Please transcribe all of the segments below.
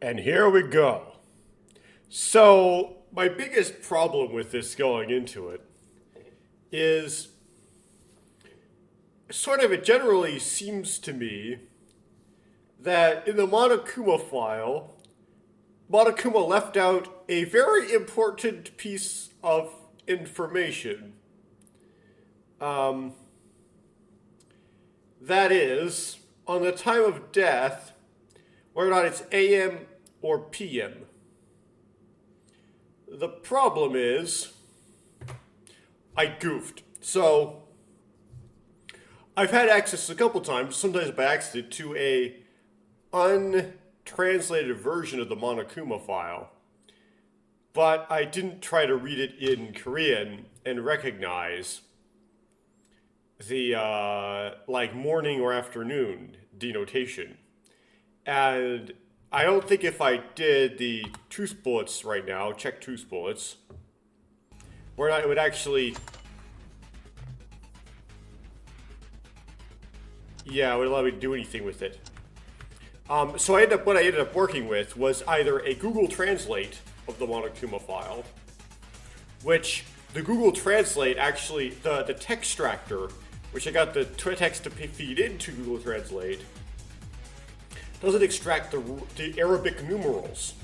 And here we go. So, my biggest problem with this going into it is it generally seems to me that in the Monokuma file, Monokuma left out a very important piece of information. That is, on the time of death, whether or not it's AM or PM. The problem is, I goofed. So, I've had access a couple times, sometimes by accident, to a untranslated version of the Monokuma file. But I didn't try to read it in Korean and recognize the, morning or afternoon denotation. And I don't think if I did the truth bullets right now, check truth bullets, where it would actually... Yeah, it would allow me to do anything with it. So what I ended up working with was either a Google Translate of the Monokuma file, which the Google Translate actually, the textractor, which I got the text to feed into Google Translate, doesn't extract the Arabic numerals.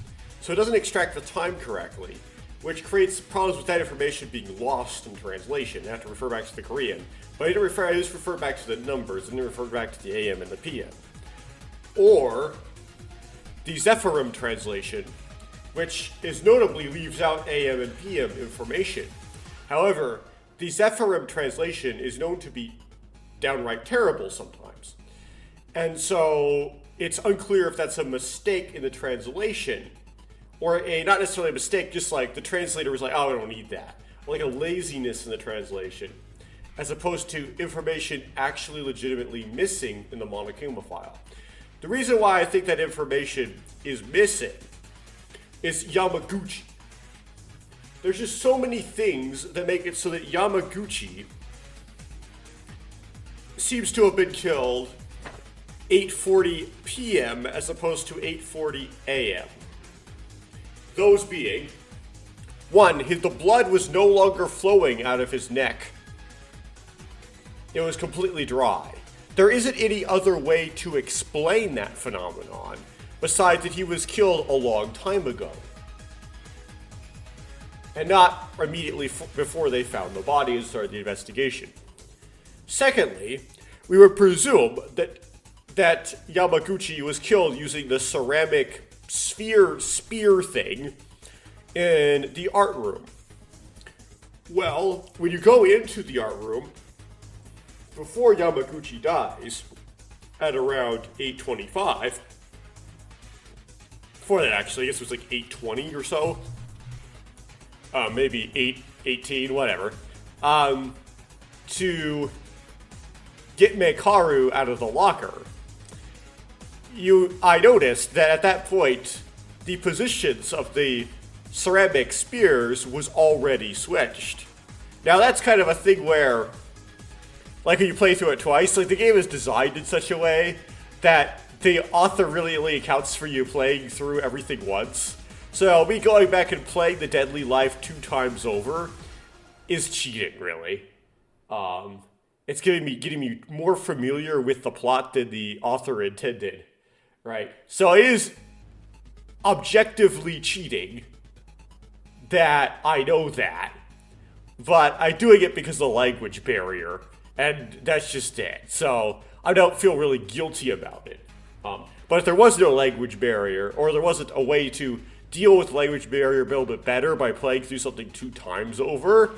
So it doesn't extract the time correctly, which creates problems with that information being lost in translation. I have to refer back to the Korean. But I just refer back to the numbers and then refer back to the AM and the PM. Or the Zephirum translation, which notably leaves out AM and PM information. However, the Zephirum translation is known to be downright terrible sometimes. And so it's unclear if that's a mistake in the translation, or not necessarily a mistake, just like the translator was like, oh, I don't need that. Or like a laziness in the translation, as opposed to information actually legitimately missing in the Monokuma file. The reason why I think that information is missing is Yamaguchi. There's just so many things that make it so that Yamaguchi seems to have been killed 8:40 p.m. as opposed to 8:40 a.m. Those being, one, the blood was no longer flowing out of his neck. It was completely dry. There isn't any other way to explain that phenomenon besides that he was killed a long time ago. And not immediately before they found the body and started the investigation. Secondly, we would presume that Yamaguchi was killed using the ceramic spear thing in the art room. Well, when you go into the art room, before Yamaguchi dies, at around 8:25, before that actually, I guess it was like 8:20 or so, maybe 8:18, whatever, to get Mekaru out of the locker, I noticed that at that point, the positions of the ceramic spears was already switched. Now that's kind of a thing where, like when you play through it twice, like the game is designed in such a way that the author really only accounts for you playing through everything once. So me going back and playing the Deadly Life 2 times over is cheating, really. It's getting me more familiar with the plot than the author intended, right? So it is objectively cheating that I know that, but I'm doing it because of the language barrier, and that's just it. So I don't feel really guilty about it. But if there was no language barrier, or there wasn't a way to deal with the language barrier a little bit better by playing through something 2 times over,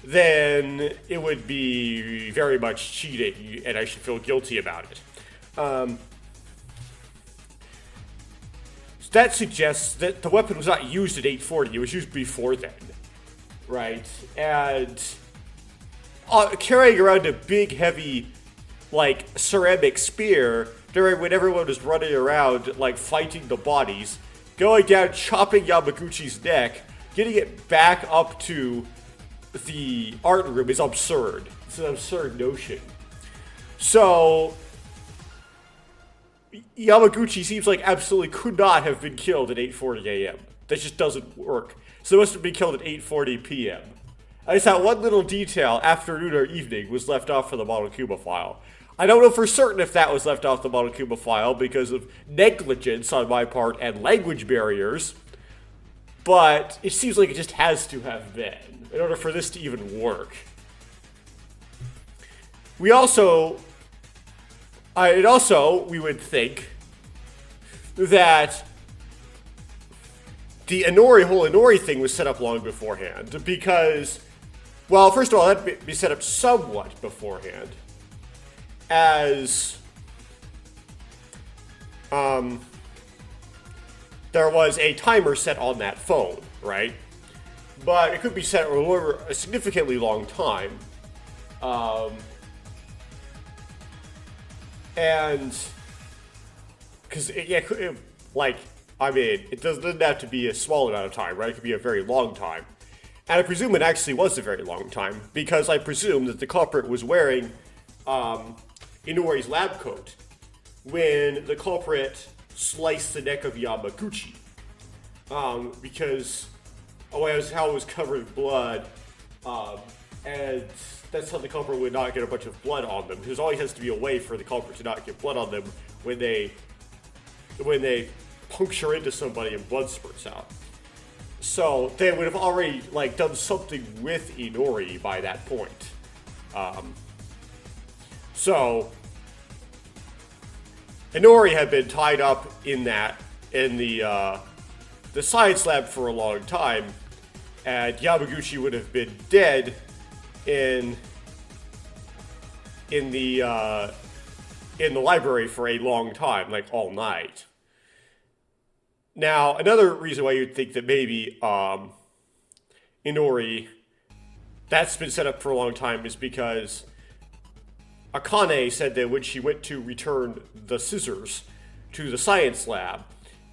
then it would be very much cheating, and I should feel guilty about it. That suggests that the weapon was not used at 8:40, it was used before then, right? And carrying around a big, heavy, ceramic spear during when everyone was running around, fighting the bodies, going down, chopping Yamaguchi's neck, getting it back up to the art room is absurd. It's an absurd notion. So, Yamaguchi seems like absolutely could not have been killed at 8:40 a.m. That just doesn't work. So he must have been killed at 8:40 p.m. I just thought one little detail, afternoon or evening, was left off for the Monokuma file. I don't know for certain if that was left off the Monokuma file because of negligence on my part and language barriers, but it seems like it just has to have been in order for this to even work. We would think that the whole Inori thing was set up long beforehand because, well, first of all, that'd be set up somewhat beforehand, as there was a timer set on that phone, right? But it could be set over a significantly long time. And because it doesn't have to be a small amount of time, right? It could be a very long time. And I presume it actually was a very long time because I presume that the culprit was wearing Inori's lab coat when the culprit sliced the neck of Yamaguchi. Because how it was covered in blood, and that's how the culprit would not get a bunch of blood on them. Because always has to be a way for the culprit to not get blood on them when they puncture into somebody and blood spurts out. So they would have already done something with Inori by that point. So Inori had been tied up in the science lab for a long time, and Yamaguchi would have been dead in the library for a long time, all night. Now, another reason why you'd think that maybe Inori, that's been set up for a long time, is because Akane said that when she went to return the scissors to the science lab,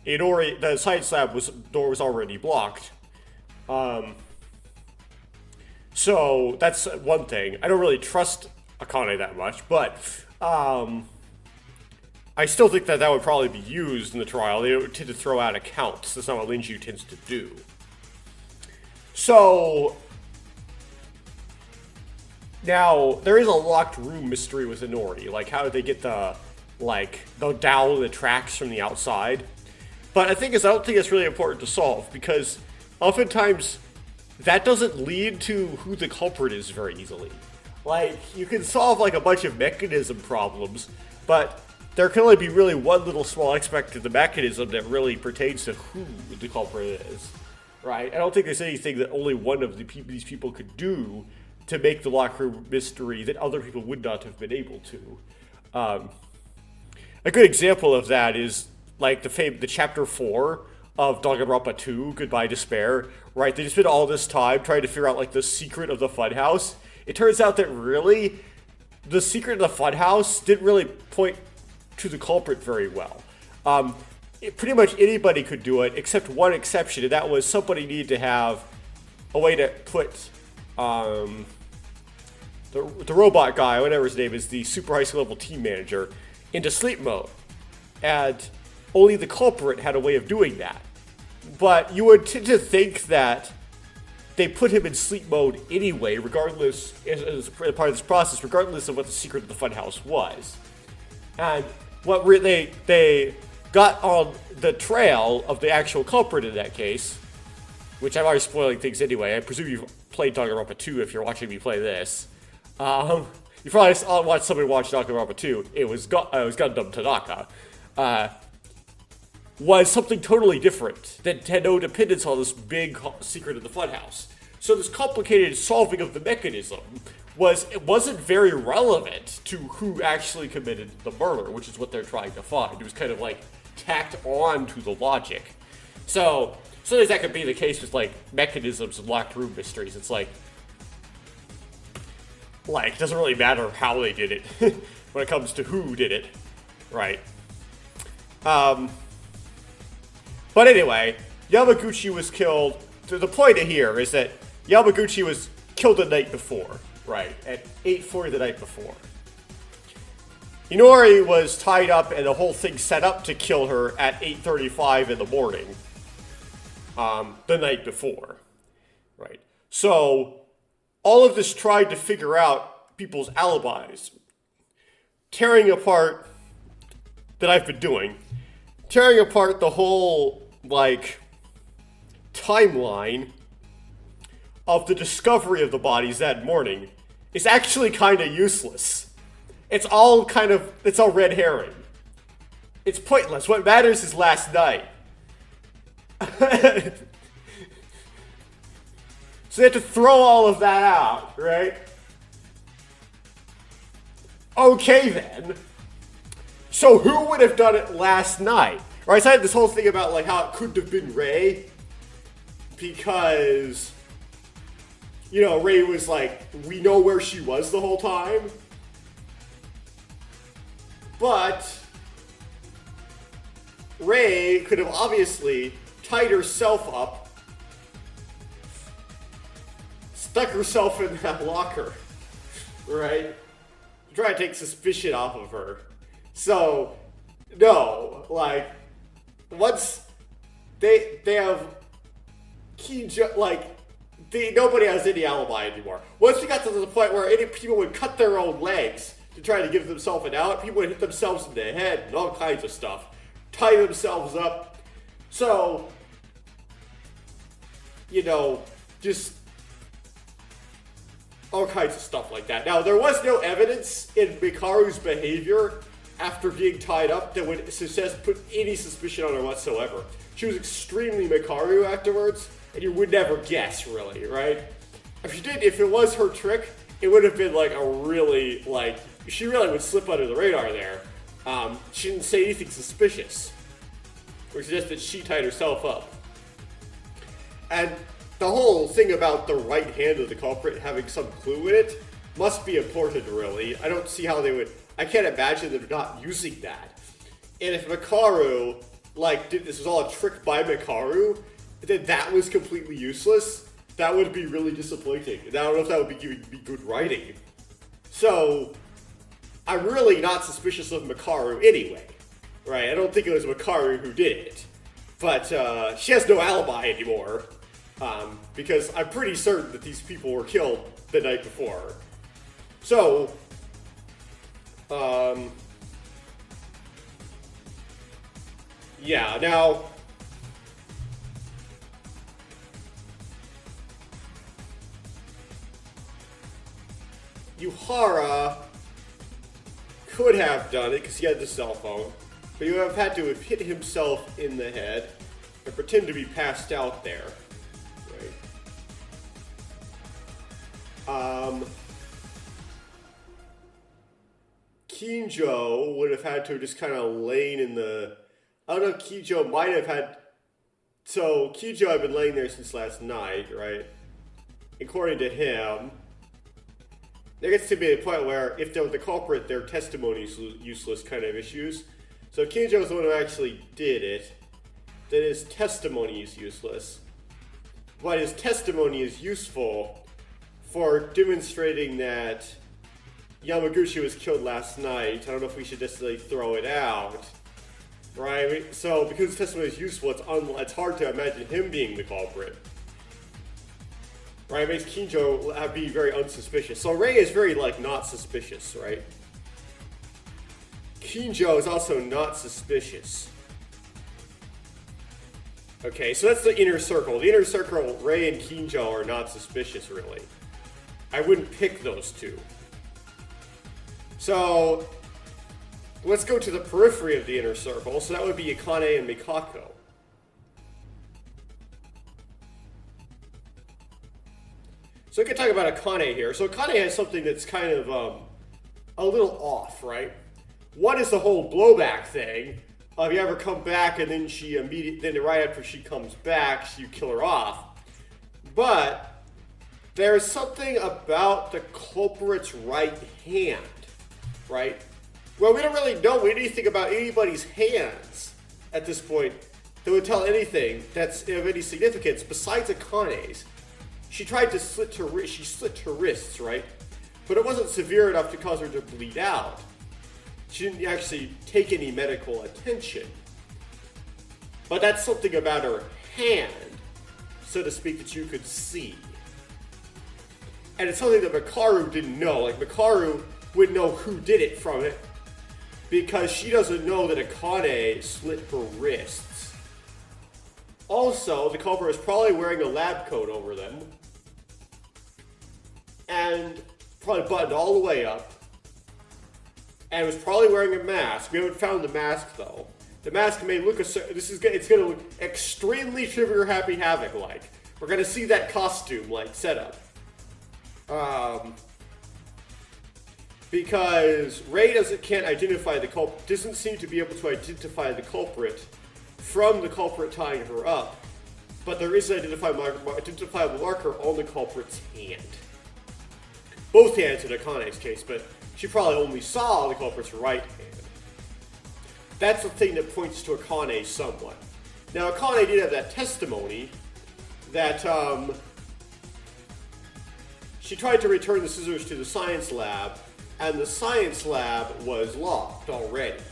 the science lab door was already blocked. So that's one thing. I don't really trust Akane that much, but I still think that would probably be used in the trial. They tend to throw out accounts. That's not what Linju tends to do. So now there is a locked room mystery with Inori. How did they get the dowel and the tracks from the outside? But I don't think it's really important to solve because oftentimes that doesn't lead to who the culprit is very easily. You can solve a bunch of mechanism problems, but there can only be really one little small aspect of the mechanism that really pertains to who the culprit is, right? I don't think there's anything that only one of these people could do to make the locker room mystery that other people would not have been able to. A good example of that is the chapter 4 of Danganronpa 2, Goodbye Despair, right? They just spent all this time trying to figure out the secret of the funhouse. It turns out that really the secret of the funhouse didn't really point to the culprit very well. Pretty much anybody could do it, except one exception, and that was somebody needed to have a way to put the robot guy, whatever his name is, the super high school level team manager, into sleep mode. And only the culprit had a way of doing that. But you would tend to think that they put him in sleep mode anyway, regardless, as part of this process, regardless of what the secret of the funhouse was. And what they got on the trail of the actual culprit in that case, which I'm already spoiling things anyway. I presume you've played Danganronpa 2 if you're watching me play this. You probably watched somebody watch Danganronpa 2. It was Gundam Tanaka. Was something totally different that had no dependence on this big secret of the funhouse. So this complicated solving of the mechanism wasn't very relevant to who actually committed the murder, which is what they're trying to find. It was kind of tacked on to the logic. So sometimes that could be the case with mechanisms and locked room mysteries. It's it doesn't really matter how they did it when it comes to who did it, right? But anyway, Yamaguchi was killed. The point here is that Yamaguchi was killed the night before, right? At 8:40 the night before. Inori was tied up and the whole thing set up to kill her at 8:35 in the morning, the night before, right? So all of this tried to figure out people's alibis, tearing apart that I've been doing, tearing apart the whole, like, timeline of the discovery of the bodies that morning is actually kind of useless. It's all red herring. It's pointless. What matters is last night. So they have to throw all of that out, right? Okay then. So who would have done it last night? Right, so I had this whole thing about like how it couldn't have been Ray. Because, you know, Ray was like, we know where she was the whole time. But Ray could have obviously tied herself up, stuck herself in that locker, right? Try to take suspicion off of her. So, no, like, once they have nobody has any alibi anymore. Once we got to the point where any people would cut their own legs to try to give themselves an out, people would hit themselves in the head and all kinds of stuff, tie themselves up. So, you know, just all kinds of stuff like that. Now, there was no evidence in Mikaru's behavior after being tied up that would suggest put any suspicion on her whatsoever. She was extremely Mikaru afterwards, and you would never guess, really, right? If it was her trick, it would have been like a really, like, she really would slip under the radar there. She didn't say anything suspicious, or suggest that she tied herself up. And the whole thing about the right hand of the culprit having some clue in it must be important, really. I don't see how they would, I can't imagine them not using that. And if Mikaru, like, this was all a trick by Mikaru, then that was completely useless. That would be really disappointing. And I don't know if that would be good writing. So, I'm really not suspicious of Mikaru anyway, right? I don't think it was Mikaru who did it. But she has no alibi anymore, because I'm pretty certain that these people were killed the night before. So, yeah, now, Yuhara could have done it because he had the cell phone, but you have had to have hit himself in the head and pretend to be passed out there, right? Kinjo would have had to have just kind of lain in the, I don't know if Kinjo might have had, so Kinjo had been laying there since last night, right? According to him, there gets to be a point where if they're the culprit, their testimony is useless kind of issues. So Kinjo is the one who actually did it, then his testimony is useless. But his testimony is useful for demonstrating that Yamaguchi was killed last night. I don't know if we should necessarily throw it out, right? So because his testimony is useful, it's hard to imagine him being the culprit. Right, it makes Kinjo be very unsuspicious. So Rei is very, like, not suspicious, right? Kinjo is also not suspicious. Okay, so that's the inner circle. The inner circle, Rei and Kinjo are not suspicious, really. I wouldn't pick those two. So, let's go to the periphery of the inner circle. So that would be Akane and Mikako. So we can talk about Akane here. So Akane has something that's kind of a little off, right? One is the whole blowback thing. If you ever come back and then then right after she comes back, you kill her off. But there's something about the culprit's right hand, right? Well, we don't really know anything about anybody's hands at this point that would tell anything that's of any significance besides Akane's. She tried to slit her wrists, right? But it wasn't severe enough to cause her to bleed out. She didn't actually take any medical attention. But that's something about her hand, so to speak, that you could see. And it's something that Makaru didn't know. Like, Makaru would know who did it from it, because she doesn't know that Akane slit her wrists. Also, the culprit was probably wearing a lab coat over them, and probably buttoned all the way up, and was probably wearing a mask. We haven't found the mask, though. The mask may look it's going to look extremely Trigger Happy Havoc-like. We're going to see that costume-like setup. Because Ray can't identify the culprit, doesn't seem to be able to identify the culprit from the culprit tying her up, but there is an identifiable marker on the culprit's hand. Both hands in Akane's case, but she probably only saw the culprit's right hand. That's the thing that points to Akane somewhat. Now, Akane did have that testimony that she tried to return the scissors to the science lab, and the science lab was locked already,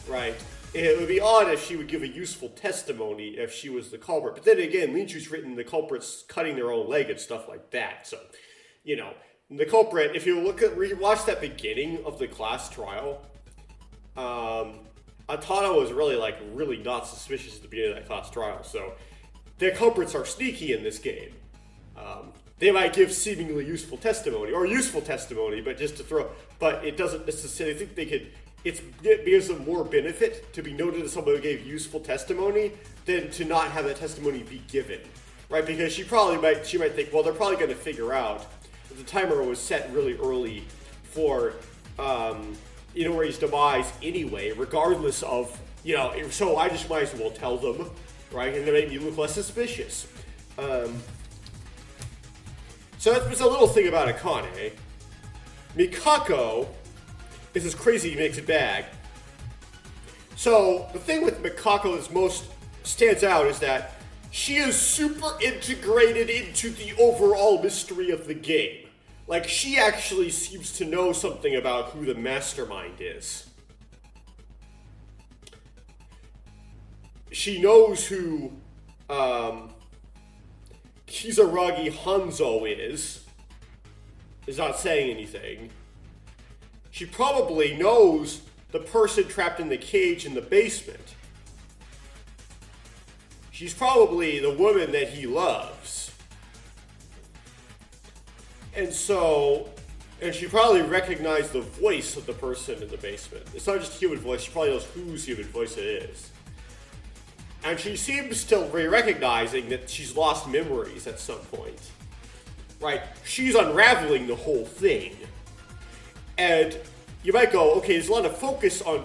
right? It would be odd if she would give a useful testimony if she was the culprit. But then again, Linchu's written the culprits cutting their own leg and stuff like that. So, you know, the culprit, if you rewatch that beginning of the class trial, Atana was really not suspicious at the beginning of that class trial. So, the culprits are sneaky in this game. They might give seemingly useful testimony, but just to throw, but it doesn't necessarily, I think they could, it gives them more benefit to be noted as somebody who gave useful testimony than to not have that testimony be given, right? Because she might think, well, they're probably going to figure out that the timer was set really early for, Inori's demise anyway, regardless of, so I just might as well tell them, right? And they make me look less suspicious. So that's a little thing about Akane. Mikako is this crazy mixed bag. So the thing with Mikako that most stands out is that she is super integrated into the overall mystery of the game. Like, she actually seems to know something about who the mastermind is. She knows who Kizaragi Hanzo is not saying anything. She probably knows the person trapped in the cage in the basement. She's probably the woman that he loves. And she probably recognized the voice of the person in the basement. It's not just a human voice, she probably knows whose human voice it is. And she seems to be recognizing that she's lost memories at some point. Right? She's unraveling the whole thing. And you might go, okay, there's a lot of focus on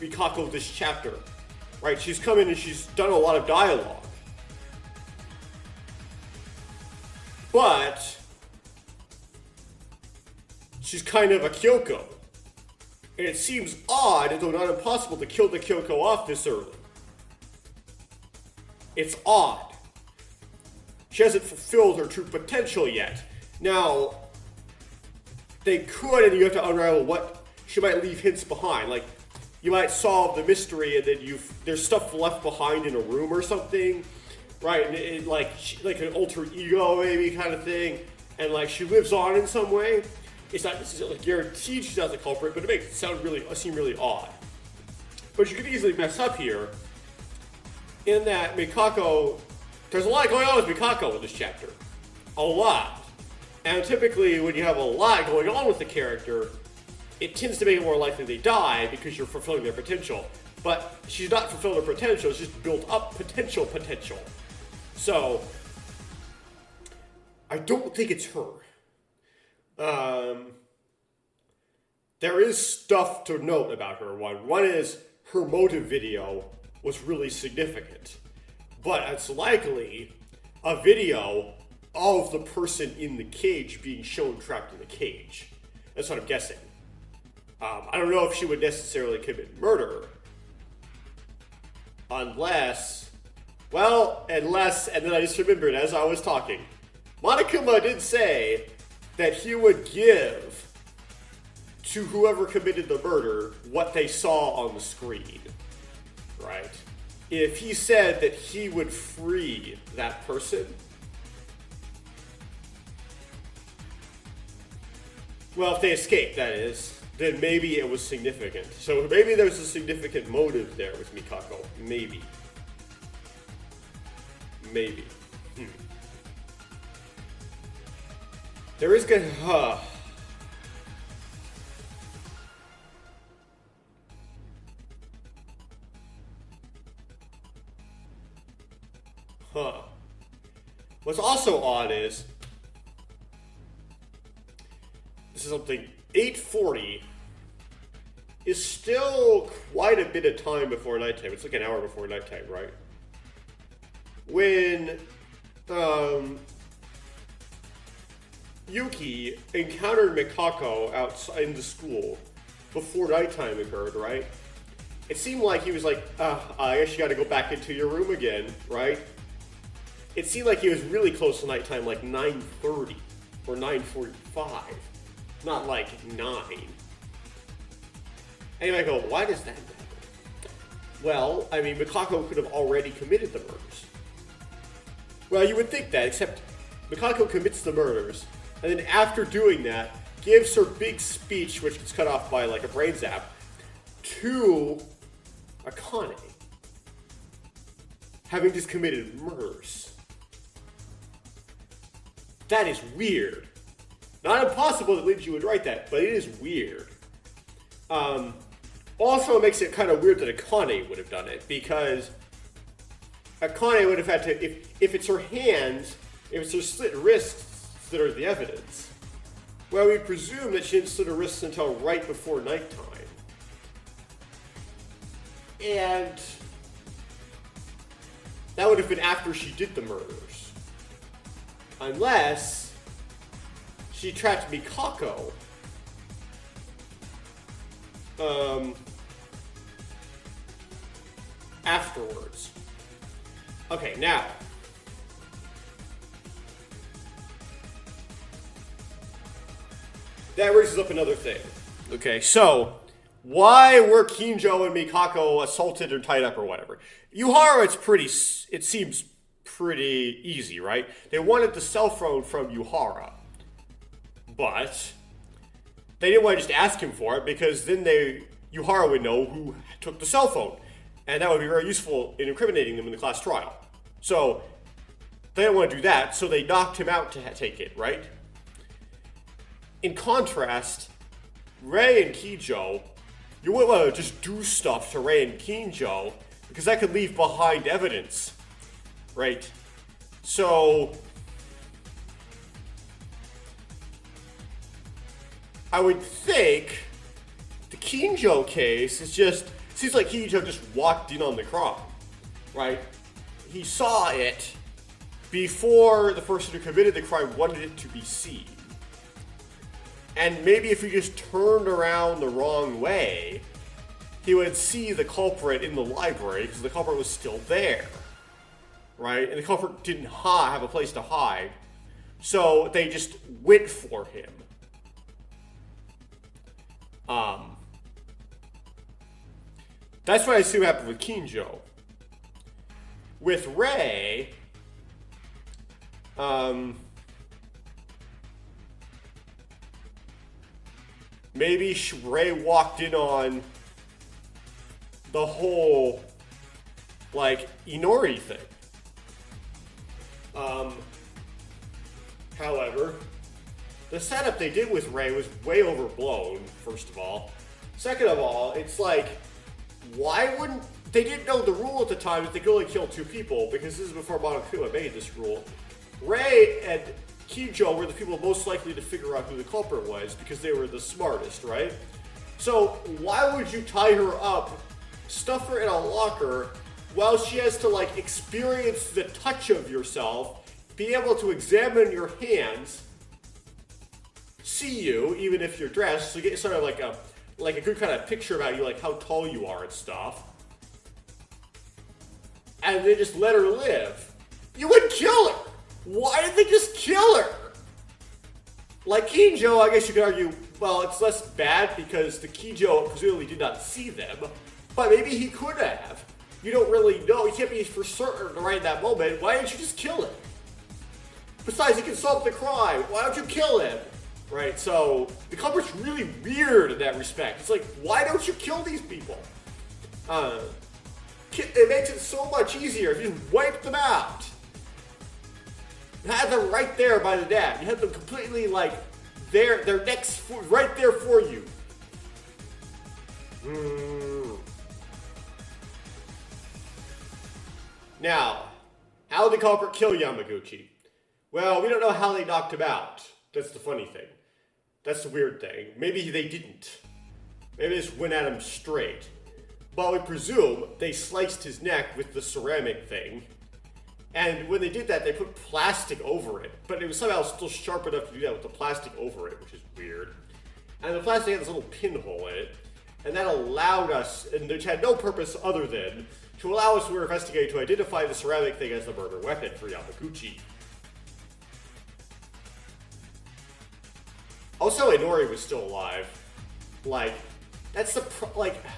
Mikako this chapter. Right? She's come in and she's done a lot of dialogue. But she's kind of a Kyoko. And it seems odd, though not impossible, to kill the Kyoko off this early. It's odd. She hasn't fulfilled her true potential yet. Now, they could, and you have to unravel what she might leave hints behind. Like, you might solve the mystery, and then there's stuff left behind in a room or something, right? And like an alter ego maybe kind of thing, and like she lives on in some way. It's not necessarily guaranteed she's not the culprit, but it makes it seem really odd. But you could easily mess up here. In that Mikako, there's a lot going on with Mikako in this chapter. A lot. And typically when you have a lot going on with the character, it tends to make it more likely they die because you're fulfilling their potential. But she's not fulfilling her potential, she's just built up potential. So, I don't think it's her. There is stuff to note about her. One is her motive video was really significant, but it's likely a video of the person in the cage being shown trapped in the cage. That's what I'm guessing. I don't know if she would necessarily commit murder, unless, and then I just remembered as I was talking, Monokuma did say that he would give to whoever committed the murder what they saw on the screen, right? If he said that he would free that person, well, if they escaped, that is, then maybe it was significant. So maybe there's a significant motive there with Mikako. Maybe. Maybe. There is good. Huh. What's also odd is this is something 8:40 is still quite a bit of time before nighttime. It's like an hour before nighttime, right? When Yuki encountered Mikako outside in the school before nighttime occurred, right? It seemed like he was like, I guess you gotta go back into your room again, right? It seemed like he was really close to nighttime, like 9:30 or 9:45, not like 9. And you might go, why does that matter? Well, I mean, Mikako could have already committed the murders. Well, you would think that, except Mikako commits the murders, and then after doing that, gives her big speech, which gets cut off by like a brain zap, to Akane, having just committed murders. That is weird. Not impossible that Lynchie would write that, but it is weird. Also, it makes it kind of weird that Akane would have done it, because Akane would have had to, if it's her hands, if it's her slit wrists that are the evidence, well, we presume that she didn't slit her wrists until right before nighttime. And that would have been after she did the murders. Unless she trapped Mikako afterwards. Okay, now that raises up another thing. Okay, so why were Kinjo and Mikako assaulted or tied up or whatever? Yuhara, it seems pretty easy, right? They wanted the cell phone from Yuhara, but they didn't want to just ask him for it, because then Yuhara would know who took the cell phone, and that would be very useful in incriminating them in the class trial. So they didn't want to do that, so they knocked him out to take it, right? In contrast, Rei and Kinjo, you wouldn't want to just do stuff to Rei and Kinjo, because that could leave behind evidence, right? So I would think the Kinjo case is just, seems like Kinjo just walked in on the crime, right? He saw it before the person who committed the crime wanted it to be seen. And maybe if he just turned around the wrong way, he would see the culprit in the library, because the culprit was still there, right? And the culprit didn't have a place to hide, so they just went for him. That's what I assume happened with Kinjo. With Rei, maybe Rei walked in on the whole, like, Inori thing. However, the setup they did with Rei was way overblown, first of all. Second of all, it's like, why wouldn't... They didn't know the rule at the time that they could only kill 2 people, because this is before Monokuma made this rule. Rei and Kinjo were the people most likely to figure out who the culprit was, because they were the smartest, right? So why would you tie her up, stuff her in a locker, while she has to, like, experience the touch of yourself, be able to examine your hands, see you, even if you're dressed, so you get sort of like a good kind of picture about you, like how tall you are and stuff, and then just let her live? You would kill her! Why did they just kill her? Like Kinjo, I guess you could argue, well, it's less bad because the Kijo presumably did not see them, but maybe he could have. You don't really know. You can't be for certain right in that moment. Why didn't you just kill him? Besides, he can solve the crime. Why don't you kill him? Right, so the culprit's really weird in that respect. It's like, why don't you kill these people? It makes it so much easier if you just wipe them out. You had them right there by the dam. You had them completely like their necks right there for you. Now, how did the culprit kill Yamaguchi? Well, we don't know how they knocked him out. That's the funny thing. That's the weird thing. Maybe they didn't. Maybe they just went at him straight. But we presume they sliced his neck with the ceramic thing. And when they did that, they put plastic over it. But it was somehow still sharp enough to do that with the plastic over it, which is weird. And the plastic had this little pinhole in it. And that allowed us, and which had no purpose other than to allow us to investigate to identify the ceramic thing as the murder weapon for Yamaguchi. Also, Inori was still alive. Like, that's the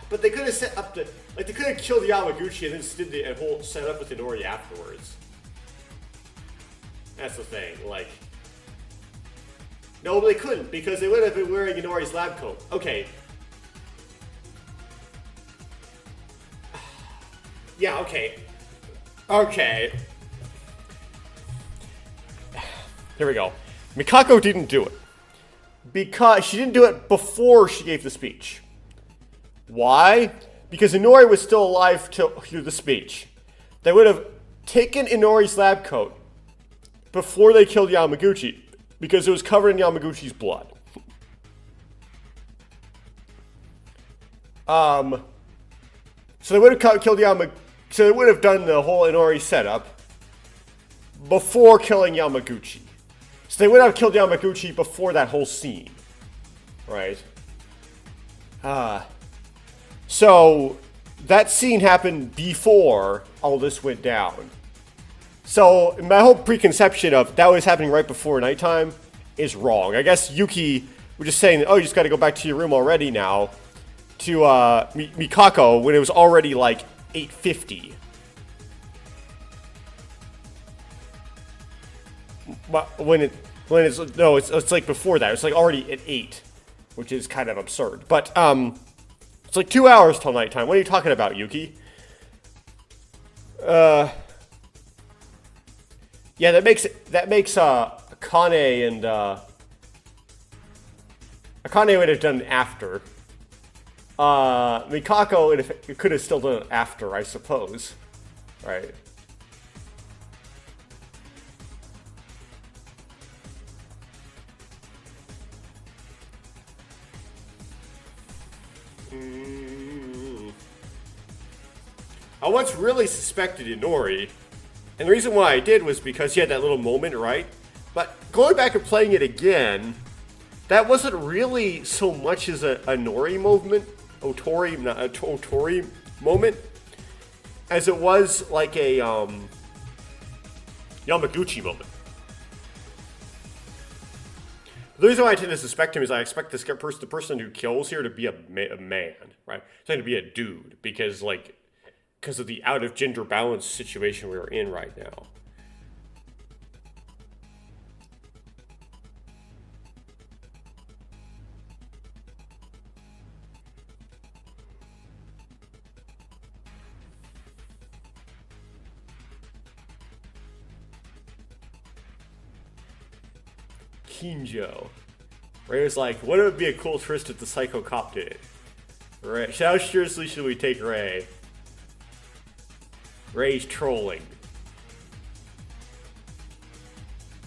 but they could have set up the they could have killed Yamaguchi and then just did the whole setup with Inori afterwards. That's the thing. Like, no, they couldn't because they would have been wearing Inori's lab coat. Okay. Yeah. Okay. Okay. Here we go. Mikako didn't do it. Because she didn't do it before she gave the speech. Why? Because Inori was still alive to hear the speech. They would have taken Inori's lab coat before they killed Yamaguchi because it was covered in Yamaguchi's blood. So they would have killed Yamaguchi. So they would have done the whole Inori setup before killing Yamaguchi. So they would have killed Yamaguchi before that whole scene, right? So that scene happened before all this went down. So my whole preconception of that was happening right before nighttime is wrong. I guess Yuki was just saying, oh, you just got to go back to your room already now, to Mikako when it was already like 8:50. It's like before that. It's like already at 8, which is kind of absurd. But it's like 2 hours till nighttime. What are you talking about, Yuki? Yeah, that makes Akane and Akane would have done it after. Mikako it could have still done it after, I suppose. Right. I once really suspected Inori, and the reason why I did was because he had that little moment, right? But going back and playing it again, that wasn't really so much as a Inori moment, Otori moment, as it was like a Yamaguchi moment. The reason why I tend to suspect him is I expect the person who kills here to be a man, right? It's not to be a dude, because of the out of gender balance situation we are in right now. Kinjo. Ray was like, what would be a cool twist if the Psycho Cop did it? Ray, how seriously should we take Ray? Ray's trolling.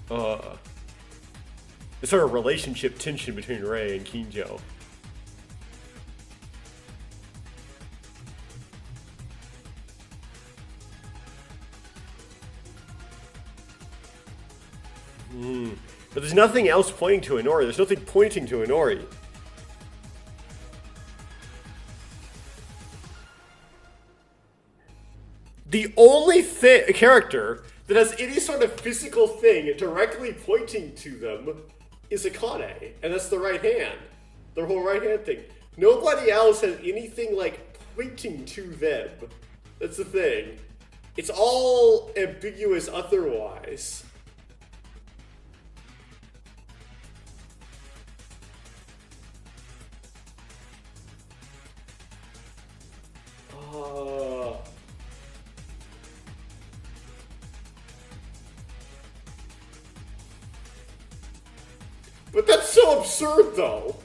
The sort of relationship tension between Ray and Kinjo. But there's nothing else pointing to Inori. There's nothing pointing to Inori. The only character that has any sort of physical thing directly pointing to them is Akane, and that's the right hand. Their whole right hand thing. Nobody else has anything like pointing to them. That's the thing. It's all ambiguous otherwise. But that's so absurd, though.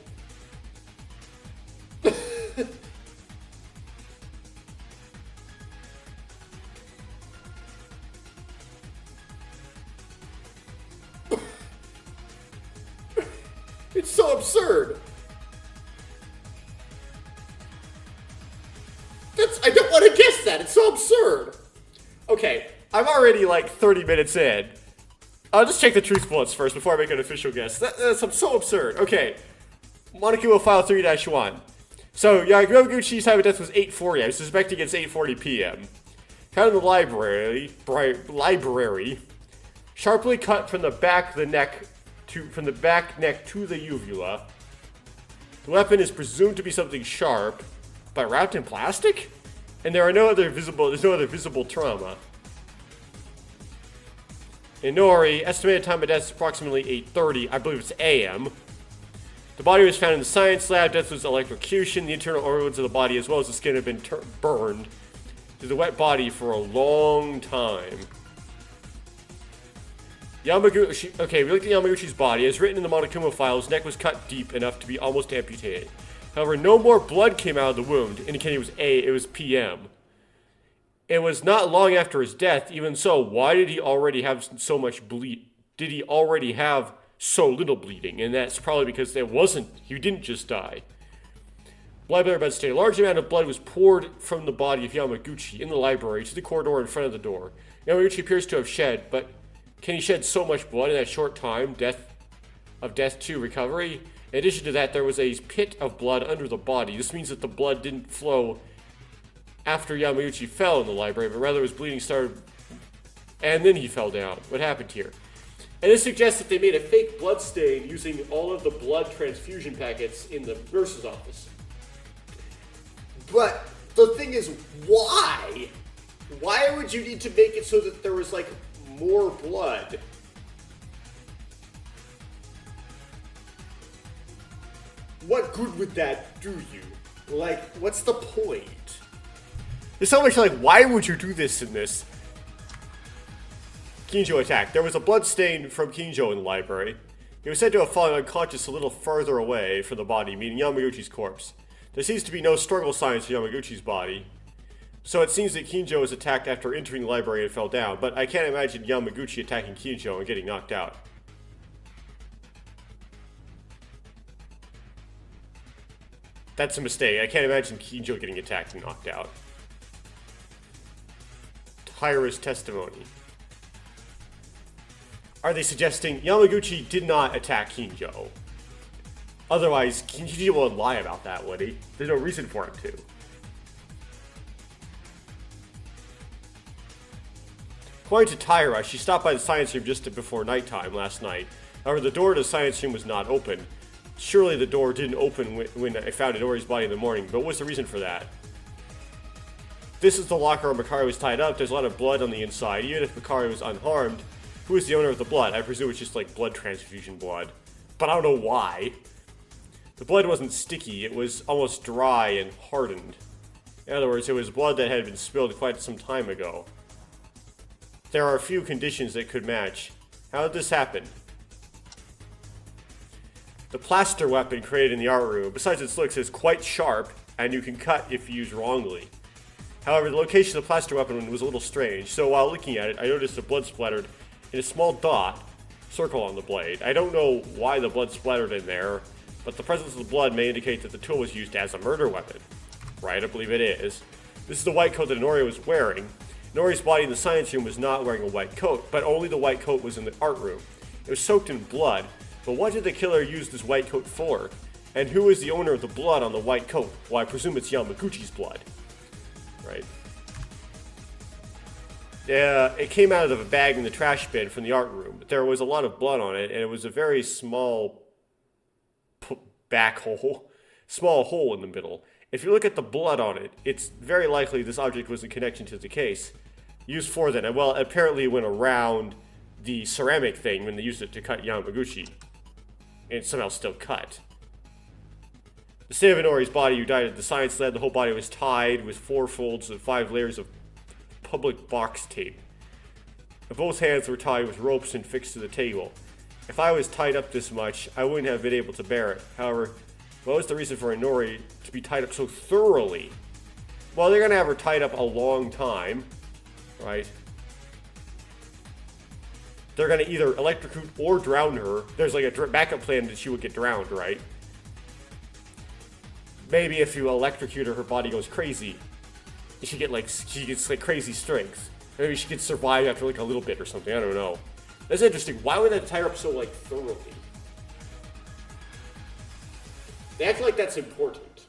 It's so absurd. I don't want to guess that. It's so absurd. Okay, I'm already like 30 minutes in. I'll just check the truth bullets first before I make an official guess. That's so absurd. Okay, Monokuma File 3-1. So, Yamaguchi's time of death was 8:40. I was suspecting it's 8:40 p.m. Found in the library, sharply cut from the back of the neck from the back neck to the uvula. The weapon is presumed to be something sharp, but wrapped in plastic? And there's no other visible trauma. In Nori, estimated time of death is approximately 8:30. I believe it's a.m. The body was found in the science lab. Death was electrocution. The internal organs of the body, as well as the skin, have been burned to the wet body for a long time. Yamaguchi. Okay, we looked at Yamaguchi's body. As written in the Monokuma file, his neck was cut deep enough to be almost amputated. However, no more blood came out of the wound, indicating it was PM. It was not long after his death. Even so, why did he already have so much bleed? Did he already have so little bleeding? And that's probably because he didn't just die. Blood bed stayed. A large amount of blood was poured from the body of Yamaguchi in the library to the corridor in front of the door. Yamaguchi appears to have shed, but can he shed so much blood in that short time? Death to recovery? In addition to that, there was a pit of blood under the body. This means that the blood didn't flow after Yamaguchi fell in the library, but rather his bleeding started, and then he fell down. What happened here? And this suggests that they made a fake blood stain using all of the blood transfusion packets in the nurse's office. But the thing is, why? Why would you need to make it so that there was, like, more blood? What good would that do you? Like, what's the point? There's so much like, why would you do this in this Kinjo attack? There was a blood stain from Kinjo in the library. He was said to have fallen unconscious a little farther away from the body, meaning Yamaguchi's corpse. There seems to be no struggle signs in Yamaguchi's body, so it seems that Kinjo was attacked after entering the library and fell down, but I can't imagine Yamaguchi attacking Kinjo and getting knocked out. That's a mistake. I can't imagine Kinjo getting attacked and knocked out. Taira's testimony. Are they suggesting Yamaguchi did not attack Kinjo? Otherwise, Kinjo would lie about that, would he? There's no reason for him to. According to Taira, she stopped by the science room just before nighttime last night. However, the door to the science room was not open. Surely the door didn't open when I found Inori's body in the morning, but what's the reason for that? This is the locker where Makari was tied up. There's a lot of blood on the inside. Even if Makari was unharmed, who is the owner of the blood? I presume it's just like blood transfusion blood. But I don't know why. The blood wasn't sticky. It was almost dry and hardened. In other words, it was blood that had been spilled quite some time ago. There are a few conditions that could match. How did this happen? The plaster weapon created in the art room, besides its looks, is quite sharp, and you can cut if used wrongly. However, the location of the plaster weapon was a little strange, so while looking at it, I noticed the blood splattered in a small dot circle on the blade. I don't know why the blood splattered in there, but the presence of the blood may indicate that the tool was used as a murder weapon. Right, I believe it is. This is the white coat that Inori was wearing. Inori's body in the science room was not wearing a white coat, but only the white coat was in the art room. It was soaked in blood. But what did the killer use this white coat for? And who is the owner of the blood on the white coat? Well, I presume it's Yamaguchi's blood. Right? Yeah, it came out of a bag in the trash bin from the art room, but there was a lot of blood on it, and it was a very small back hole, small hole in the middle. If you look at the blood on it, it's very likely this object was in connection to the case. Used for that, and well, apparently it went around the ceramic thing when they used it to cut Yamaguchi. And it's somehow still cut. The state of Inori's body, who died at the science lab, the whole body was tied with 4 folds of 5 layers of public box tape. And both hands were tied with ropes and fixed to the table. If I was tied up this much, I wouldn't have been able to bear it. However, what was the reason for Inori to be tied up so thoroughly? Well, they're going to have her tied up a long time, right? They're going to either electrocute or drown her. There's like a backup plan that she would get drowned, right? Maybe if you electrocute her, her body goes crazy. She gets like crazy strength. Maybe she could survive after like a little bit or something. I don't know. That's interesting. Why would that tie her up so like thoroughly? They act like that's important.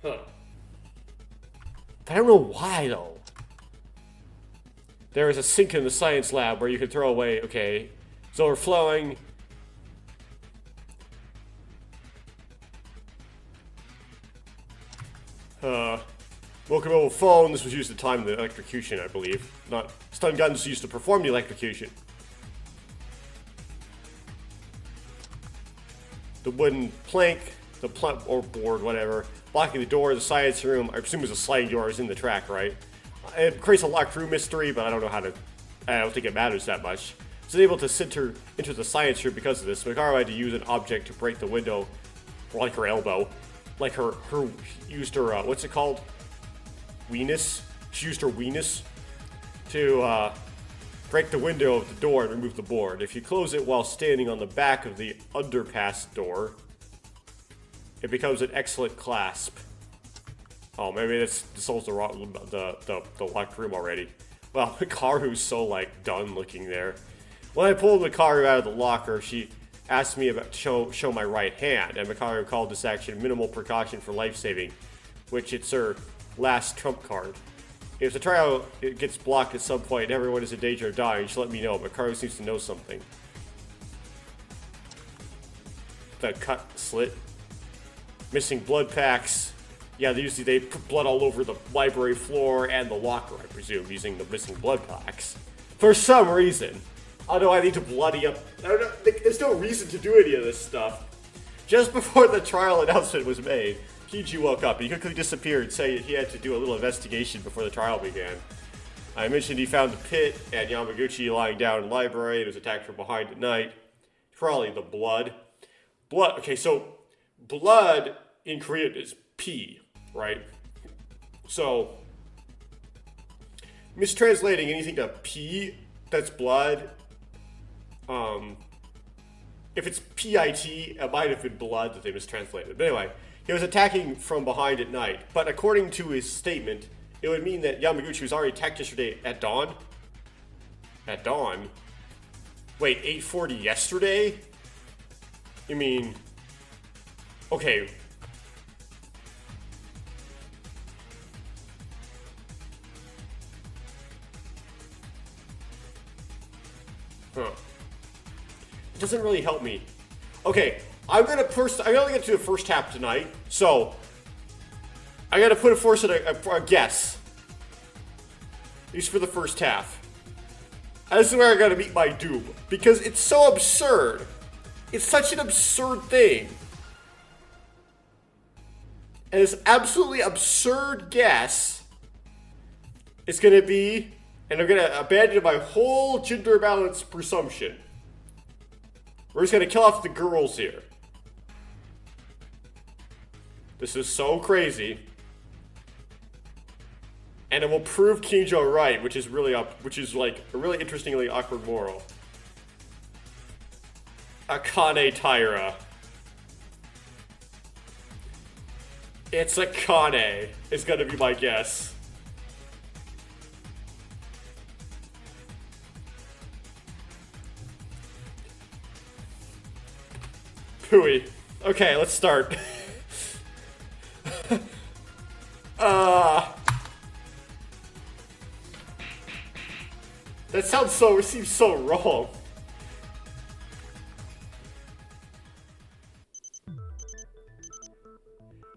Huh. But I don't know why though. There is a sink in the science lab where you can throw away, okay, it's overflowing. Woken mobile phone, this was used to time the electrocution, I believe. Not stun guns used to perform the electrocution. The wooden plank, or board, whatever, blocking the door of the science room, I presume it was a sliding door, is in the track, right? It creates a locked room mystery, but I don't think it matters that much. She's able to enter the science room because of this. Mikaru had to use an object to break the window, or like her elbow. Like used her, what's it called? Weenus? She used her weenus to break the window of the door and remove the board. If you close it while standing on the back of the underpass door, it becomes an excellent clasp. Oh, maybe this solves the locked room already. Well, Mikaru's so, like, done looking there. When I pulled Mikaru out of the locker, she asked me about show my right hand, and Mikaru called this action minimal precaution for life-saving, which it's her last trump card. If the trial gets blocked at some point and everyone is in danger of dying, she'll let me know. Mikaru seems to know something. The cut slit. Missing blood packs. Yeah, they put blood all over the library floor and the locker, I presume, using the missing blood packs. For some reason. Although I need to bloody up. I don't know, there's no reason to do any of this stuff. Just before the trial announcement was made, Kiji woke up. He quickly disappeared, saying he had to do a little investigation before the trial began. I mentioned he found the pit and Yamaguchi lying down in the library. He was attacked from behind at night. Probably the blood. Blood. Okay, so blood in Korean is pee, right? So mistranslating anything to pee that's blood. If it's PIT, it might have been blood that they mistranslated. But anyway, he was attacking from behind at night. But according to his statement, it would mean that Yamaguchi was already attacked yesterday at dawn. At dawn? Wait, 8:40 yesterday? You mean... Okay. Huh. It doesn't really help me. Okay, I only get to the first half tonight, so I gotta put a guess. At least for the first half. And this is where I gotta meet my doom. Because it's so absurd. It's such an absurd thing. And this absolutely absurd guess is gonna be, and I'm gonna abandon my whole gender balance presumption. We're just gonna kill off the girls here. This is so crazy. And it will prove Kinjo right, which is like a really interestingly awkward moral. Akane Taira. It's Akane, is gonna be my guess. Pooey. Okay, let's start. That seems so wrong.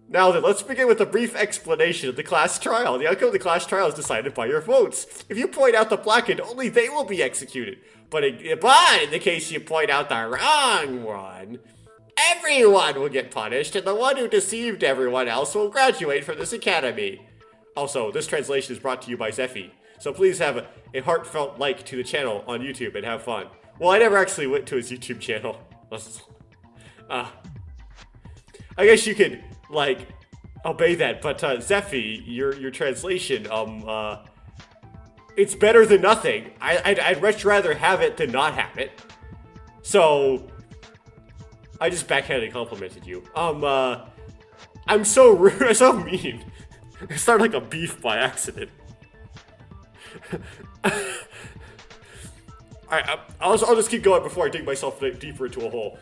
Now then, let's begin with a brief explanation of the class trial. The outcome of the class trial is decided by your votes. If you point out the blackened, only they will be executed. But in the case you point out the wrong one, everyone will get punished, and the one who deceived everyone else will graduate from this academy. Also, this translation is brought to you by Zephy, so please have a heartfelt like to the channel on YouTube and have fun. Well, I never actually went to his YouTube channel. I guess you could, like, obey that, but Zephy, your translation, it's better than nothing. I'd much rather have it than not have it. So, I just backhanded complimented you. I'm so rude, I'm so mean. I started like a beef by accident. Alright, I'll just keep going before I dig myself deeper into a hole.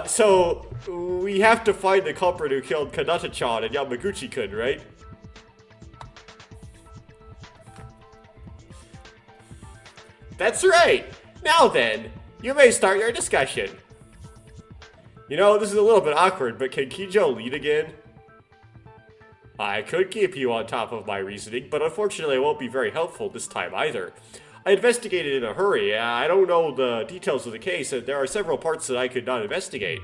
So, we have to find the culprit who killed Kanata-chan and Yamaguchi-kun, right? That's right! Now then, you may start your discussion. You know, this is a little bit awkward, but can Kijo lead again? I could keep you on top of my reasoning, but unfortunately it won't be very helpful this time either. I investigated in a hurry. I don't know the details of the case, and there are several parts that I could not investigate.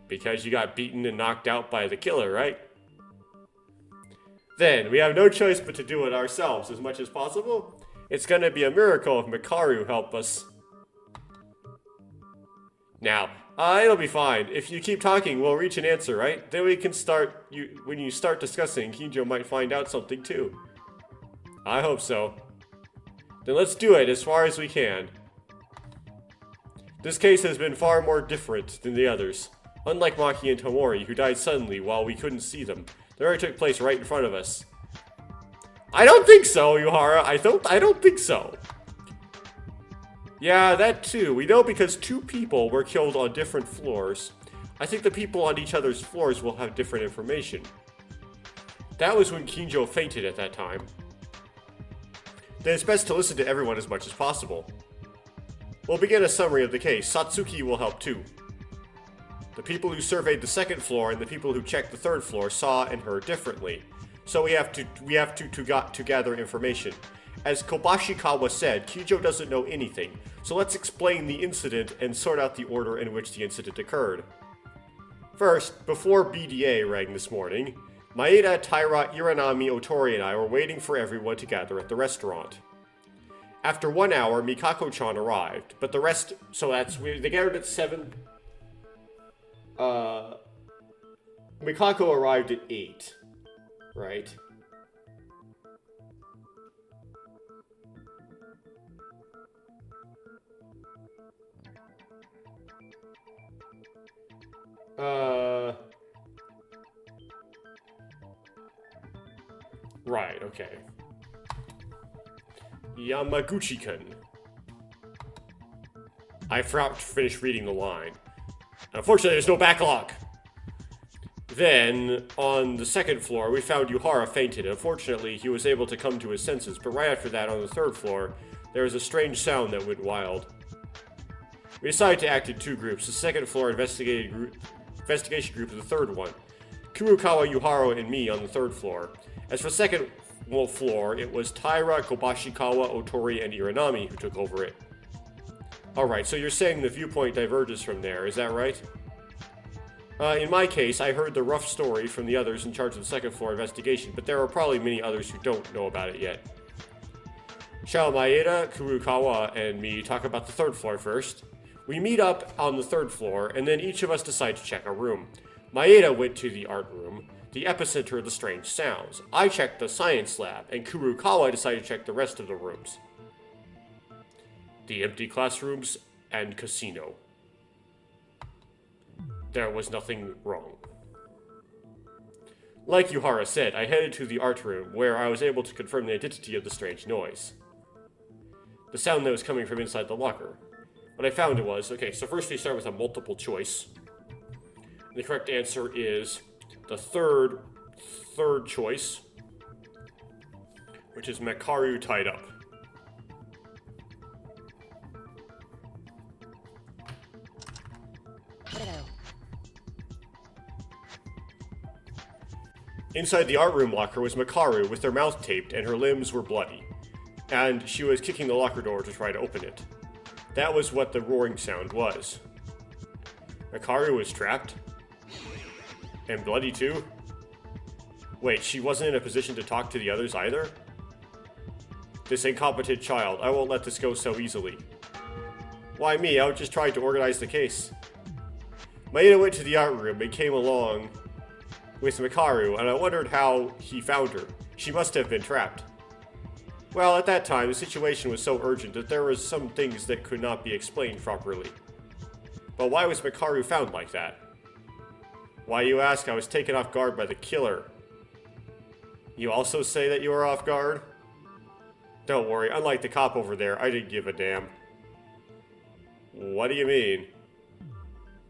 Because you got beaten and knocked out by the killer, right? Then, we have no choice but to do it ourselves as much as possible. It's gonna be a miracle if Mikaru help us. Now, it'll be fine. If you keep talking, we'll reach an answer, right? Then we can start, when you start discussing, Kinjo might find out something too. I hope so. Then let's do it as far as we can. This case has been far more different than the others. Unlike Maki and Tomori, who died suddenly while we couldn't see them, the murder took place right in front of us. I don't think so, Yuhara. I don't think so. Yeah, that too. We know because 2 people were killed on different floors. I think the people on each other's floors will have different information. That was when Kinjo fainted at that time. Then it's best to listen to everyone as much as possible. We'll begin a summary of the case. Satsuki will help too. The people who surveyed the 2nd floor and the people who checked the 3rd floor saw and heard differently. So we have to gather information. As Kobashikawa said, Kijo doesn't know anything, so let's explain the incident and sort out the order in which the incident occurred. First, before BDA rang this morning, Maeda, Taira, Iranami, Otori, and I were waiting for everyone to gather at the restaurant. After 1 hour, Mikako-chan arrived, but the rest, they gathered at 7. Mikako arrived at 8, right? Right, okay. Yamaguchi-kun. I forgot to finish reading the line. Unfortunately, there's no backlog. Then, on the 2nd floor, we found Yuhara fainted. Unfortunately, he was able to come to his senses, but right after that, on the 3rd floor, there was a strange sound that went wild. We decided to act in 2 groups. The 2nd floor investigation group is the 3rd one. Kurukawa, Yuhara, and me on the 3rd floor. As for the 2nd floor, it was Taira, Kobashikawa, Otori, and Iranami who took over it. Alright, so you're saying the viewpoint diverges from there, is that right? In my case, I heard the rough story from the others in charge of the 2nd floor investigation, but there are probably many others who don't know about it yet. Shall Maeda, Kurukawa, and me talk about the 3rd floor first? We meet up on the 3rd floor, and then each of us decide to check a room. Maeda went to the art room, the epicenter of the strange sounds. I checked the science lab, and Kurukawa decided to check the rest of the rooms. The empty classrooms and casino. There was nothing wrong. Like Yuhara said, I headed to the art room, where I was able to confirm the identity of the strange noise. The sound that was coming from inside the locker. What I found was, okay, so first we start with a multiple choice. The correct answer is the third choice, which is Makaru tied up. Inside the art room locker was Makaru with her mouth taped and her limbs were bloody. And she was kicking the locker door to try to open it. That was what the roaring sound was. Makaru was trapped? And bloody too? Wait, she wasn't in a position to talk to the others either? This incompetent child, I won't let this go so easily. Why me? I was just trying to organize the case. Maeda went to the art room and came along with Makaru, and I wondered how he found her. She must have been trapped. Well, at that time, the situation was so urgent that there were some things that could not be explained properly. But why was Makaru found like that? Why, you ask? I was taken off guard by the killer. You also say that you were off guard? Don't worry, unlike the cop over there, I didn't give a damn. What do you mean?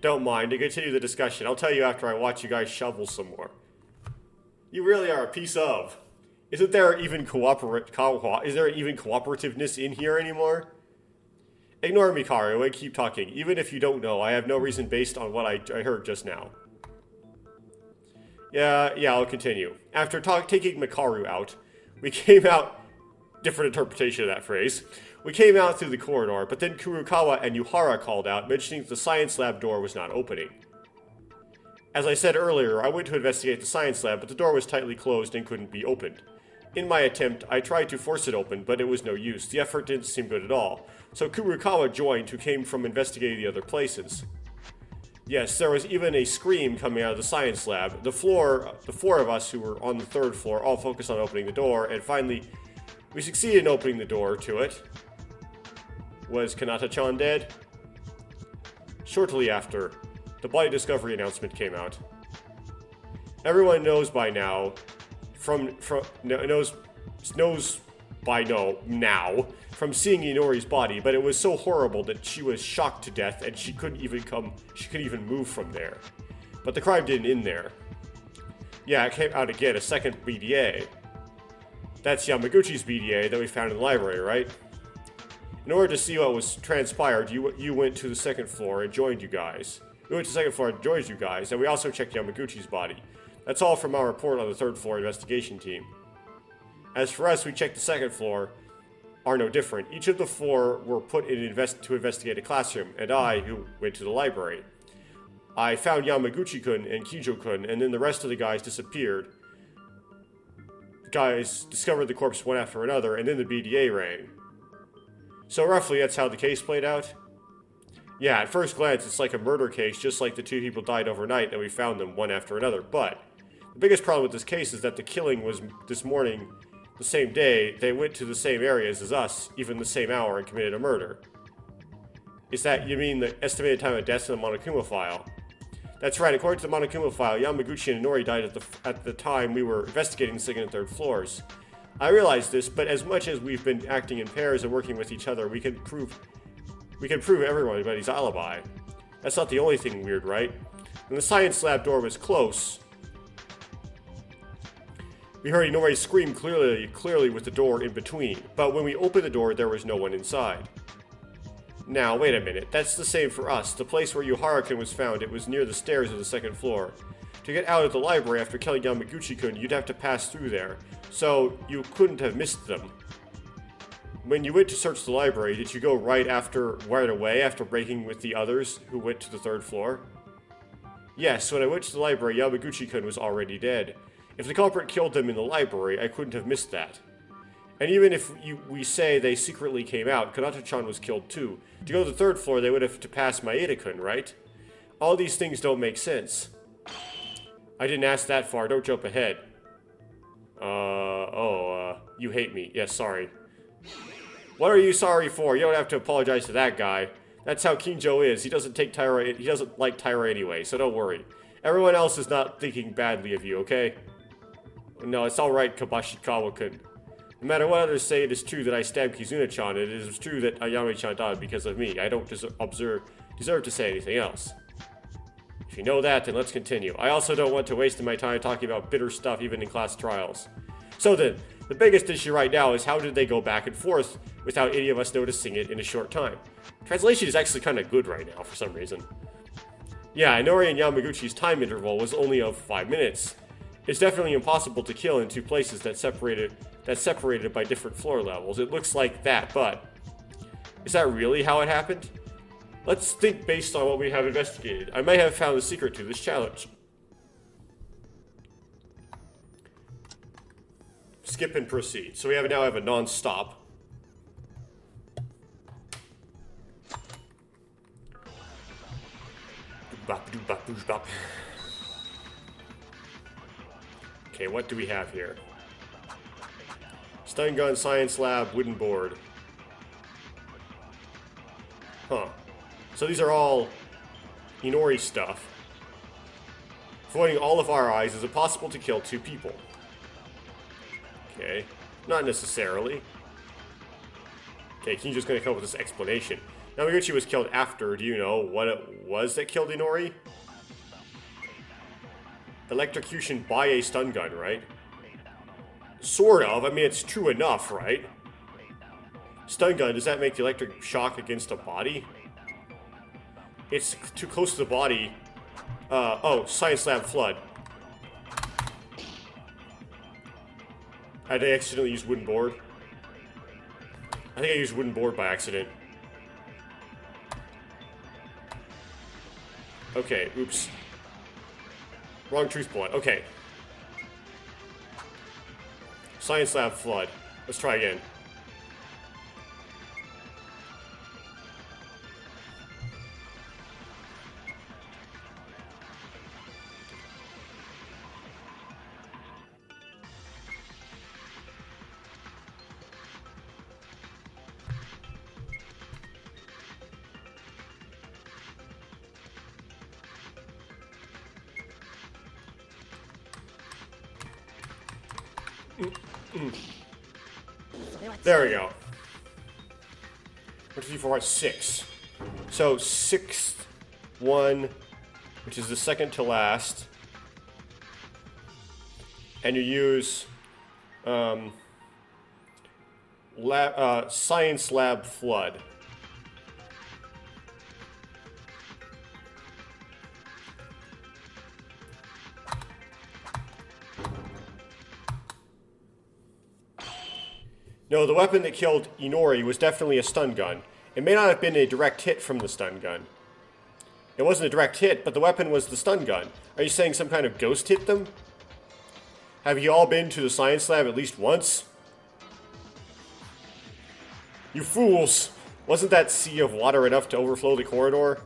Don't mind, to continue the discussion, I'll tell you after I watch you guys shovel some more. You really are a piece of. Isn't there even cooperativeness in here anymore? Ignore me, Karu, and keep talking. Even if you don't know, I have no reason based on what I heard just now. Yeah, I'll continue. After taking Makaru out, we came out... Different interpretation of that phrase. We came out through the corridor, but then Kurukawa and Yuhara called out, mentioning that the science lab door was not opening. As I said earlier, I went to investigate the science lab, but the door was tightly closed and couldn't be opened. In my attempt, I tried to force it open, but it was no use. The effort didn't seem good at all. So Kurukawa joined, who came from investigating the other places. Yes, there was even a scream coming out of the science lab. The four of us who were on the third floor all focused on opening the door, and finally, we succeeded in opening the door to it. Was Kanata-chan dead? Shortly after, the Bloody Discovery announcement came out. Everyone knows by now, knows by now, from seeing Inori's body, but it was so horrible that she was shocked to death and she couldn't even move from there. But the crime didn't end there. Yeah, it came out again, a second BDA. That's Yamaguchi's BDA that we found in the library, right? In order to see what was transpired, you went to the second floor and joined you guys. We went to the second floor and joined you guys, and we also checked Yamaguchi's body. That's all from our report on the third floor investigation team. As for us, we checked the second floor, are no different. Each of the four were put in to investigate a classroom, and I, who went to the library. I found Yamaguchi-kun and Kijo-kun, and then the rest of the guys disappeared. The guys discovered the corpse one after another, and then the BDA rang. So roughly, that's how the case played out? Yeah, at first glance, it's like a murder case, just like the two people died overnight and we found them one after another. But the biggest problem with this case is that the killing was this morning, the same day. They went to the same areas as us, even the same hour, and committed a murder. Is that, you mean the estimated time of death in the Monokuma file? That's right, according to the Monokuma file, Yamaguchi and Inori died at the time we were investigating the second and third floors. I realize this, but as much as we've been acting in pairs and working with each other, we can prove everybody's alibi. That's not the only thing weird, right? When the science lab door was close, we heard Inori scream clearly with the door in between, but when we opened the door, there was no one inside. Now, wait a minute, that's the same for us. The place where Yuhara-kun was found, it was near the stairs of the second floor. To get out of the library after killing Yamaguchi-kun, you'd have to pass through there, so you couldn't have missed them. When you went to search the library, did you go right away after breaking with the others who went to the third floor? Yes, when I went to the library, Yamaguchi-kun was already dead. If the culprit killed them in the library, I couldn't have missed that. And even if we say they secretly came out, Kanata-chan was killed too. To go to the third floor, they would have to pass Maeda-kun, right? All these things don't make sense. I didn't ask that far, don't jump ahead. You hate me. Yes, sorry. What are you sorry for? You don't have to apologize to that guy. That's how Kinjo is. He doesn't like Taira anyway, so don't worry. Everyone else is not thinking badly of you, okay? No, it's alright, Kabashikawa-kun. No matter what others say, it is true that I stabbed Kizuna-chan, and it is true that Ayame-chan died because of me. I don't deserve to say anything else. If you know that, then let's continue. I also don't want to waste my time talking about bitter stuff even in class trials. So then, the biggest issue right now is how did they go back and forth without any of us noticing it in a short time? Translation is actually kind of good right now for some reason. Yeah, Inori and Yamaguchi's time interval was only of 5 minutes. It's definitely impossible to kill in two places that's separated by different floor levels. It looks like that, but is that really how it happened? Let's think based on what we have investigated. I may have found the secret to this challenge. Skip and proceed. So we now have a non-stop. Okay, what do we have here? Stun gun, science lab, wooden board. Huh. So these are all Inori stuff. Avoiding all of our eyes, is it possible to kill two people? Okay. Not necessarily. Okay, Kinjo's gonna come up with this explanation. Namaguchi was killed after. Do you know what it was that killed Inori? Electrocution by a stun gun, right? Sort of. I mean, it's true enough, right? Stun gun, does that make the electric shock against a body? It's too close to the body. Oh, science lab flood. Did I accidentally use wooden board? I think I used wooden board by accident. Okay, oops. Wrong truth bullet. Okay. Science lab flood. Let's try again. There we go. 1, 2, 3, 4, 5, 6. So, sixth one, which is the second to last. And you use science lab flood. No, the weapon that killed Inori was definitely a stun gun. It may not have been a direct hit from the stun gun. It wasn't a direct hit, but the weapon was the stun gun. Are you saying some kind of ghost hit them? Have you all been to the science lab at least once? You fools! Wasn't that sea of water enough to overflow the corridor?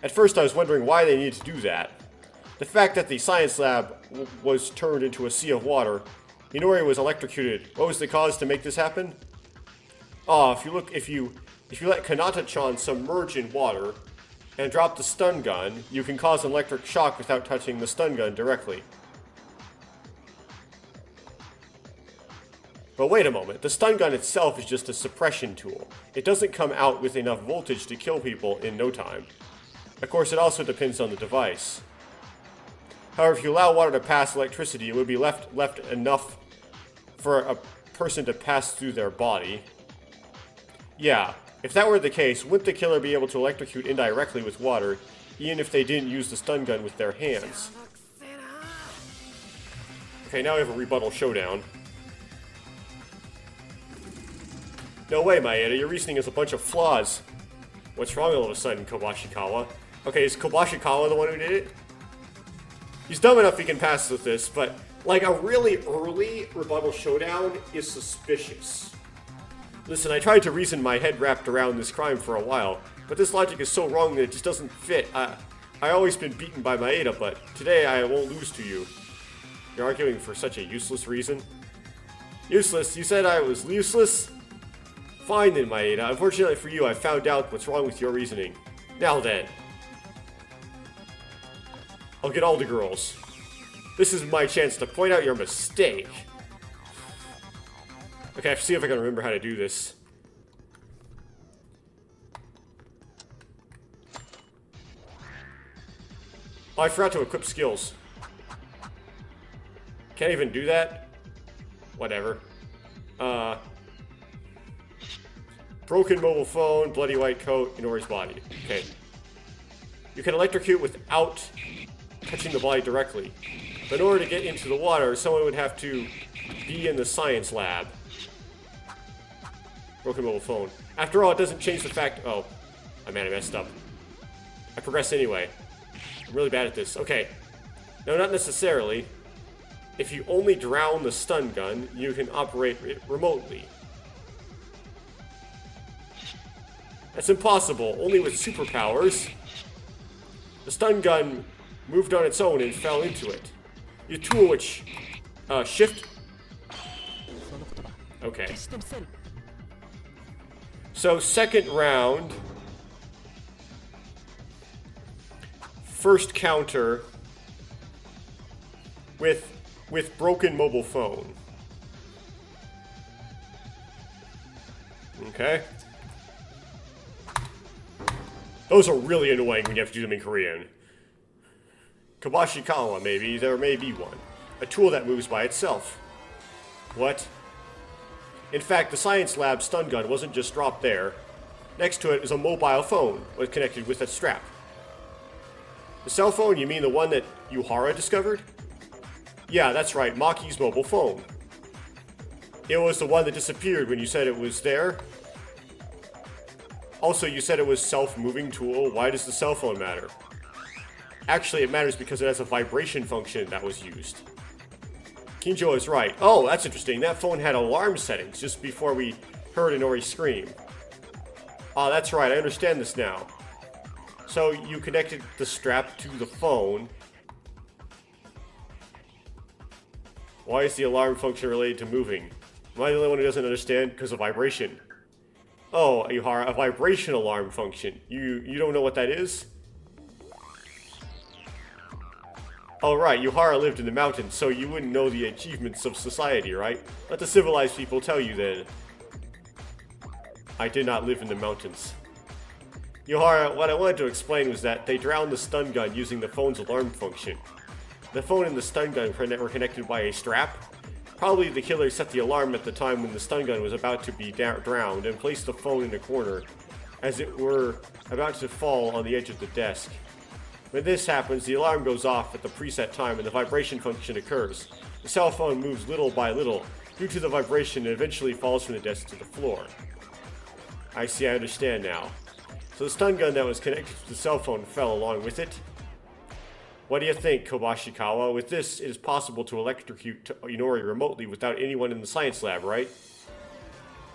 At first I was wondering why they needed to do that. The fact that the science lab was turned into a sea of water. Inori was electrocuted. What was the cause to make this happen? If you let Kanata-chan submerge in water and drop the stun gun, you can cause an electric shock without touching the stun gun directly. But wait a moment, the stun gun itself is just a suppression tool. It doesn't come out with enough voltage to kill people in no time. Of course, it also depends on the device. However, if you allow water to pass electricity, it would be left enough for a person to pass through their body. Yeah, if that were the case, wouldn't the killer be able to electrocute indirectly with water, even if they didn't use the stun gun with their hands? Okay, now we have a rebuttal showdown. No way, Maeda, your reasoning is a bunch of flaws. What's wrong all of a sudden, Kobashikawa? Okay, is Kobashikawa the one who did it? He's dumb enough he can pass with this, but like a really early rebuttal showdown is suspicious. Listen, I tried to reason my head wrapped around this crime for a while, but this logic is so wrong that it just doesn't fit. I always been beaten by Maeda, but today I won't lose to you. You're arguing for such a useless reason? Useless? You said I was useless? Fine then, Maeda. Unfortunately for you, I found out what's wrong with your reasoning. Now then. I'll get all the girls. This is my chance to point out your mistake. Okay, I have to see if I can remember how to do this. Oh, I forgot to equip skills. Can't even do that? Whatever. Broken mobile phone, bloody white coat, Inori's body. Okay. You can electrocute without touching the body directly. But in order to get into the water, someone would have to be in the science lab. Broken mobile phone. After all, it doesn't change the fact... Oh, I messed up. I progressed anyway. I'm really bad at this. Okay. No, not necessarily. If you only drown the stun gun, you can operate it remotely. That's impossible. Only with superpowers. The stun gun moved on its own and fell into it. Your tool which... shift... Okay. So, second round. First counter with broken mobile phone. Okay. Those are really annoying when you have to do them in Korean. Kabashikawa, maybe. There may be one. A tool that moves by itself. What? In fact, the science lab stun gun wasn't just dropped there. Next to it is a mobile phone, was connected with a strap. The cell phone, you mean the one that Yuhara discovered? Yeah, that's right, Maki's mobile phone. It was the one that disappeared when you said it was there? Also, you said it was self-moving tool. Why does the cell phone matter? Actually, it matters because it has a vibration function that was used. Kinjo is right. Oh, that's interesting. That phone had alarm settings just before we heard Inori scream. Ah, that's right. I understand this now. So you connected the strap to the phone. Why is the alarm function related to moving? Am I the only one who doesn't understand? Because of vibration. Oh, Yuhara, a vibration alarm function. You don't know what that is? Oh, right, Yuhara lived in the mountains, so you wouldn't know the achievements of society, right? Let the civilized people tell you then. I did not live in the mountains. Yuhara, what I wanted to explain was that they drowned the stun gun using the phone's alarm function. The phone and the stun gun were connected by a strap. Probably the killer set the alarm at the time when the stun gun was about to be drowned and placed the phone in a corner, as it were about to fall on the edge of the desk. When this happens, the alarm goes off at the preset time and the vibration function occurs. The cell phone moves little by little. Due to the vibration, it eventually falls from the desk to the floor. I see, I understand now. So the stun gun that was connected to the cell phone fell along with it? What do you think, Kobashikawa? With this, it is possible to electrocute Inori remotely without anyone in the science lab, right?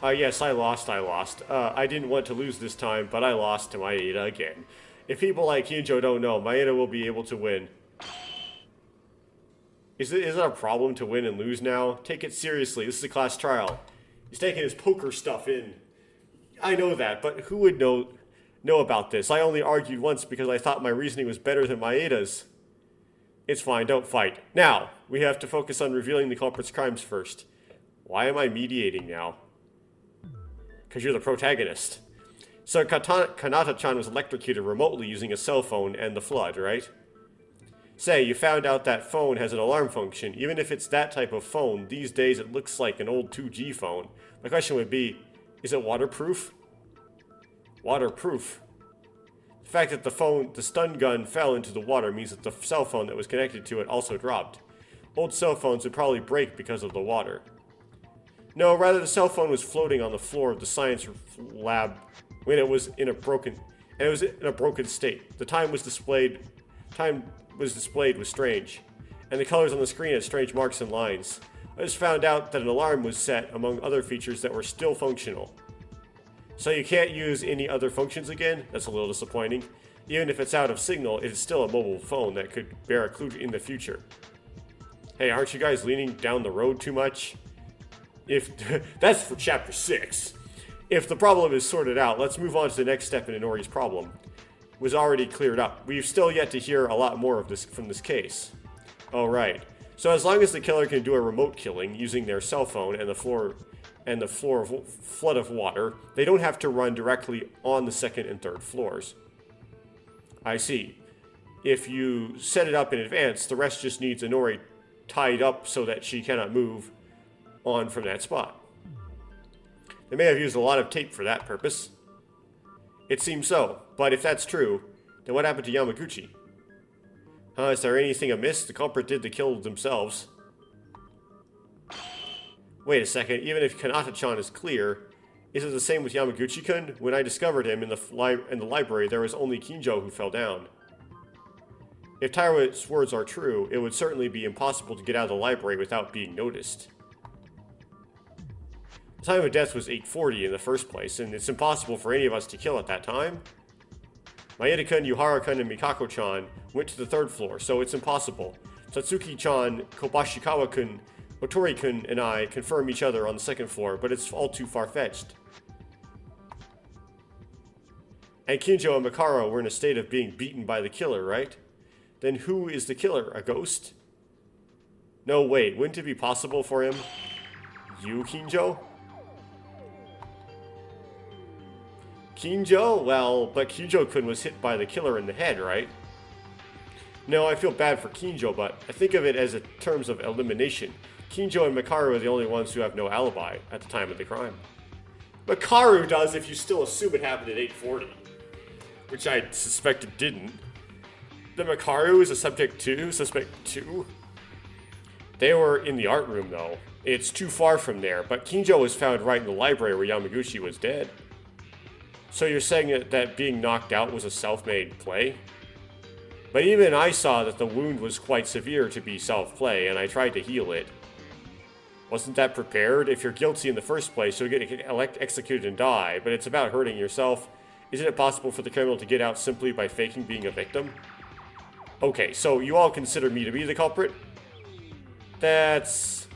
Yes, I lost. I didn't want to lose this time, but I lost to Maeda again. If people like Kinjo don't know, Maeda will be able to win. Is it a problem to win and lose now? Take it seriously, this is a class trial. He's taking his poker stuff in. I know that, but who would know about this? I only argued once because I thought my reasoning was better than Maeda's. It's fine, don't fight. Now, we have to focus on revealing the culprit's crimes first. Why am I mediating now? Because you're the protagonist. So Kanata-chan was electrocuted remotely using a cell phone and the flood, right? Say, you found out that phone has an alarm function. Even if it's that type of phone, these days it looks like an old 2G phone. My question would be, is it waterproof? Waterproof? The fact that the stun gun fell into the water means that the cell phone that was connected to it also dropped. Old cell phones would probably break because of the water. No, rather the cell phone was floating on the floor of the science lab when it was in a broken state. The time was displayed was strange, and the colors on the screen had strange marks and lines. I just found out that an alarm was set among other features that were still functional. So you can't use any other functions again? That's a little disappointing. Even if it's out of signal, it is still a mobile phone that could bear a clue in the future. Hey, aren't you guys leaning down the road too much? That's for chapter 6. If the problem is sorted out, let's move on to the next step in Inori's problem. It was already cleared up. We've still yet to hear a lot more of this from this case. All right. So as long as the killer can do a remote killing using their cell phone and the flood of water, they don't have to run directly on the second and third floors. I see. If you set it up in advance, the rest just needs Inori tied up so that she cannot move on from that spot. They may have used a lot of tape for that purpose. It seems so, but if that's true, then what happened to Yamaguchi? Is there anything amiss? The culprit did the kill themselves. Wait a second, even if Kanata-chan is clear, is it the same with Yamaguchi-kun? When I discovered him in the library, there was only Kinjo who fell down. If Tyra's words are true, it would certainly be impossible to get out of the library without being noticed. The time of death was 8:40 in the first place, and it's impossible for any of us to kill at that time. Maeda-kun, Yuhara-kun, and Mikako-chan went to the 3rd floor, so it's impossible. Tatsuki-chan, Kobashikawa-kun, Otori-kun, and I confirm each other on the 2nd floor, but it's all too far-fetched. And Kinjo and Mikaro were in a state of being beaten by the killer, right? Then who is the killer? A ghost? No, wait, wouldn't it be possible for him? You, Kinjo? Kinjo? Well, but Kinjo-kun was hit by the killer in the head, right? No, I feel bad for Kinjo, but I think of it as in terms of elimination. Kinjo and Makaru are the only ones who have no alibi at the time of the crime. Makaru does if you still assume it happened at 8:40. Which I suspect it didn't. The Makaru is a suspect 2? They were in the art room, though. It's too far from there, but Kinjo was found right in the library where Yamaguchi was dead. So you're saying that being knocked out was a self-made play? But even I saw that the wound was quite severe to be self-play, and I tried to heal it. Wasn't that prepared? If you're guilty in the first place, you'll get executed and die, but it's about hurting yourself. Isn't it possible for the criminal to get out simply by faking being a victim? Okay, so you all consider me to be the culprit? That's...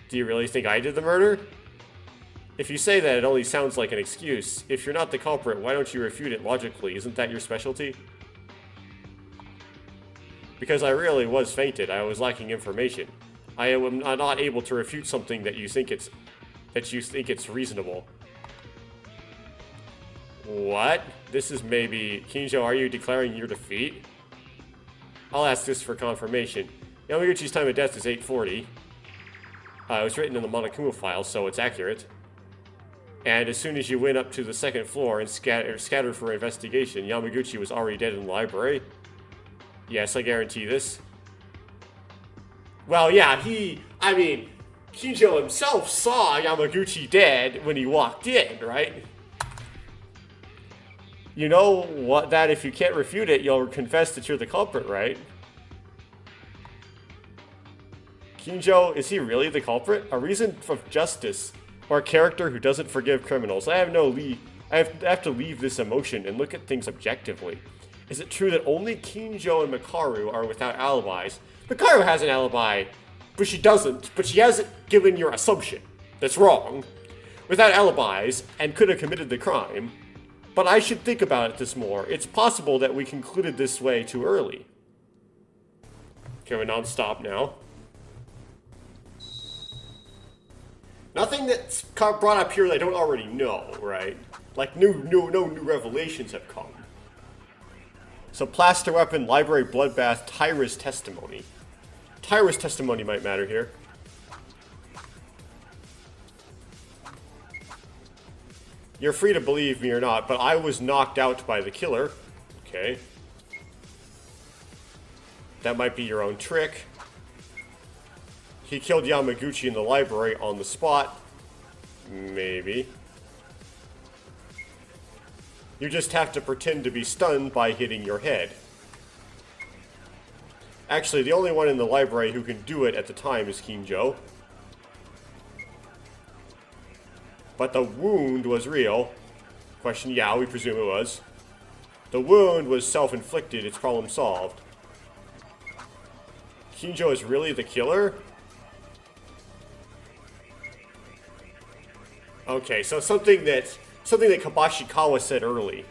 Do you really think I did the murder? If you say that, it only sounds like an excuse. If you're not the culprit, why don't you refute it logically? Isn't that your specialty? Because I really was fainted. I was lacking information. I am not able to refute something that you think it's reasonable. What? This is maybe... Kinjo, are you declaring your defeat? I'll ask this for confirmation. Yamaguchi's time of death is 8:40. It was written in the Monokuma file, so it's accurate. And as soon as you went up to the 2nd floor and scattered for investigation, Yamaguchi was already dead in the library. Yes, I guarantee this. Well, yeah, Kinjo himself saw Yamaguchi dead when he walked in, right? You know what? That if you can't refute it, you'll confess that you're the culprit, right? Kinjo, is he really the culprit? A reason for justice, or a character who doesn't forgive criminals? I have to leave this emotion and look at things objectively. Is it true that only Kinjo and Makaru are without alibis? Makaru has an alibi, but she doesn't. But she hasn't given your assumption. That's wrong. Without alibis, and could have committed the crime. But I should think about this more. It's possible that we concluded this way too early. Okay, we're non-stop now. Nothing that's brought up here that I don't already know, right? Like no new revelations have come. So plaster weapon, library bloodbath, Tyra's testimony. Tyra's testimony might matter here. You're free to believe me or not, but I was knocked out by the killer. Okay. That might be your own trick. He killed Yamaguchi in the library on the spot. Maybe. You just have to pretend to be stunned by hitting your head. Actually, the only one in the library who can do it at the time is Kinjo. But the wound was real. Question, yeah, we presume it was. The wound was self-inflicted, it's problem solved. Kinjo is really the killer? Okay, so something that Kabashikawa said early.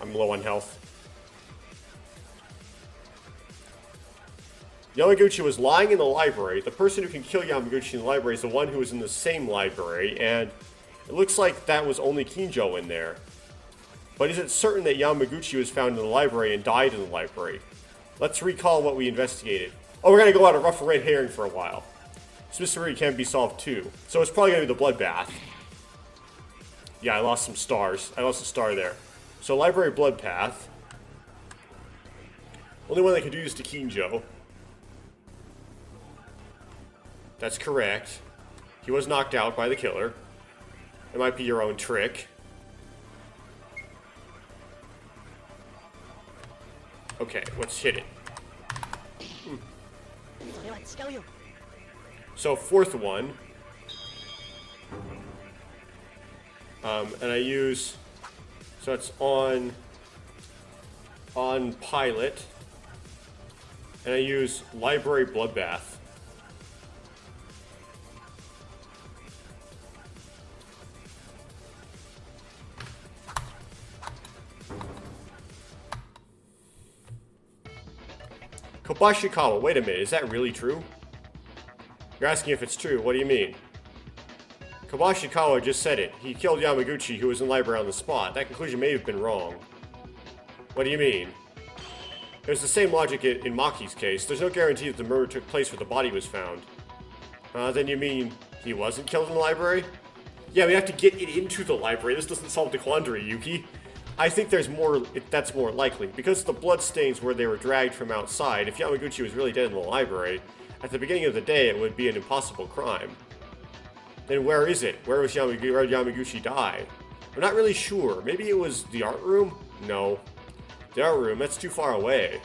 I'm low on health. Yamaguchi was lying in the library. The person who can kill Yamaguchi in the library is the one who was in the same library, and it looks like that was only Kinjo in there. But is it certain that Yamaguchi was found in the library and died in the library? Let's recall what we investigated. Oh, we're going to go on a rough red herring for a while. This mystery can be solved too. So it's probably going to be the bloodbath. Yeah, I lost some stars. I lost a star there. So library bloodbath. Only one that could do this to Kinjo. That's correct. He was knocked out by the killer. It might be your own trick. Okay, let's hit it. So fourth one. And I use, so it's on pilot, and I use library bloodbath. Kobashikawa, wait a minute, is that really true? You're asking if it's true, what do you mean? Kobashikawa just said it. He killed Yamaguchi, who was in the library on the spot. That conclusion may have been wrong. What do you mean? It was the same logic in Maki's case. There's no guarantee that the murder took place where the body was found. Then you mean he wasn't killed in the library? Yeah, we have to get it into the library. This doesn't solve the quandary, Yuki. I think that's more likely. Because the bloodstains where they were dragged from outside, if Yamaguchi was really dead in the library, at the beginning of the day it would be an impossible crime. Then where is it? Where did Yamaguchi die? I'm not really sure. Maybe it was the art room? No. The art room, that's too far away.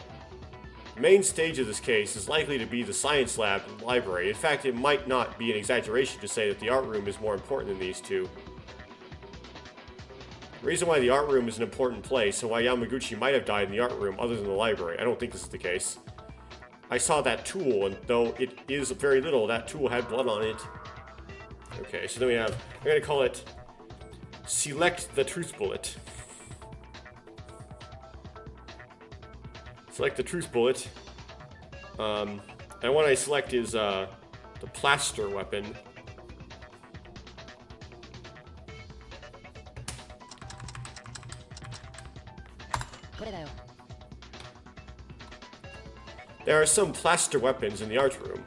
The main stage of this case is likely to be the science lab and the library. In fact, it might not be an exaggeration to say that the art room is more important than these two. The reason why the art room is an important place and why Yamaguchi might have died in the art room other than the library, I don't think this is the case. I saw that tool, and though it is very little, that tool had blood on it. Okay, so then we have, I'm going to call it Select the Truth Bullet. Select the Truth Bullet. And what I select is the Plaster Weapon. There are some plaster weapons in the art room.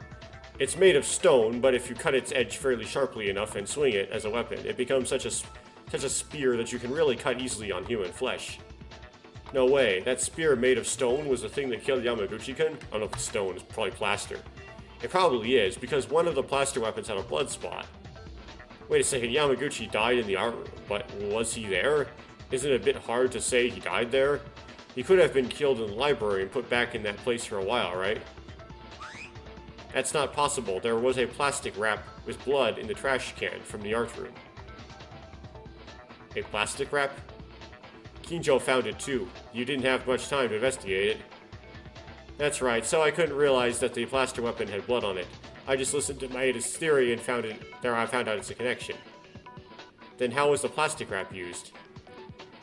It's made of stone, but if you cut its edge fairly sharply enough and swing it as a weapon, it becomes such a spear that you can really cut easily on human flesh. No way, that spear made of stone was the thing that killed Yamaguchi-kun? I don't know if it's stone, it's probably plaster. It probably is, because one of the plaster weapons had a blood spot. Wait a second, Yamaguchi died in the art room, but was he there? Isn't it a bit hard to say he died there? He could have been killed in the library and put back in that place for a while, right? That's not possible. There was a plastic wrap with blood in the trash can from the art room. A plastic wrap? Kinjo found it too. You didn't have much time to investigate it. That's right, so I couldn't realize that the plaster weapon had blood on it. I just listened to Maeda's theory and found out it's a connection. Then how was the plastic wrap used?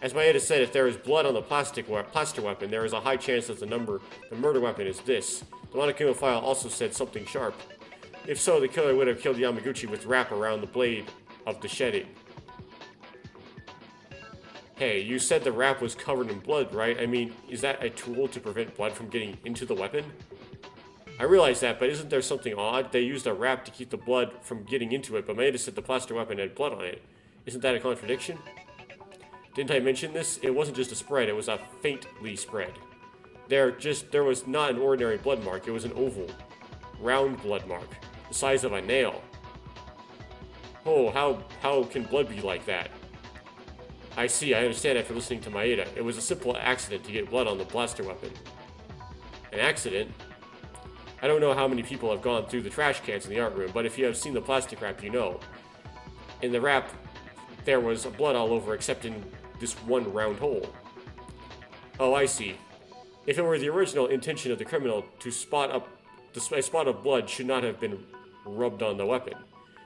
As Maeda said, if there is blood on the plaster weapon, there is a high chance that the murder weapon is this. The Monokuma file also said something sharp. If so, the killer would have killed Yamaguchi with wrap around the blade of the shedding. Hey, you said the wrap was covered in blood, right? I mean, is that a tool to prevent blood from getting into the weapon? I realize that, but isn't there something odd? They used a wrap to keep the blood from getting into it, but Maeda said the plaster weapon had blood on it. Isn't that a contradiction? Didn't I mention this? It wasn't just a spread, it was a faintly spread. There was not an ordinary blood mark, it was an oval, round blood mark, the size of a nail. Oh, how can blood be like that? I see, I understand after listening to Maeda. It was a simple accident to get blood on the blaster weapon. An accident? I don't know how many people have gone through the trash cans in the art room, but if you have seen the plastic wrap, you know. In the wrap, there was blood all over except in this one round hole. Oh, I see. If it were the original intention of the criminal to a spot of blood should not have been rubbed on the weapon.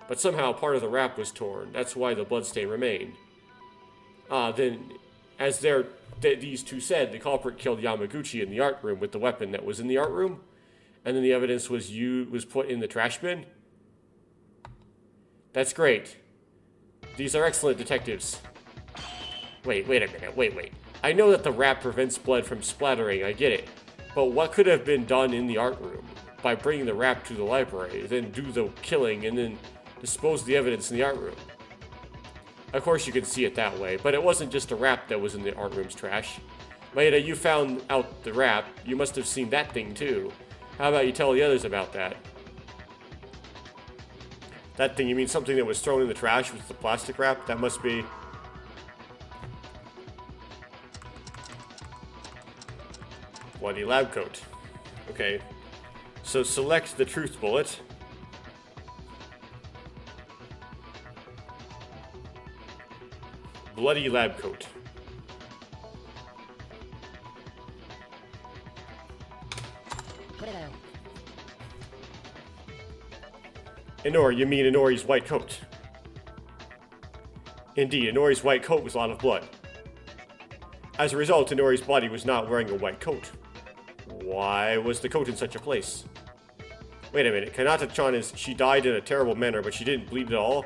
But somehow part of the wrap was torn. That's why the bloodstain remained. Then, as these two said, the culprit killed Yamaguchi in the art room with the weapon that was in the art room, and then the evidence was put in the trash bin. That's great. These are excellent detectives. Wait a minute, wait. I know that the wrap prevents blood from splattering, I get it. But what could have been done in the art room? By bringing the wrap to the library, then do the killing, and then dispose of the evidence in the art room. Of course you can see it that way, but it wasn't just a wrap that was in the art room's trash. Maeda, you found out the rap. You must have seen that thing too. How about you tell the others about that? That thing, you mean something that was thrown in the trash with the plastic wrap? That must be... Bloody lab coat. Okay. So select the truth bullet. Bloody lab coat. Put it out. Inori, you mean Inori's white coat? Indeed, Inori's white coat was a lot of blood. As a result, Inori's body was not wearing a white coat. Why was the coat in such a place? Wait a minute, Kanata-chan is... She died in a terrible manner, but she didn't bleed at all?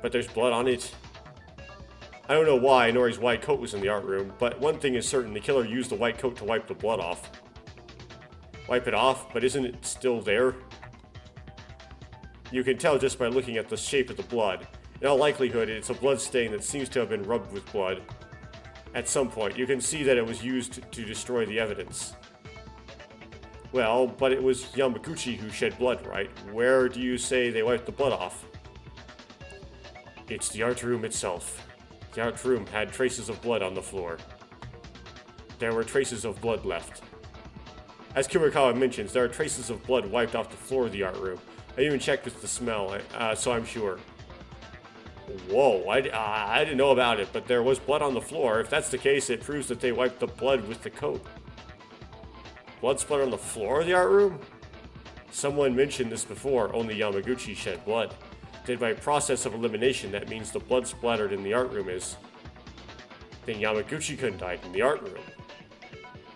But there's blood on it. I don't know why Inori's white coat was in the art room, but one thing is certain, the killer used the white coat to wipe the blood off. Wipe it off, but isn't it still there? You can tell just by looking at the shape of the blood. In all likelihood, it's a blood stain that seems to have been rubbed with blood. At some point, you can see that it was used to destroy the evidence. Well, but it was Yamaguchi who shed blood, right? Where do you say they wiped the blood off? It's the art room itself. The art room had traces of blood on the floor. There were traces of blood left. As Kumikawa mentions, there are traces of blood wiped off the floor of the art room. I even checked with the smell, so I'm sure. Whoa, I didn't know about it, but there was blood on the floor. If that's the case, it proves that they wiped the blood with the coat. Blood splattered on the floor of the art room? Someone mentioned this before, only Yamaguchi shed blood. Then by process of elimination, that means the blood splattered in the art room is... Then Yamaguchi couldn't died in the art room.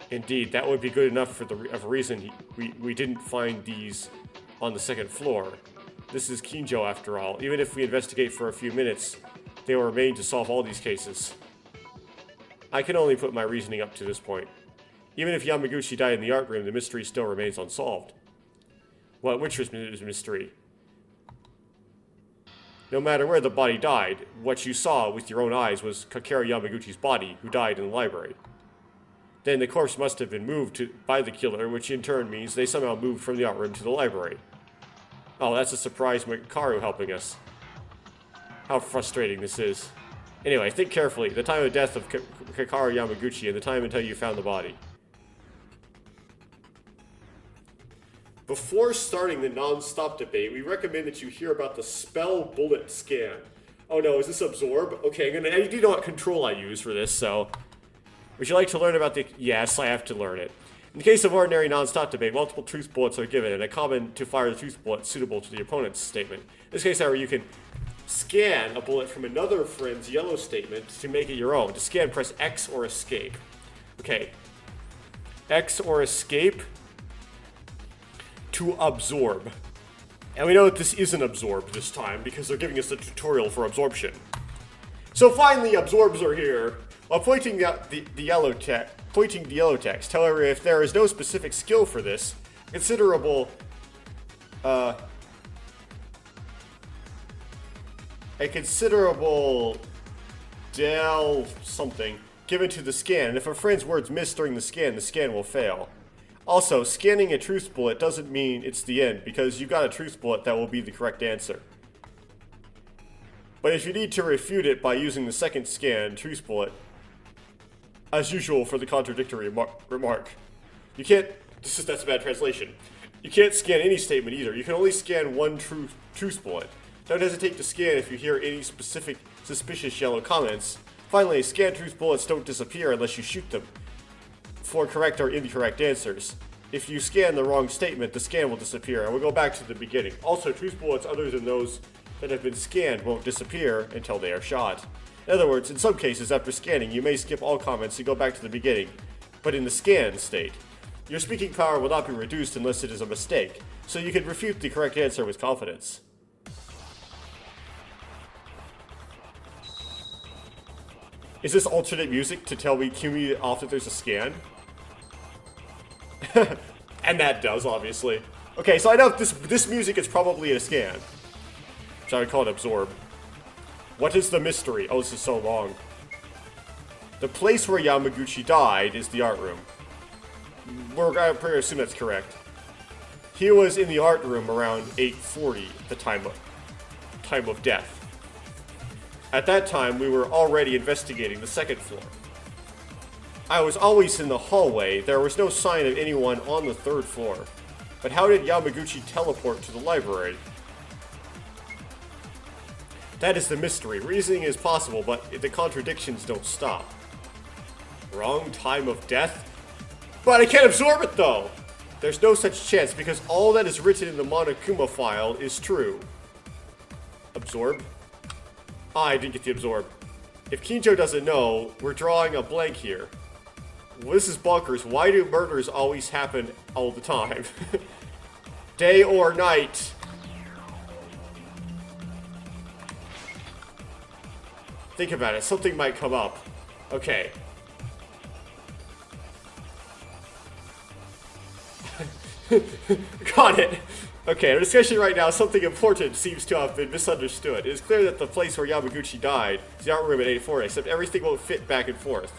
Indeed, that would be good enough for of a reason we didn't find these on the second floor. This is Kinjo after all. Even if we investigate for a few minutes, they will remain to solve all these cases. I can only put my reasoning up to this point. Even if Yamaguchi died in the art room, the mystery still remains unsolved. Well, which was mystery? No matter where the body died, what you saw with your own eyes was Kakeru Yamaguchi's body, who died in the library. Then the corpse must have been moved by the killer, which in turn means they somehow moved from the art room to the library. Oh, that's a surprise Mikaru helping us. How frustrating this is. Anyway, think carefully. The time of death of Kakeru Yamaguchi and the time until you found the body. Before starting the non-stop debate, we recommend that you hear about the spell bullet scan. Oh no, is this absorb? Okay, I do know what control I use for this, so... Would you like to learn about the... Yes, I have to learn it. In the case of ordinary non-stop debate, multiple truth bullets are given, and a common to fire the truth bullet suitable to the opponent's statement. In this case, however, you can scan a bullet from another friend's yellow statement to make it your own. To scan, press X or escape. Okay. X or escape to absorb. And we know that this isn't absorb this time, because they're giving us the tutorial for absorption. So finally, absorbs are here. While pointing the yellow text, however, if there is no specific skill for this, a considerable del something given to the scan, and if a friend's words miss during the scan will fail. Also, scanning a truth bullet doesn't mean it's the end, because you got a truth bullet that will be the correct answer. But if you need to refute it by using the second scan truth bullet, as usual for the contradictory remark, you can't, that's a bad translation. You can't scan any statement either. You can only scan one truth bullet. Don't hesitate to scan if you hear any specific suspicious yellow comments. Finally, scan truth bullets don't disappear unless you shoot them for correct or incorrect answers. If you scan the wrong statement, the scan will disappear, and we'll go back to the beginning. Also, truth bullets other than those that have been scanned won't disappear until they are shot. In other words, in some cases, after scanning, you may skip all comments and go back to the beginning. But in the scan state, your speaking power will not be reduced unless it is a mistake, so you can refute the correct answer with confidence. Is this alternate music to tell me, cue me off that there's a scan? And that does, obviously. Okay, so I know this music is probably a scan. Which I would call it absorb. What is the mystery? Oh, this is so long. The place where Yamaguchi died is the art room. I'm pretty sure assume that's correct. He was in the art room around 8:40 at the time of death. At that time, we were already investigating the second floor. I was always in the hallway. There was no sign of anyone on the third floor. But how did Yamaguchi teleport to the library? That is the mystery. Reasoning is possible, but the contradictions don't stop. Wrong time of death? But I can't absorb it, though! There's no such chance, because all that is written in the Monokuma file is true. Absorb? I didn't get the absorb. If Kinjo doesn't know, we're drawing a blank here. Well, this is bonkers. Why do murders always happen all the time? Day or night? Think about it. Something might come up. Okay. Got it. Okay, our discussion right now, something important seems to have been misunderstood. It is clear that the place where Yamaguchi died is the art room at 8:40, except everything won't fit back and forth.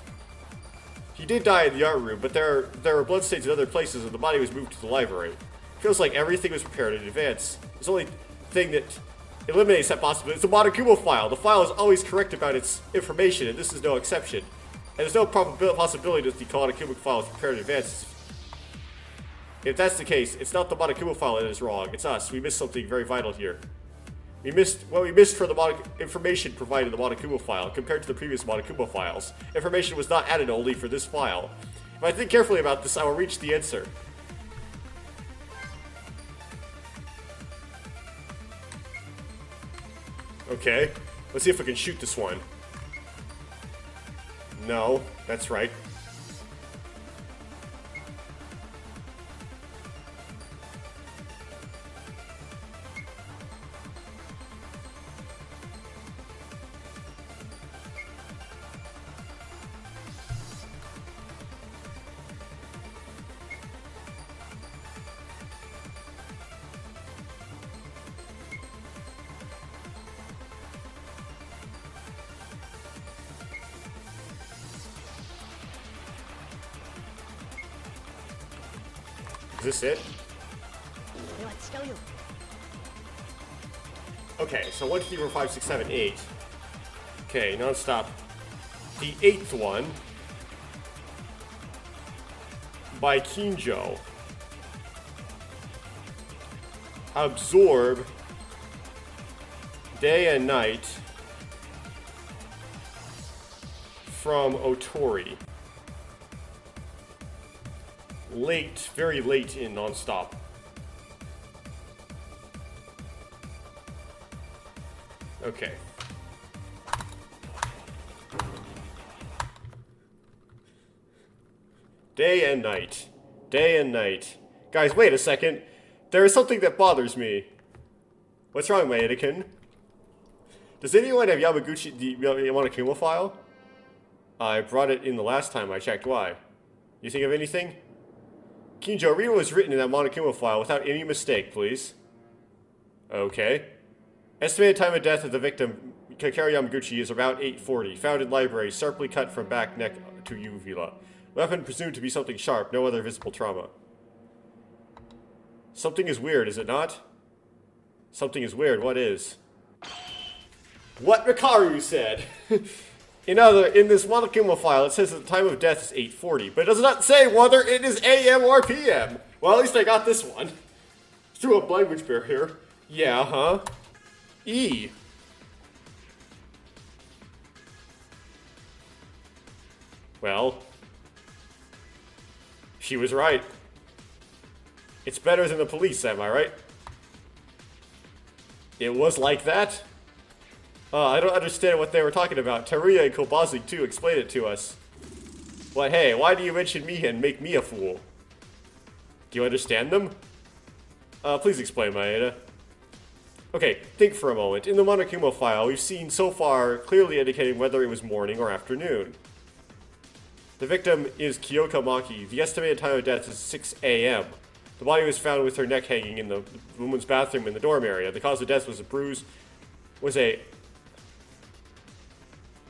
He did die in the art room, but there were bloodstains in other places and the body was moved to the library. It feels like everything was prepared in advance. The only thing that eliminates that possibility is the Monokuma file. The file is always correct about its information, and this is no exception. And there's no possibility that the Monokuma file is prepared in advance. If that's the case, it's not the Monokuma file that is wrong. It's us. We missed something very vital here. We missed for the information provided in the Monokuma file compared to the previous Monokuma files. Information was not added only for this file. If I think carefully about this, I will reach the answer. Okay, let's see if we can shoot this one. No, that's right. Is this it? Let's show you. Okay, so 1, 2, 3, 4, 5, 6, 7, 8. Okay, non-stop. The 8th one by Kinjo. Absorb day and night from Otori. Late, very late in non-stop. Okay. Day and night. Day and night. Guys, wait a second. There is something that bothers me. What's wrong, my Anakin? Does anyone have Yamaguchi, the Monokuma file? I brought it in the last time I checked. Why? You think of anything? Kinjo, read what was written in that Monokuma file without any mistake, please. Okay. Estimated time of death of the victim, Kakeru Yamaguchi, is about 8:40. Found in library, sharply cut from back neck to uvula. Weapon presumed to be something sharp, no other visible trauma. Something is weird, is it not? Something is weird, what is? What Rikaru said! In this Monokuma file, it says that the time of death is 8:40, but it does not say whether it is AM or PM. Well, at least I got this one. Threw up language barrier. Yeah, huh? E. Well, she was right. It's better than the police, am I right? It was like that? I don't understand what they were talking about. Teruya and Kobazi, too, explain it to us. But hey, why do you mention me and make me a fool? Do you understand them? Please explain, Maeda. Okay, think for a moment. In the Monokuma file, we've seen so far clearly indicating whether it was morning or afternoon. The victim is Kyoka Maki. The estimated time of death is 6 a.m. The body was found with her neck hanging in the woman's bathroom in the dorm area. The cause of death was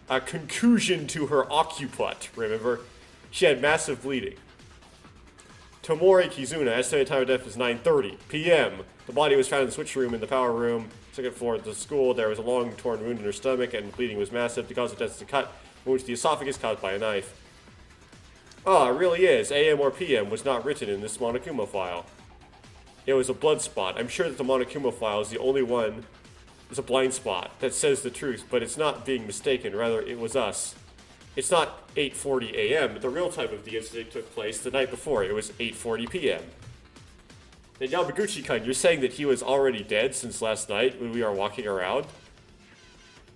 a concussion to her occiput, remember? She had massive bleeding. Tomori Kizuna, estimated time of death is 9:30 p.m. The body was found in the switch room in the power room, second floor of the school. There was a long torn wound in her stomach and bleeding was massive. The cause of death is a cut, wound to the esophagus caused by a knife. Oh, it really is. AM or PM was not written in this Monokuma file. It was a blood spot. I'm sure that the Monokuma file is the only one. It's a blind spot that says the truth, but it's not being mistaken. Rather, it was us. It's not 8:40 a.m. The real time of the incident took place the night before. It was 8:40 p.m. And Yamaguchi-kun, you're saying that he was already dead since last night when we are walking around?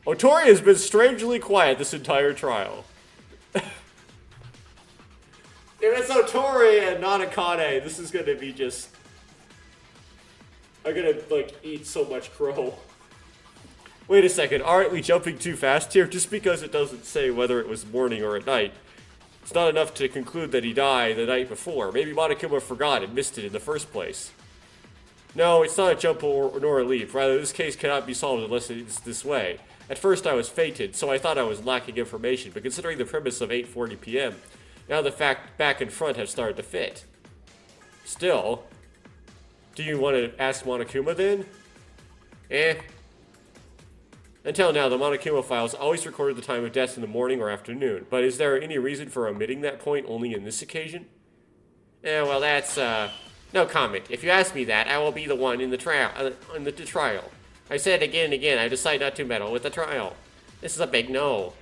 Otori has been strangely quiet this entire trial. If it's Otori and not Akane, this is gonna be just... I'm gonna, like, eat so much crow. Wait a second, aren't we jumping too fast here? Just because it doesn't say whether it was morning or at night, it's not enough to conclude that he died the night before. Maybe Monokuma forgot and missed it in the first place. No, it's not a jump nor a leap. Rather, this case cannot be solved unless it's this way. At first I was fainted, so I thought I was lacking information, but considering the premise of 8:40 p.m., now the fact back and front have started to fit. Still, do you want to ask Monokuma then? Until now, the Monokuma files always recorded the time of death in the morning or afternoon, but is there any reason for omitting that point only in this occasion? Well, that's, no comment. If you ask me that, I will be the one in the trial. I said again and again, I decide not to meddle with the trial. This is a big no.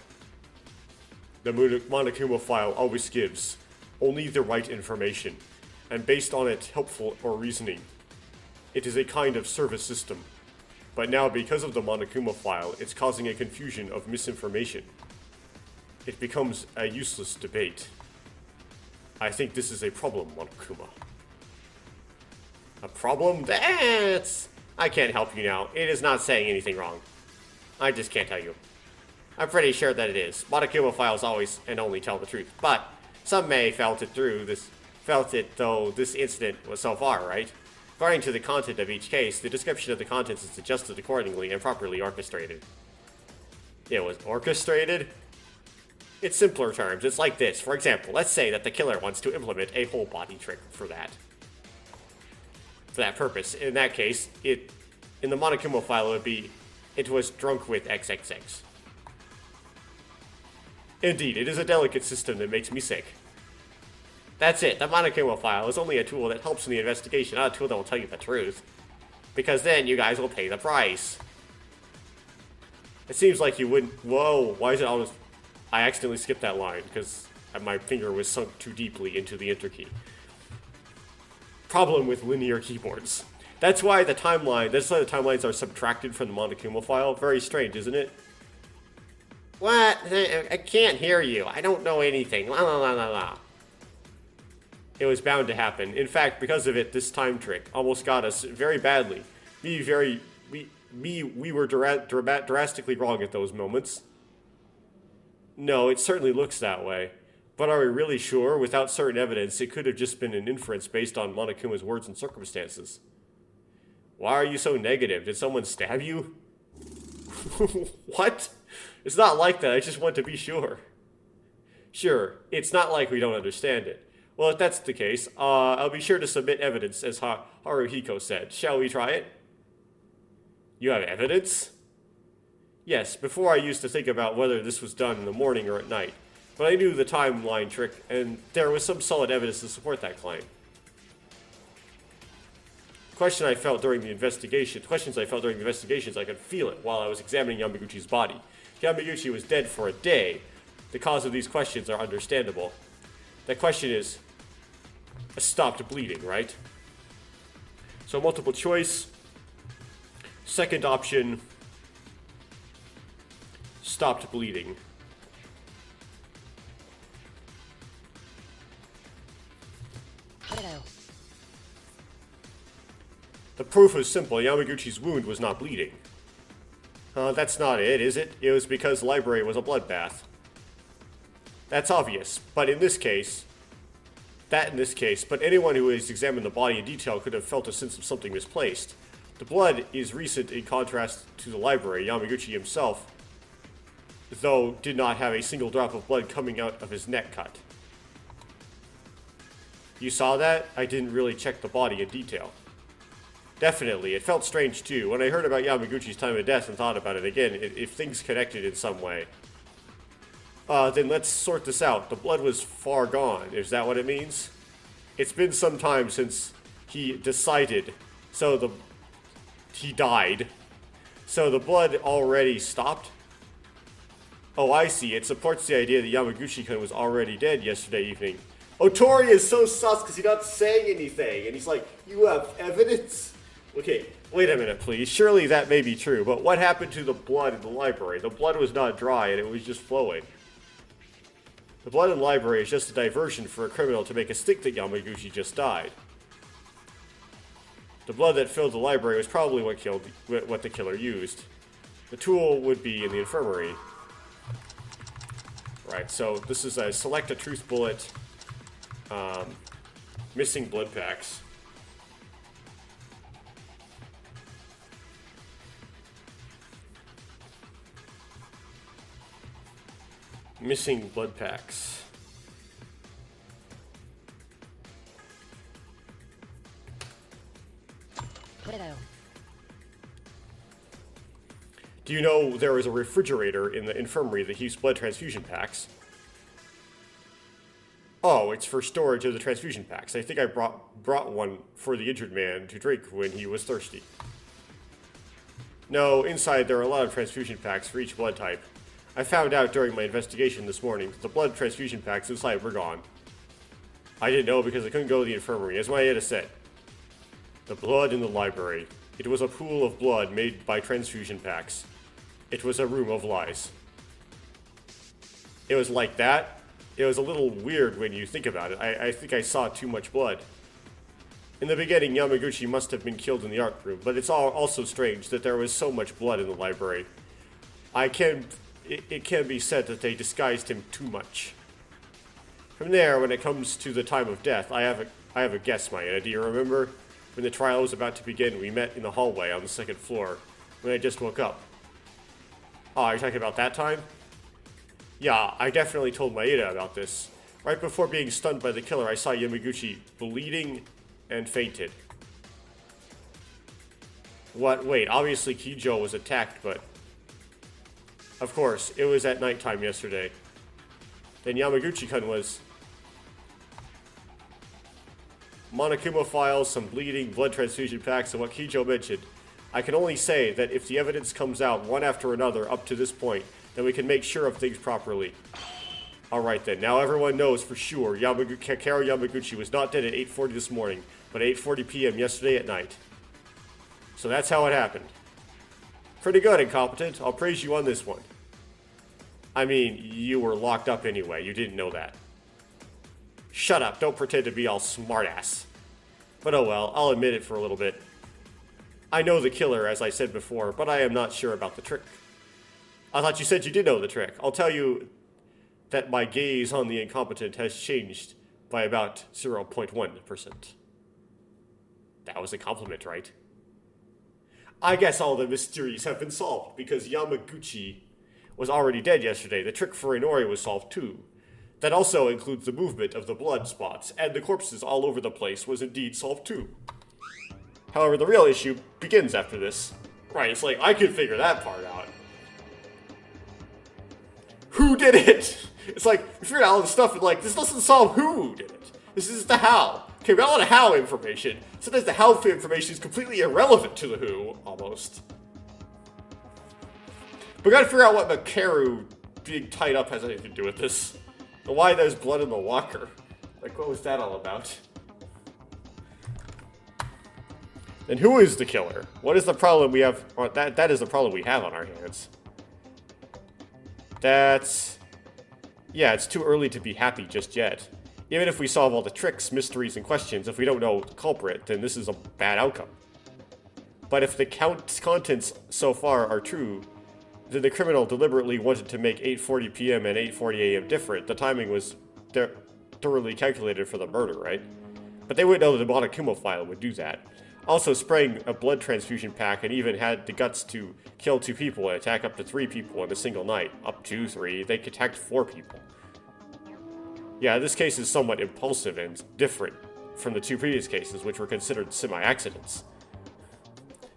The Monokuma file always gives only the right information, and based on it, helpful or reasoning. It is a kind of service system. But now, because of the Monokuma file, it's causing a confusion of misinformation. It becomes a useless debate. I think this is a problem, Monokuma. A problem? I can't help you now. It is not saying anything wrong. I just can't tell you. I'm pretty sure that it is. Monokuma files always and only tell the truth. But some may felt it though this incident was so far, right? According to the content of each case, the description of the contents is adjusted accordingly and properly orchestrated. It was orchestrated? In simpler terms, it's like this. For example, let's say that the killer wants to implement a whole body trick for that purpose. In that case, in the Monokuma file, it would be, it was drunk with XXX. Indeed, it is a delicate system that makes me sick. That's it. The Monokuma file is only a tool that helps in the investigation, not a tool that will tell you the truth. Because then you guys will pay the price. It seems like you wouldn't... Whoa, why is it almost... I accidentally skipped that line because my finger was sunk too deeply into the enter key. Problem with linear keyboards. That's why the timelines are subtracted from the Monokuma file. Very strange, isn't it? What? I can't hear you. I don't know anything. La la la la la. It was bound to happen. In fact, because of it, this time trick almost got us very badly. We were drastically wrong at those moments. No, it certainly looks that way. But are we really sure? Without certain evidence, it could have just been an inference based on Monokuma's words and circumstances. Why are you so negative? Did someone stab you? What? It's not like that. I just want to be sure. Sure, it's not like we don't understand it. Well, if that's the case, I'll be sure to submit evidence, as Haruhiko said. Shall we try it? You have evidence? Yes, before I used to think about whether this was done in the morning or at night. But I knew the timeline trick, and there was some solid evidence to support that claim. Questions I felt during the investigations, I could feel it while I was examining Yamaguchi's body. Yamaguchi was dead for a day. The cause of these questions are understandable. That question is, stopped bleeding, right? So multiple choice. Second option, stopped bleeding. The proof was simple. Yamaguchi's wound was not bleeding. That's not it, is it? It was because the library was a bloodbath. That's obvious, but in this case, but anyone who has examined the body in detail could have felt a sense of something misplaced. The blood is recent in contrast to the library. Yamaguchi himself though did not have a single drop of blood coming out of his neck cut. You saw that? I didn't really check the body in detail. Definitely, it felt strange too. When I heard about Yamaguchi's time of death and thought about it again, if things connected in some way. Then let's sort this out. The blood was far gone. Is that what it means? It's been some time since he decided, he died. So the blood already stopped? Oh, I see. It supports the idea that Yamaguchi-kun was already dead yesterday evening. Otori is so sus because he's not saying anything. And he's like, you have evidence? Okay, wait a minute, please. Surely that may be true. But what happened to the blood in the library? The blood was not dry and it was just flowing. The blood in the library is just a diversion for a criminal to make us think that Yamaguchi just died. The blood that filled the library was probably what the killer used. The tool would be in the infirmary. Right, so this is a select a truth bullet. Missing blood packs. Missing blood packs. Do you know there is a refrigerator in the infirmary that keeps blood transfusion packs? Oh, it's for storage of the transfusion packs. I think I brought one for the injured man to drink when he was thirsty. No, inside there are a lot of transfusion packs for each blood type. I found out during my investigation this morning that the blood transfusion packs inside were gone. I didn't know because I couldn't go to the infirmary, as Maeda said. The blood in the library. It was a pool of blood made by transfusion packs. It was a room of lies. It was like that. It was a little weird when you think about it. I think I saw too much blood. In the beginning, Yamaguchi must have been killed in the art room, but it's also strange that there was so much blood in the library. It can be said that they disguised him too much. From there, when it comes to the time of death, I have a guess, Maeda. Do you remember? When the trial was about to begin, we met in the hallway on the second floor, when I just woke up. Oh, are you talking about that time? Yeah, I definitely told Maeda about this. Right before being stunned by the killer, I saw Yamaguchi bleeding and fainted. What? Wait, obviously Kijo was attacked, but... Of course, it was at nighttime yesterday. Then Yamaguchi-kun was... Monokuma files, some bleeding, blood transfusion packs, and what Kijo mentioned. I can only say that if the evidence comes out one after another up to this point, then we can make sure of things properly. Alright then, now everyone knows for sure Kakeru Yamaguchi was not dead at 8:40 this morning, but 8:40 p.m. yesterday at night. So that's how it happened. Pretty good, Incompetent. I'll praise you on this one. I mean, you were locked up anyway. You didn't know that. Shut up. Don't pretend to be all smartass. But oh well, I'll admit it for a little bit. I know the killer, as I said before, but I am not sure about the trick. I thought you said you did know the trick. I'll tell you that my gaze on the Incompetent has changed by about 0.1%. That was a compliment, right? I guess all the mysteries have been solved, because Yamaguchi was already dead yesterday. The trick for Inori was solved too. That also includes the movement of the blood spots, and the corpses all over the place was indeed solved too. However, the real issue begins after this. Right, it's like, I could figure that part out. Who did it? It's like, we figured out all this stuff, and like, this doesn't solve who did it. This is the how. Okay, we got a lot of how information. Sometimes the how information is completely irrelevant to the who, almost. We gotta figure out what Kakeru being tied up has anything to do with this. And why there's blood in the walker. Like, what was that all about? And who is the killer? What is the problem we have? Or that is the problem we have on our hands. Yeah, it's too early to be happy just yet. Even if we solve all the tricks, mysteries, and questions, if we don't know the culprit, then this is a bad outcome. But if the contents so far are true, then the criminal deliberately wanted to make 8:40 p.m. and 8:40 a.m. different. The timing was thoroughly calculated for the murder, right? But they wouldn't know that the Monokuma file would do that. Also spraying a blood transfusion pack and even had the guts to kill 2 people and attack up to 3 people in a single night. Up to 3. They attacked 4 people. Yeah, this case is somewhat impulsive and different from the 2 previous cases, which were considered semi-accidents.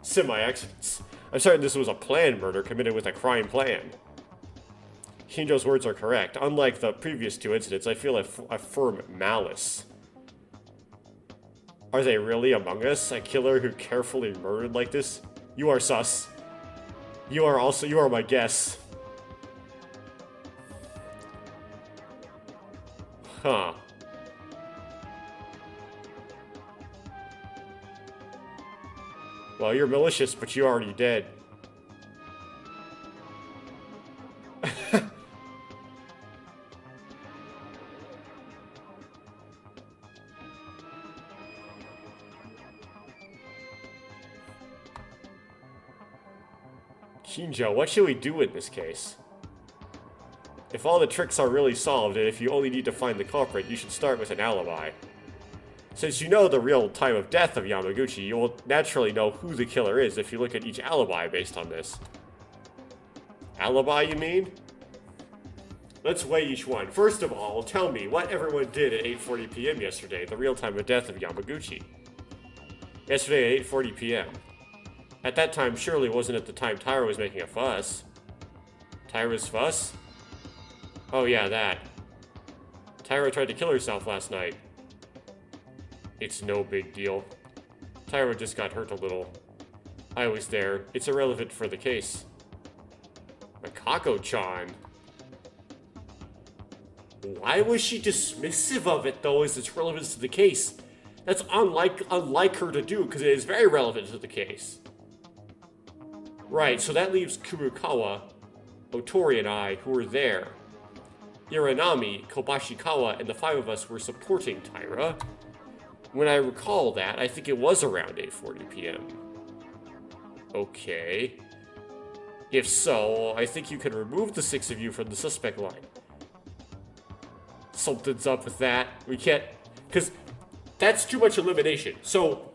Semi-accidents. I'm certain this was a planned murder committed with a crime plan. Kinjo's words are correct. Unlike the previous 2 incidents, I feel a firm malice. Are they really among us? A killer who carefully murdered like this? You are sus. You are my guess. Huh. Well, you're malicious, but you're already dead. Kinjo, what should we do in this case? If all the tricks are really solved, and if you only need to find the culprit, you should start with an alibi. Since you know the real time of death of Yamaguchi, you will naturally know who the killer is if you look at each alibi based on this. Alibi, you mean? Let's weigh each one. First of all, tell me what everyone did at 8:40 p.m. yesterday, the real time of death of Yamaguchi. Yesterday at 8:40 p.m. At that time, surely wasn't at the time Tyra was making a fuss. Tyra's fuss? Oh yeah, that. Tyra tried to kill herself last night. It's no big deal. Tyra just got hurt a little. I was there. It's irrelevant for the case. Makako-chan. Why was she dismissive of it, though, as its relevance to the case? That's unlike her to do, because it is very relevant to the case. Right, so that leaves Kurukawa, Otori, and I, who were there. Iranami, Kobashikawa, and the 5 of us were supporting Tyra. When I recall that, I think it was around 8:40 p.m. Okay. If so, I think you can remove the 6 of you from the suspect line. Something's up with that. We can't... Because that's too much elimination. So...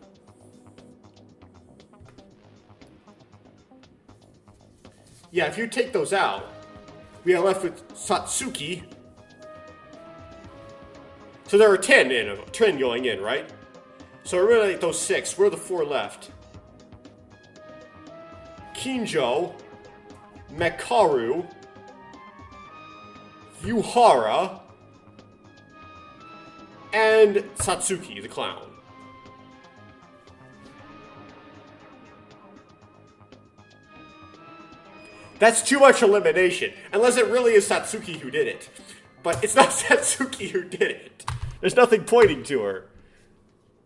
yeah, if you take those out, we are left with Satsuki. So there are 10 going in, right? So eliminate those 6. Where are the 4 left? Kinjo, Mekaru, Yuhara, and Satsuki, the clown. That's too much elimination, unless it really is Satsuki who did it. But it's not Satsuki who did it. There's nothing pointing to her.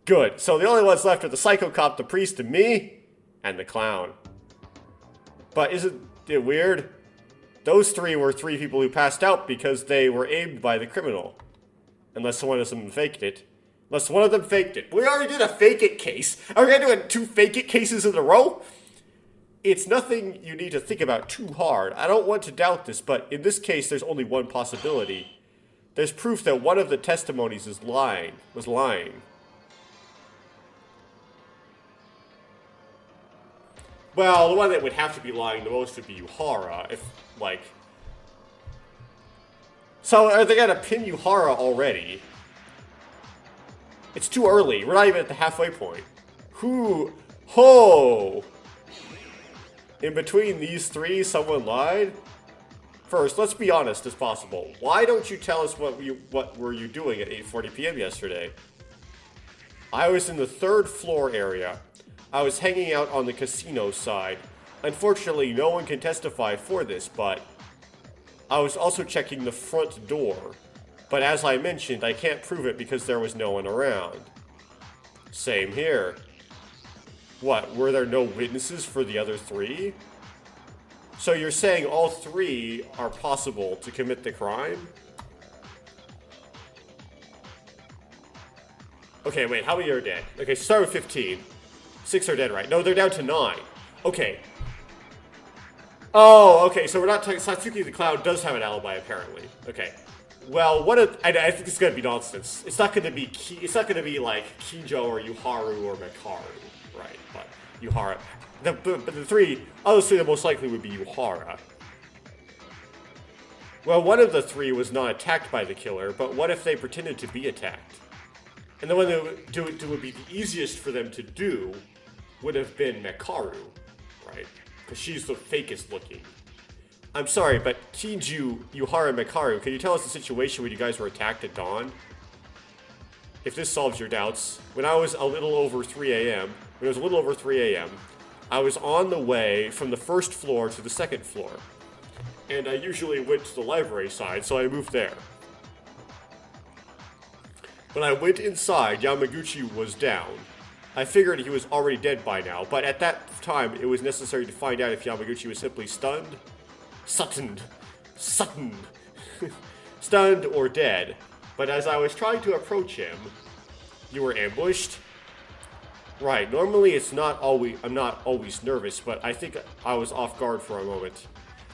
Good. So the only ones left are the psycho cop, the priest, and me, and the clown. But isn't it weird? Those 3 were 3 people who passed out because they were aimed by the criminal. Unless one of them faked it. Unless one of them faked it. We already did a fake it case. Are we going to do 2 fake it cases in a row? It's nothing you need to think about too hard. I don't want to doubt this, but in this case, there's only one possibility. There's proof that one of the testimonies was lying. Well, the one that would have to be lying the most would be Yuhara, if, like... So, are they gonna pin Yuhara already? It's too early. We're not even at the halfway point. Ho! In between these 3, someone lied? First, let's be honest as possible. Why don't you tell us what were you doing at 8:40 p.m. yesterday? I was in the 3rd floor area. I was hanging out on the casino side. Unfortunately, no one can testify for this, but I was also checking the front door. But as I mentioned, I can't prove it because there was no one around. Same here. What, were there no witnesses for the other 3? So you're saying all 3 are possible to commit the crime? Okay, wait, how many are dead? Okay, start with 15. 6 are dead, right? No, they're down to 9. Okay. Oh, okay, so we're not talking... Satsuki the clown does have an alibi, apparently. Okay. Well, I think this is gonna be nonsense. It's not gonna be like Kinjo or Yuharu or Mekaru, right? Yuhara. But the three, obviously the most likely would be Yuhara. Well, one of the three was not attacked by the killer, but what if they pretended to be attacked? And the one that would be the easiest for them to do would have been Mekaru, right? Because she's the fakest looking. I'm sorry, but Kinju, Yuhara, and Mekaru, can you tell us the situation when you guys were attacked at dawn? If this solves your doubts, when I was a little over 3 a.m., I was on the way from the first floor to the second floor. And I usually went to the library side, so I moved there. When I went inside, Yamaguchi was down. I figured he was already dead by now, but at that time, it was necessary to find out if Yamaguchi was simply stunned, stunned or dead. But as I was trying to approach him, you were ambushed? Right, normally I'm not always nervous, but I think I was off guard for a moment.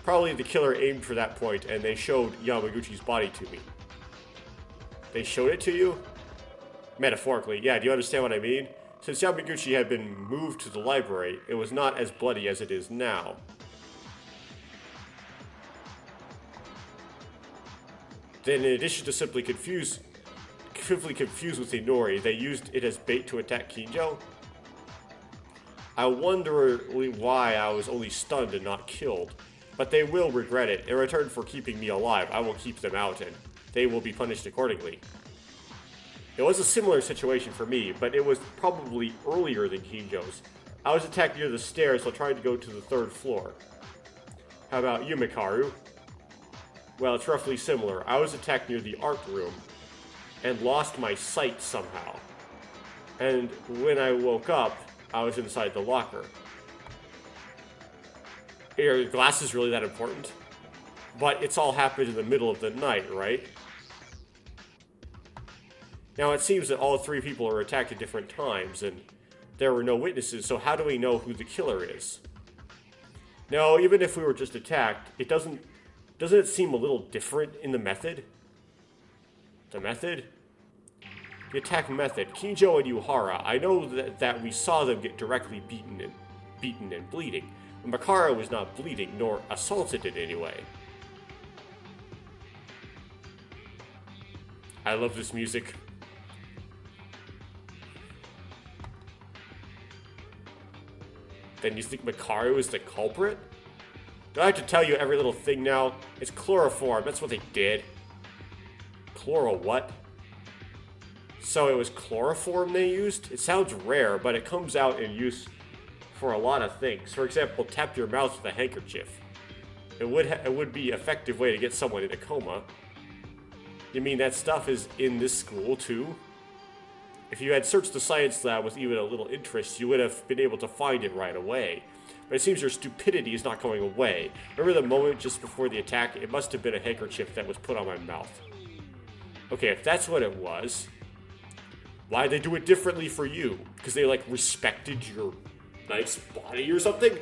Probably the killer aimed for that point, and they showed Yamaguchi's body to me. They showed it to you? Metaphorically, yeah, do you understand what I mean? Since Yamaguchi had been moved to the library, it was not as bloody as it is now. Then in addition to simply confused with Inori, they used it as bait to attack Kinjo? I wonder why I was only stunned and not killed. But they will regret it. In return for keeping me alive, I will keep them out and they will be punished accordingly. It was a similar situation for me, but it was probably earlier than Kinjo's. I was attacked near the stairs while trying to go to the third floor. How about you, Mekaru? Well, it's roughly similar. I was attacked near the art room and lost my sight somehow. And when I woke up, I was inside the locker. Are your glasses really that important? But it's all happened in the middle of the night, right? Now it seems that all three people are attacked at different times, and there were no witnesses, so how do we know who the killer is? No, even if we were just attacked, doesn't it seem a little different in the method? The method? The attack method. Kinjo and Yuhara, I know that we saw them get directly beaten and bleeding. But Mekaru was not bleeding, nor assaulted in any way. I love this music. Then you think Mekaru is the culprit? Do I have to tell you every little thing now? It's chloroform, that's what they did. Chloro what? So it was chloroform they used? It sounds rare, but it comes out in use for a lot of things. For example, tap your mouth with a handkerchief. It would be an effective way to get someone in a coma. You mean that stuff is in this school too? If you had searched the science lab with even a little interest, you would have been able to find it right away. But it seems your stupidity is not going away. Remember the moment just before the attack? It must have been a handkerchief that was put on my mouth. Okay, if that's what it was, why'd they do it differently for you? Because they, like, respected your nice body or something?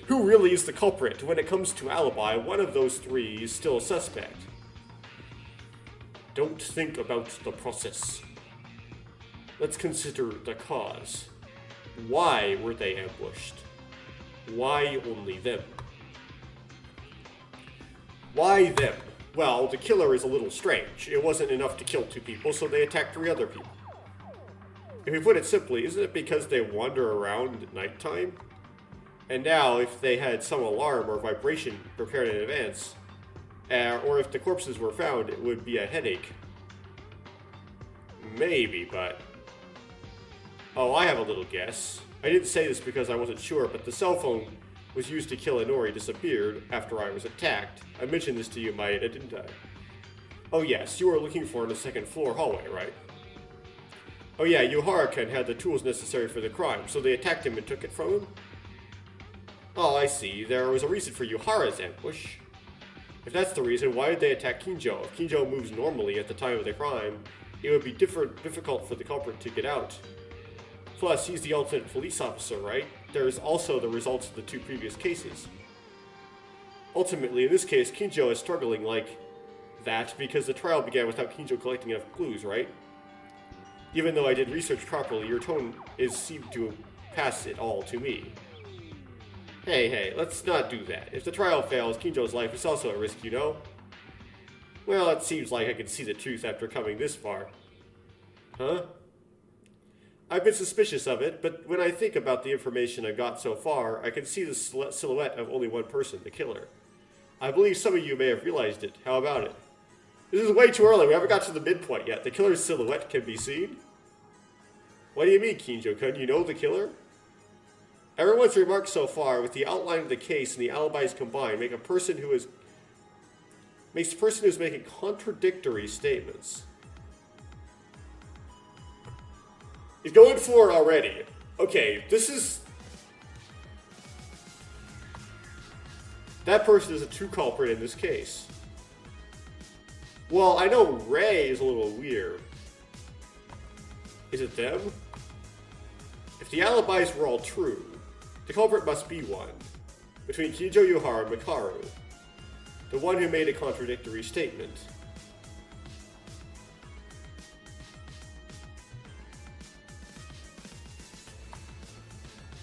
Who really is the culprit? When it comes to alibi, one of those three is still a suspect. Don't think about the process. Let's consider the cause. Why were they ambushed? Why only them? Why them? Well, the killer is a little strange. It wasn't enough to kill 2 people, so they attacked 3 other people. If we put it simply, isn't it because they wander around at nighttime? And now, if they had some alarm or vibration prepared in advance, or if the corpses were found, it would be a headache. Maybe, but... Oh, I have a little guess. I didn't say this because I wasn't sure, but the cell phone was used to kill Inori disappeared after I was attacked. I mentioned this to you, Maya, didn't I? Oh yes, you were looking for it in the 2nd floor hallway, right? Oh yeah, Yuhara-kun had the tools necessary for the crime, so they attacked him and took it from him? Oh, I see. There was a reason for Yuhara's ambush. If that's the reason, why did they attack Kinjo? If Kinjo moves normally at the time of the crime, it would be difficult for the culprit to get out. Plus, he's the ultimate police officer, right? There's also the results of the 2 previous cases. Ultimately, in this case, Kinjo is struggling like that because the trial began without Kinjo collecting enough clues, right? Even though I did research properly, your tone seemed to pass it all to me. Hey, let's not do that. If the trial fails, Kinjo's life is also at risk, you know? Well, it seems like I can see the truth after coming this far. Huh? I've been suspicious of it, but when I think about the information I've got so far, I can see the silhouette of only one person, the killer. I believe some of you may have realized it. How about it? This is way too early. We haven't got to the midpoint yet. The killer's silhouette can be seen? What do you mean, Kinjo-kun? You know the killer? Everyone's remarks so far, with the outline of the case and the alibis combined, makes a person who's making contradictory statements. He's going for it already. Okay, this is... That person is a true culprit in this case. Well, I know Ray is a little weird. Is it them? If the alibis were all true, the culprit must be one. Between Kinjo Yuhara and Makaru. The one who made a contradictory statement.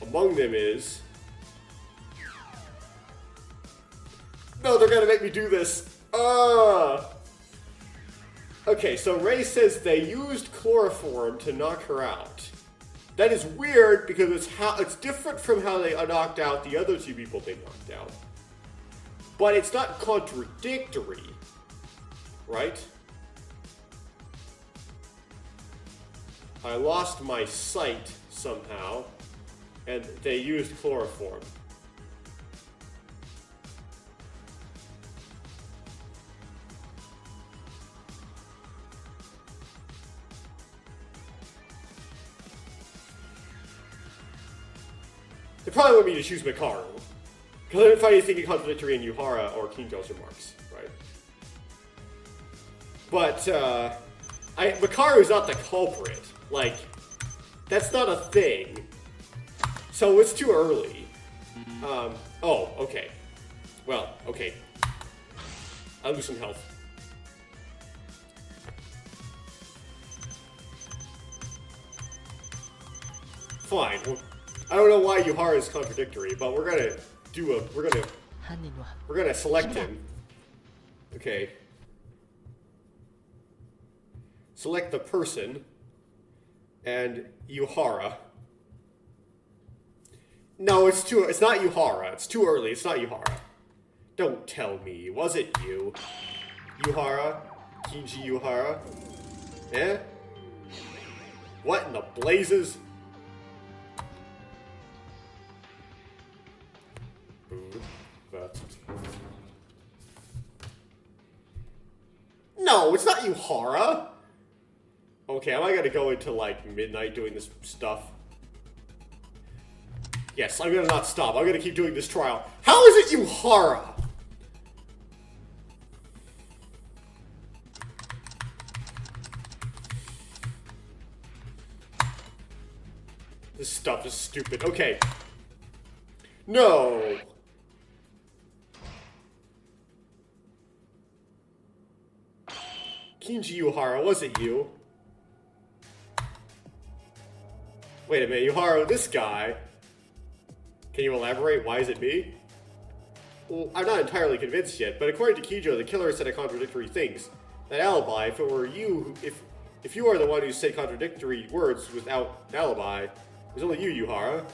Among them is... No, they're gonna make me do this. Okay, so Ray says they used chloroform to knock her out. That is weird because it's different from how they knocked out the other two people they knocked out. But it's not contradictory, right? I lost my sight somehow, and they used chloroform. They probably want me to choose Makaru. Because I didn't find anything contradictory in Yuhara or Kinjo's remarks, right? But, Makaru's not the culprit. Like, that's not a thing. So it's too early. Oh, okay. Well, okay. I'll lose some health. Fine. I don't know why Yuhara is contradictory, but we're gonna select him. Okay. Select the person and Yuhara. No, it's not Yuhara. It's too early. It's not Yuhara. Don't tell me. Was it you? Yuhara? Kinji Yuhara? Eh? What in the blazes? No, it's not Yuhara. Okay, am I gonna go into like midnight doing this stuff? Yes, I'm gonna not stop. I'm gonna keep doing this trial. How is it Yuhara? This stuff is stupid. Okay. No. Kinji Yuhara, was it you? Wait a minute, Yuhara, this guy. Can you elaborate? Why is it me? Well, I'm not entirely convinced yet, but according to Kinjo, the killer said contradictory things. That alibi, if it were you, if you are the one who said contradictory words without an alibi, it was only you, Yuhara.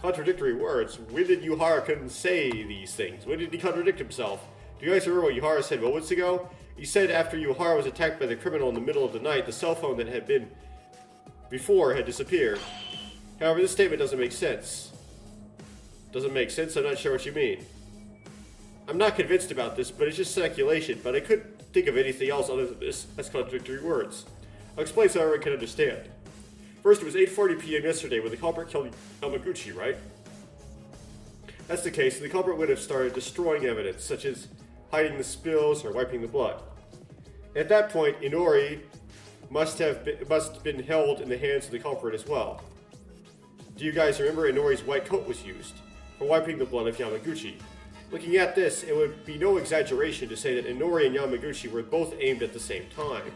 Contradictory words? When did Yuhara couldn't say these things? When did he contradict himself? Do you guys remember what Yuhara said moments ago? He said after Yuhara was attacked by the criminal in the middle of the night, the cell phone that had been before had disappeared. However, this statement doesn't make sense. Doesn't make sense? I'm not sure what you mean. I'm not convinced about this, but it's just speculation, but I couldn't think of anything else other than this as contradictory words. I'll explain so everyone can understand. First, it was 8:40 p.m. yesterday when the culprit killed Yamaguchi, right? That's the case, and the culprit would have started destroying evidence, such as hiding the spills or wiping the blood. At that point, Inori must have been held in the hands of the culprit as well. Do you guys remember Inori's white coat was used for wiping the blood of Yamaguchi? Looking at this, it would be no exaggeration to say that Inori and Yamaguchi were both aimed at the same time.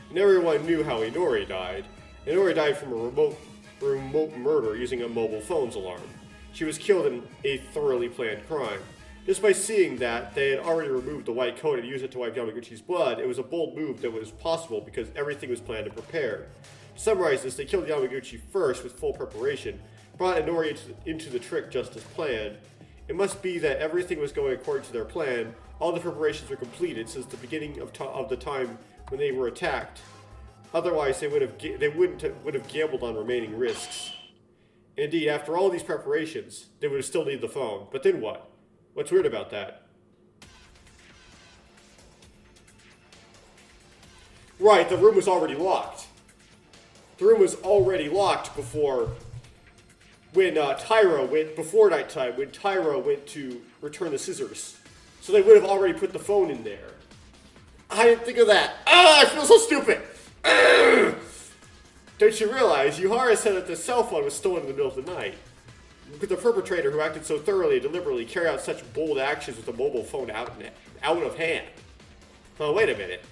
And everyone knew how Inori died. Inori died from a Zephirum murder using a mobile phone's alarm. She was killed in a thoroughly planned crime. Just by seeing that they had already removed the white coat and used it to wipe Yamaguchi's blood, it was a bold move that was possible because everything was planned and prepared. To summarize this, they killed Yamaguchi first with full preparation, brought Inori into the trick just as planned. It must be that everything was going according to their plan. All the preparations were completed since the beginning of the time when they were attacked. Otherwise, they would have gambled on remaining risks. Indeed, after all these preparations, they would have still needed the phone. But then what? What's weird about that? Right, the room was already locked. The room was already locked before Tyra went, before nighttime, when Tyra went to return the scissors. So they would have already put the phone in there. I didn't think of that. Ah, I feel so stupid. Ugh. Don't you realize, Yuhara said that the cell phone was stolen in the middle of the night? Could the perpetrator who acted so thoroughly and deliberately carry out such bold actions with a mobile phone out of hand? Oh, wait a minute.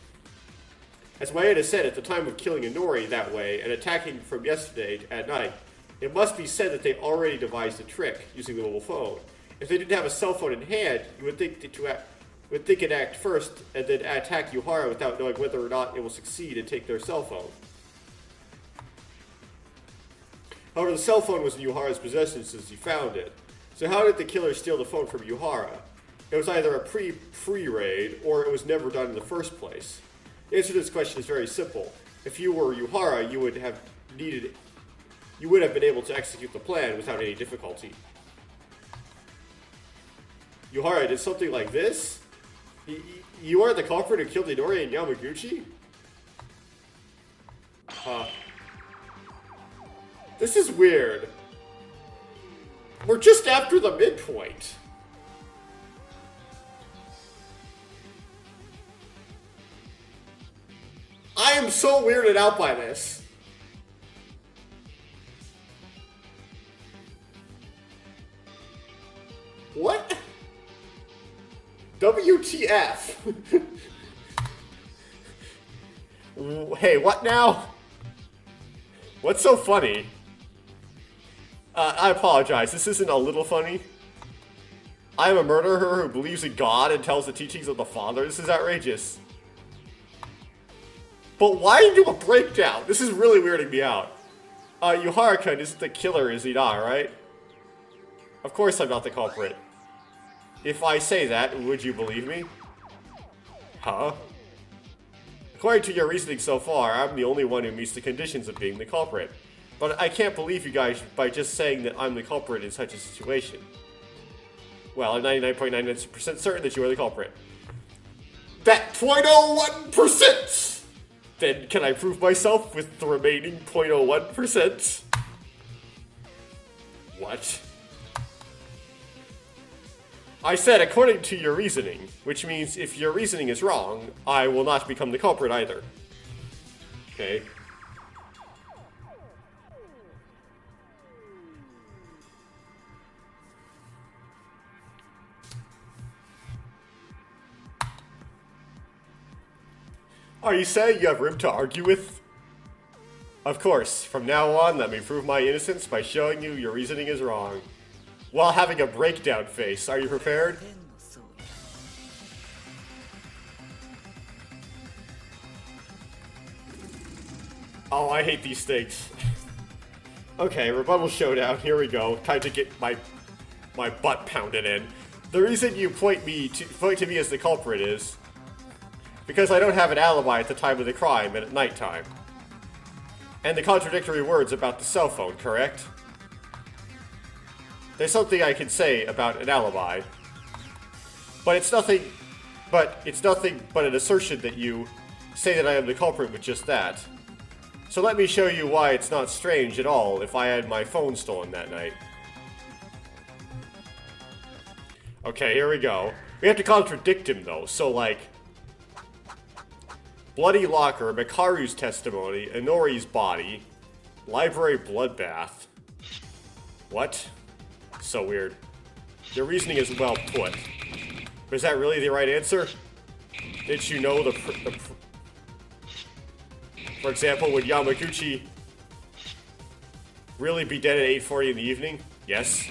As Maeda said, at the time of killing Inori that way and attacking from yesterday at night, it must be said that they already devised a trick using the mobile phone. If they didn't have a cell phone in hand, you would think it'd act first and then attack Yuhara without knowing whether or not it will succeed and take their cell phone. However, the cell phone was in Yuhara's possession since he found it. So how did the killer steal the phone from Yuhara? It was either a pre-raid or it was never done in the first place. The answer to this question is very simple. If you were Yuhara, you would have been able to execute the plan without any difficulty. Yuhara did something like this? You are the culprit who killed Inori and Yamaguchi? This is weird. We're just after the midpoint. I am so weirded out by this. What? WTF? Hey, what now? What's so funny? I apologize, this isn't a little funny. I am a murderer who believes in God and tells the teachings of the Father. This is outrageous. But why do a breakdown? This is really weirding me out. Yuhara-kun isn't the killer, is he not, right? Of course I'm not the culprit. If I say that, would you believe me? Huh? According to your reasoning so far, I'm the only one who meets the conditions of being the culprit. But I can't believe you guys by just saying that I'm the culprit in such a situation. Well, I'm 99.99% certain that you are the culprit. That 0.01%! Then can I prove myself with the remaining 0.01%? What? I said according to your reasoning, which means if your reasoning is wrong, I will not become the culprit either. Okay. Are you saying you have room to argue with? Of course, from now on, let me prove my innocence by showing you your reasoning is wrong. While having a breakdown face, are you prepared? Oh, I hate these things. Okay, rebuttal showdown, here we go. Time to get my butt pounded in. The reason you point to me as the culprit is because I don't have an alibi at the time of the crime and at nighttime. And the contradictory words about the cell phone, correct? There's something I can say about an alibi. But it's nothing but an assertion that you say that I am the culprit with just that. So let me show you why it's not strange at all if I had my phone stolen that night. Okay, here we go. We have to contradict him though, so like bloody locker, Mikaru's testimony, Inori's body, library bloodbath. What? So weird. Your reasoning is well put. But is that really the right answer? Didn't you know for example, when Yamaguchi Really be dead at 8:40 in the evening? Yes.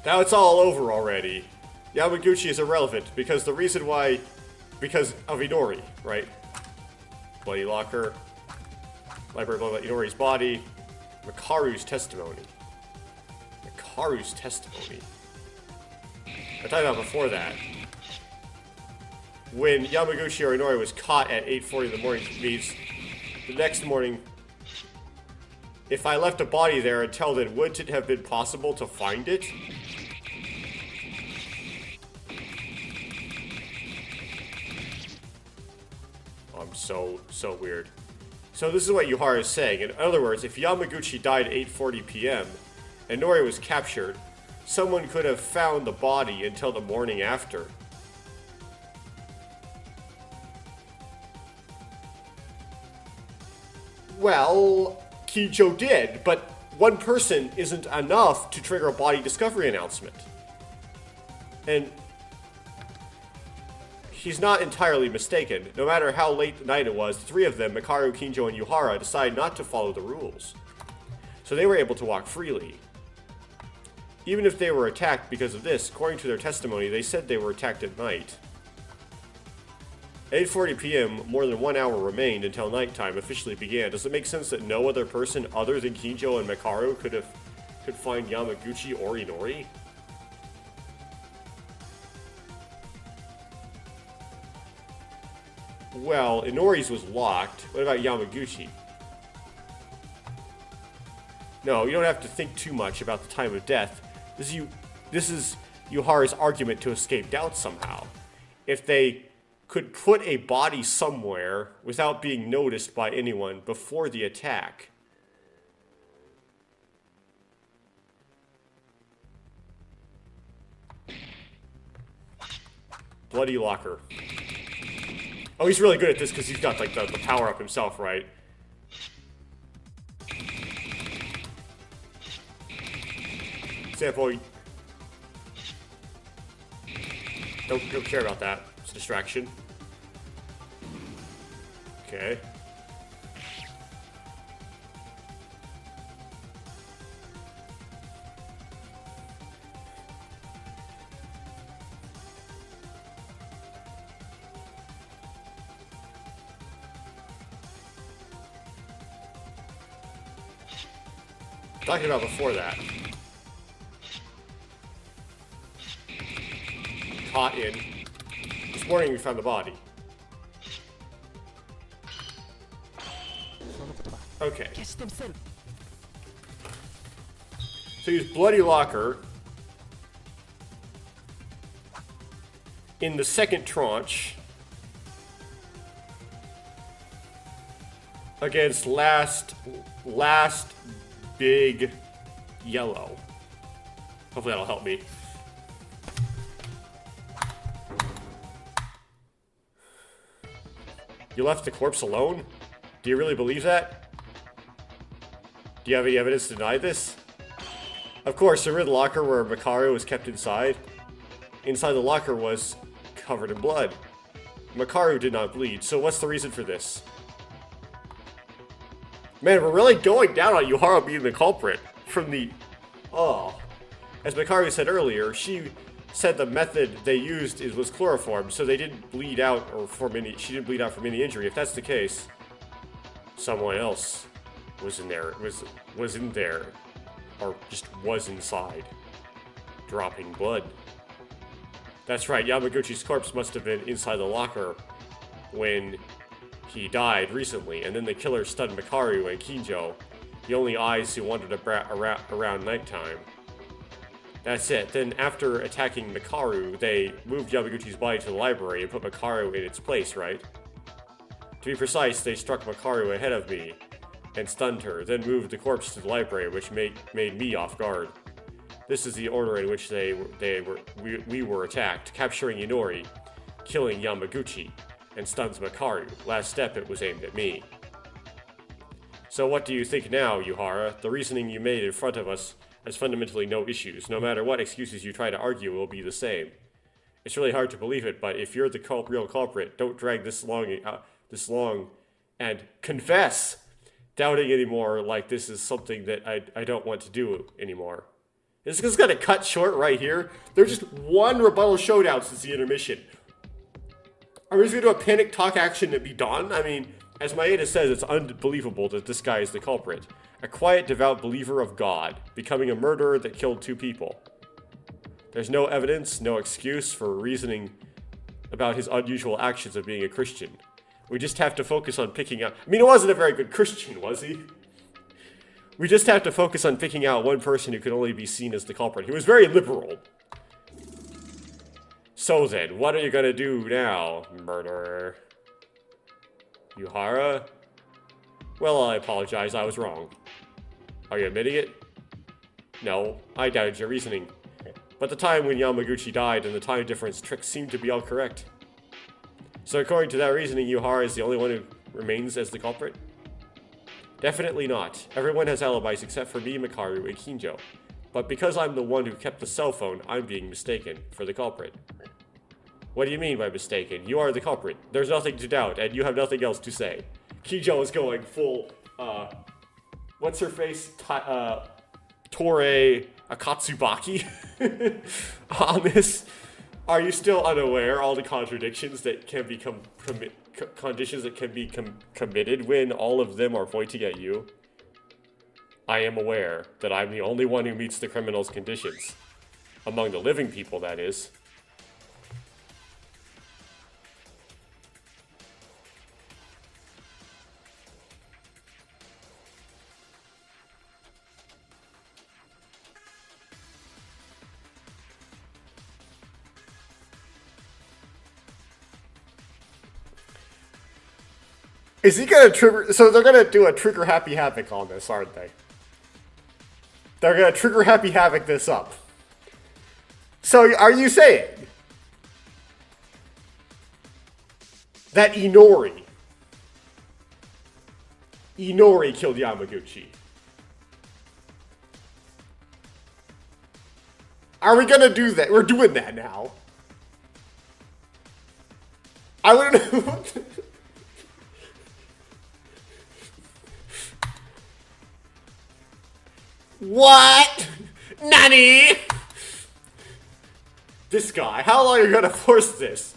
Now it's all over already. Yamaguchi is irrelevant because the reason why... Because of Inori, right? Bloody locker. Library blood about Inori's body. Makaru's testimony. Makaru's testimony. I talked about before that. When Yamaguchi or Inori was caught at 8:40 in the morning, means the next morning, if I left a body there until then, wouldn't it have been possible to find it? So weird. So this is what Yuhara is saying. In other words, if Yamaguchi died at 8:40 p.m. and Nori was captured, someone could have found the body until the morning after. Well, Kijo did, but one person isn't enough to trigger a body discovery announcement. And he's not entirely mistaken. No matter how late the night it was, the three of them, Makaru, Kinjo, and Yuhara, decided not to follow the rules. So they were able to walk freely. Even if they were attacked because of this, according to their testimony, they said they were attacked at night. At 8:40 p.m., more than 1 hour remained until nighttime officially began. Does it make sense that no other person other than Kinjo and Makaru could find Yamaguchi or Inori? Well, Inori's was locked. What about Yamaguchi? No, you don't have to think too much about the time of death. This is Yuhara's argument to escape doubt somehow. If they could put a body somewhere without being noticed by anyone before the attack. Bloody locker. Oh, he's really good at this because he's got like the power up himself, right? Example. Don't care about that. It's a distraction. Okay. Talking about before that. Caught in. This morning we found the body. Okay. So use Bloody Locker in the second tranche against last big yellow. Hopefully that'll help me. You left the corpse alone? Do you really believe that? Do you have any evidence to deny this? Of course, the red locker where Makaru was kept inside. Inside the locker was covered in blood. Makaru did not bleed, so what's the reason for this? Man, we're really going down on Yuhara being the culprit from the... Oh. As Makaru said earlier, she said the method they used was chloroform, so they didn't bleed out or she didn't bleed out from any injury. If that's the case, someone else was in there, was in there, or just was inside, dropping blood. That's right, Yamaguchi's corpse must have been inside the locker when he died recently, and then the killer stunned Makaru and Kinjo, the only eyes who wandered around nighttime. That's it. Then after attacking Makaru, they moved Yamaguchi's body to the library and put Makaru in its place, right? To be precise, they struck Makaru ahead of me and stunned her, then moved the corpse to the library, which made me off guard. This is the order in which we were attacked, capturing Inori, killing Yamaguchi, and stuns Makaru. Last step, it was aimed at me. So what do you think now, Yuhara? The reasoning you made in front of us has fundamentally no issues. No matter what excuses you try to argue, it will be the same. It's really hard to believe it, but if you're the real culprit, don't drag this long and confess. Doubting anymore like this is something that I don't want to do anymore. This is going to cut short right here. There's just one rebuttal showdown since the intermission. Are we just going to do a panic talk action and be done? I mean, as Maeda says, it's unbelievable that this guy is the culprit. A quiet, devout believer of God, becoming a murderer that killed 2 people. There's no evidence, no excuse for reasoning about his unusual actions of being a Christian. We just have to focus on picking out... I mean, he wasn't a very good Christian, was he? We just have to focus on picking out one person who could only be seen as the culprit. He was very liberal. So then, what are you gonna do now, murderer? Yuhara? Well, I apologize, I was wrong. Are you admitting it? No, I doubted your reasoning. But the time when Yamaguchi died and the time difference tricks seemed to be all correct. So according to that reasoning, Yuhara is the only one who remains as the culprit? Definitely not. Everyone has alibis except for me, Makaru, and Kinjo. But because I'm the one who kept the cell phone, I'm being mistaken for the culprit. What do you mean by mistaken? You are the culprit. There's nothing to doubt, and you have nothing else to say. Kinjo is going full, what's her face? Toray Akatsubaki on this. Are you still unaware all the contradictions that can become conditions that can be committed when all of them are pointing at you? I am aware that I'm the only one who meets the criminal's conditions. Among the living people, that is. Is he gonna trigger? So they're gonna do a trigger Happy Havoc on this, aren't they? They're gonna trigger Happy Havoc this up. So are you saying that Inori killed Yamaguchi? Are we gonna do that? We're doing that now. I wouldn't know. What? Nani? This guy, how long are you gonna force this?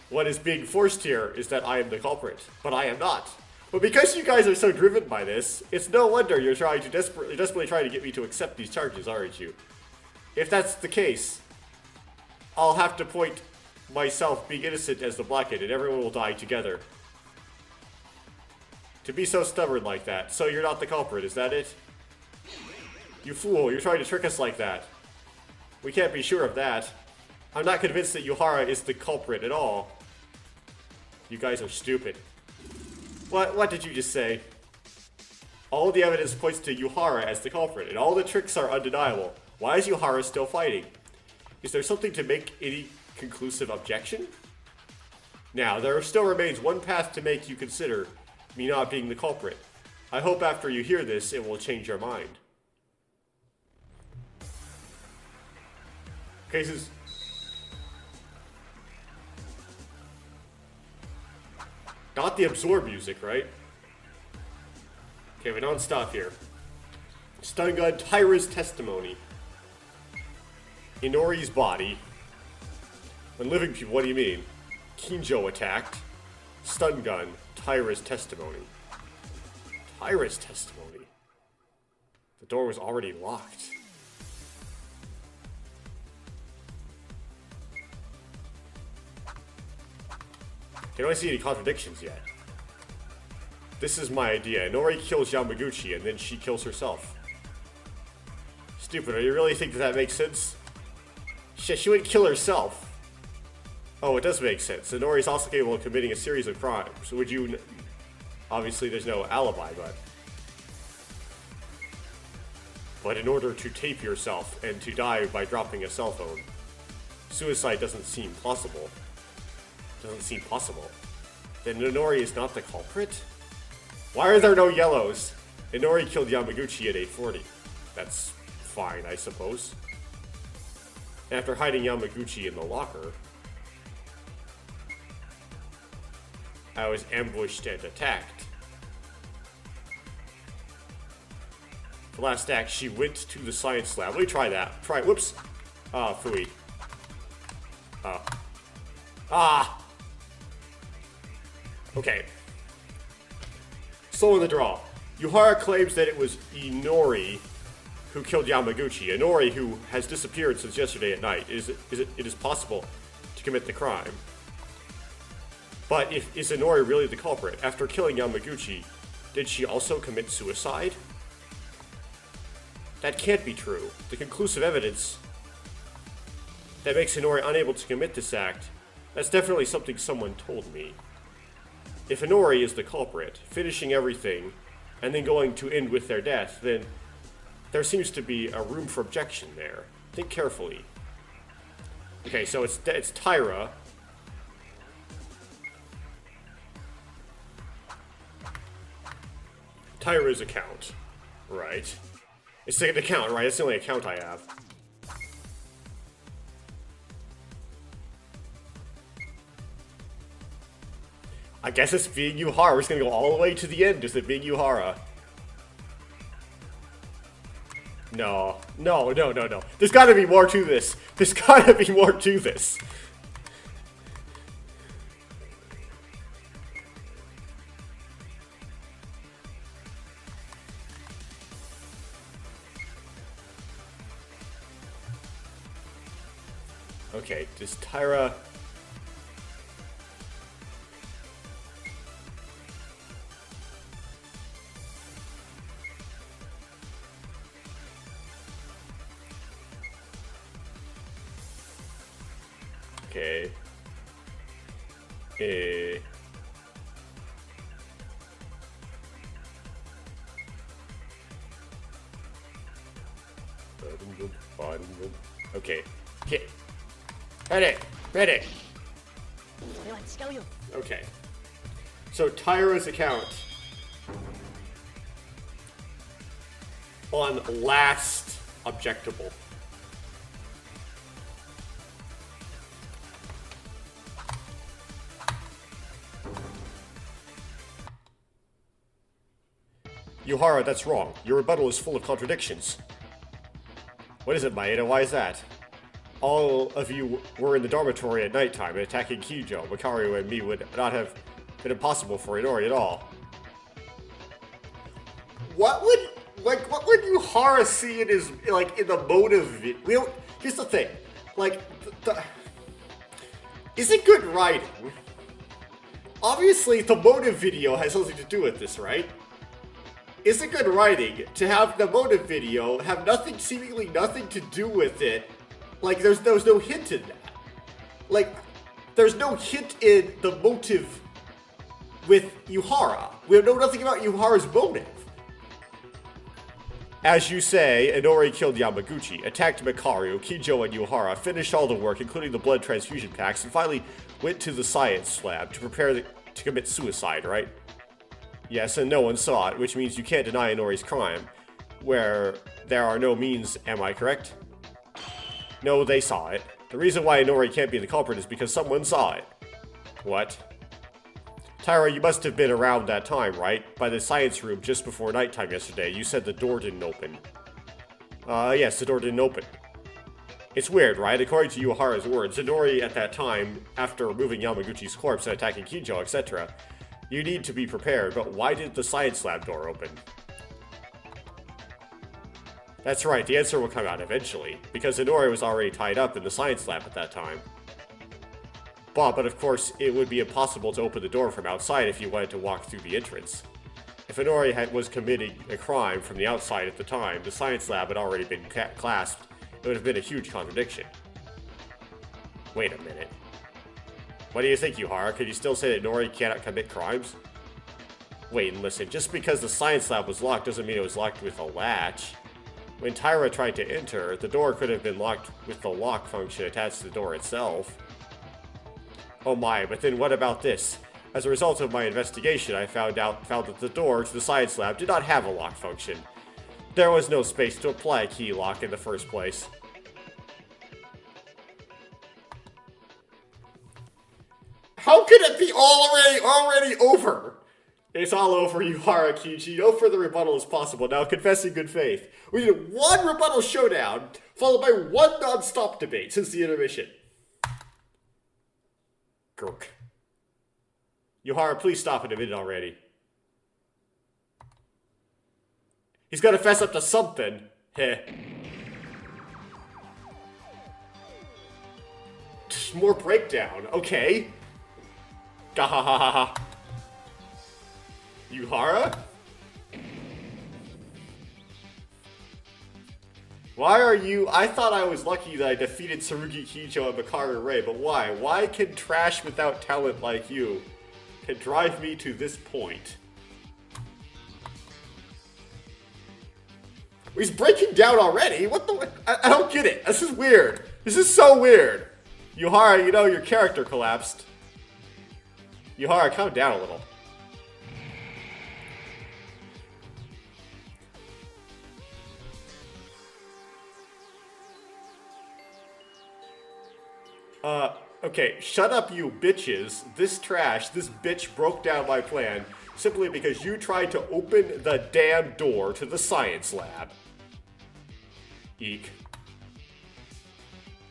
What is being forced here is that I am the culprit, but I am not. But because you guys are so driven by this, it's no wonder you're trying to desperately trying to get me to accept these charges, aren't you? If that's the case, I'll have to point myself being innocent as the blackhead, and everyone will die together. To be so stubborn like that, so you're not the culprit, is that it? You fool, you're trying to trick us like that. We can't be sure of that. I'm not convinced that Yuhara is the culprit at all. You guys are stupid. What did you just say? All the evidence points to Yuhara as the culprit, and all the tricks are undeniable. Why is Yuhara still fighting? Is there something to make any conclusive objection? Now, there still remains one path to make you consider me not being the culprit. I hope after you hear this, it will change your mind. Cases. Not the absorb music, right? Okay, we don't stop here. Stun gun, Tyra's testimony. Inori's body. When living people, what do you mean? Kinjo attacked. Stun gun, Tyra's testimony. Tyra's testimony. The door was already locked. I don't see any contradictions yet. This is my idea. Inori kills Yamaguchi and then she kills herself. Stupid, do you really think that makes sense? Shit, she wouldn't kill herself. Oh, it does make sense. Inori is also capable of committing a series of crimes. So would you... Obviously, there's no alibi, but... But in order to tape yourself and to die by dropping a cell phone, suicide doesn't seem plausible. Doesn't seem possible. Then Inori is not the culprit? Why are there no yellows? Inori killed Yamaguchi at 8:40. That's fine, I suppose. After hiding Yamaguchi in the locker, I was ambushed and attacked. The last act, she went to the science lab. Let me try that. Try it. Whoops. Ah, phooey. Okay. Slow in the draw. Yuhara claims that it was Inori who killed Yamaguchi. Inori, who has disappeared since yesterday at night. It is possible to commit the crime. But is Inori really the culprit? After killing Yamaguchi, did she also commit suicide? That can't be true. The conclusive evidence that makes Inori unable to commit this act, that's definitely something someone told me. If Inori is the culprit, finishing everything, and then going to end with their death, then there seems to be a room for objection there. Think carefully. Okay, so it's Tyra. Tyra's account. Right. It's an account, right? It's the only account I have. I guess it's being Yuhara. We're just gonna go all the way to the end. Is it being Yuhara? No. There's gotta be more to this. There's gotta be more to this. Okay, does Tyra... Okay. Okay. Hit. Ready. Let's go you. Okay. So Tyra's account on last objectable. Yuhara, that's wrong. Your rebuttal is full of contradictions. What is it, Maeda? Why is that? All of you were in the dormitory at nighttime and attacking Kijo. Makaru and me would not have been impossible for Inori at all. What would Yuhara see in his, like, in the motive? Here's the thing. Like, is it good writing? Obviously, the motive video has something to do with this, right? Is it good writing to have the motive video have seemingly nothing to do with it? Like, there was no hint in that. Like, there's no hint in the motive with Yuhara. We know nothing about Yuhara's motive. As you say, Inori killed Yamaguchi, attacked Mikaru, Kijo, and Yuhara, finished all the work, including the blood transfusion packs, and finally went to the science lab to prepare to commit suicide, right? Yes, and no one saw it, which means you can't deny Inori's crime, where there are no means, am I correct? No, they saw it. The reason why Inori can't be the culprit is because someone saw it. What? Tyra, you must have been around that time, right? By the science room just before nighttime yesterday. You said the door didn't open. Yes, the door didn't open. It's weird, right? According to Yuhara's words, Inori at that time, after removing Yamaguchi's corpse and attacking Kijo, etc., you need to be prepared, but why did the science lab door open? That's right, the answer will come out eventually, because Inori was already tied up in the science lab at that time. But of course, it would be impossible to open the door from outside if you wanted to walk through the entrance. If Inori was committing a crime from the outside at the time, the science lab had already been clasped, it would have been a huge contradiction. Wait a minute. What do you think, Yuhara? Could you still say that Inori cannot commit crimes? Wait and listen, just because the science lab was locked doesn't mean it was locked with a latch. When Tyra tried to enter, the door could have been locked with the lock function attached to the door itself. Oh my, but then what about this? As a result of my investigation, I found that the door to the science lab did not have a lock function. There was no space to apply a key lock in the first place. How could it be already over? It's all over, Yuhara Kichi. No further rebuttal is possible. Now confess in good faith. We did one rebuttal showdown, followed by one non-stop debate since the intermission. Gurk. Yuhara, please stop in a minute already. He's gotta fess up to something. Heh. Just more breakdown. Okay. Gahahaha. Yuhara? Why are you... I thought I was lucky that I defeated Tsurugi Kijo and Makaru Ray, but why? Why can trash without talent like you can drive me to this point? He's breaking down already? What the... I don't get it. This is weird. This is so weird. Yuhara, you know your character collapsed. Yuhara, calm down a little. Okay, shut up you bitches. This bitch broke down my plan simply because you tried to open the damn door to the science lab. Eek.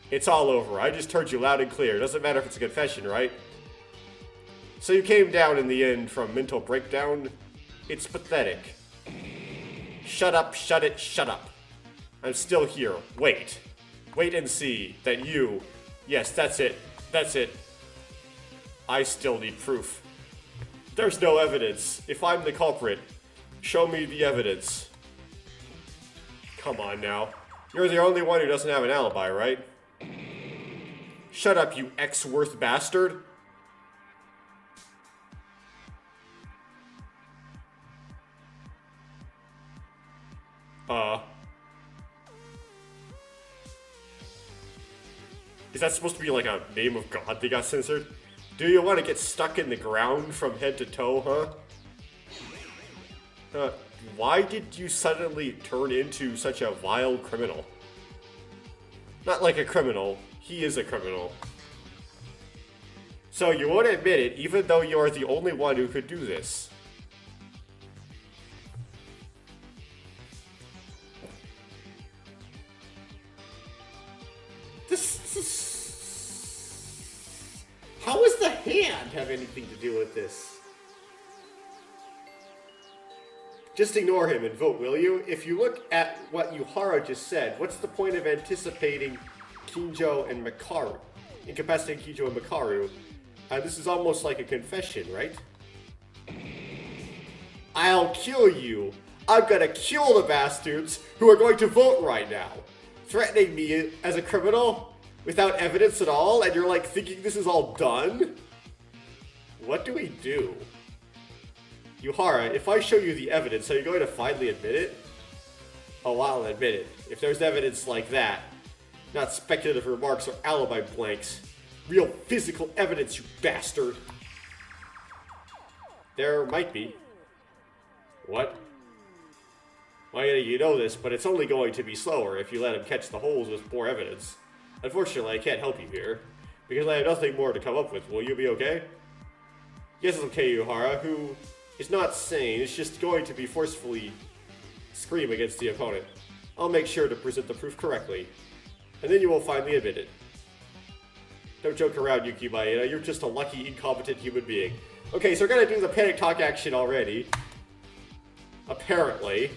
It's all over. I just heard you loud and clear. Doesn't matter if it's a confession, right? So you came down in the end from mental breakdown? It's pathetic. Shut up, shut it, shut up. I'm still here. Wait. Wait and see that you... Yes, that's it. That's it. I still need proof. There's no evidence. If I'm the culprit, show me the evidence. Come on now. You're the only one who doesn't have an alibi, right? Shut up, you X-worth bastard. Is that supposed to be like a name of God that got censored? Do you want to get stuck in the ground from head to toe, huh? Why did you suddenly turn into such a vile criminal? Not like a criminal. He is a criminal. So you won't admit it, even though you're the only one who could do this. How does the hand have anything to do with this? Just ignore him and vote, will you? If you look at what Yuhara just said, what's the point of anticipating Kinjo and Makaru? Incapacitating Kinjo and Makaru. This is almost like a confession, right? I'll kill you. I'm gonna kill the bastards who are going to vote right now. Threatening me as a criminal without evidence at all, and you're like thinking this is all done? What do we do? Yuhara, if I show you the evidence, are you going to finally admit it? Oh, I'll admit it. If there's evidence like that, not speculative remarks or alibi blanks. Real physical evidence, you bastard. There might be. What? Well, you know this, but it's only going to be slower if you let him catch the holes with more evidence. Unfortunately, I can't help you here, because I have nothing more to come up with. Will you be okay? Yes, it's okay, Yuhara, who is not sane, is just going to be forcefully scream against the opponent. I'll make sure to present the proof correctly, and then you will finally admit it. Don't joke around, Yuki-Maeda, you're just a lucky, incompetent human being. Okay, so we're gonna do the panic talk action already. Apparently.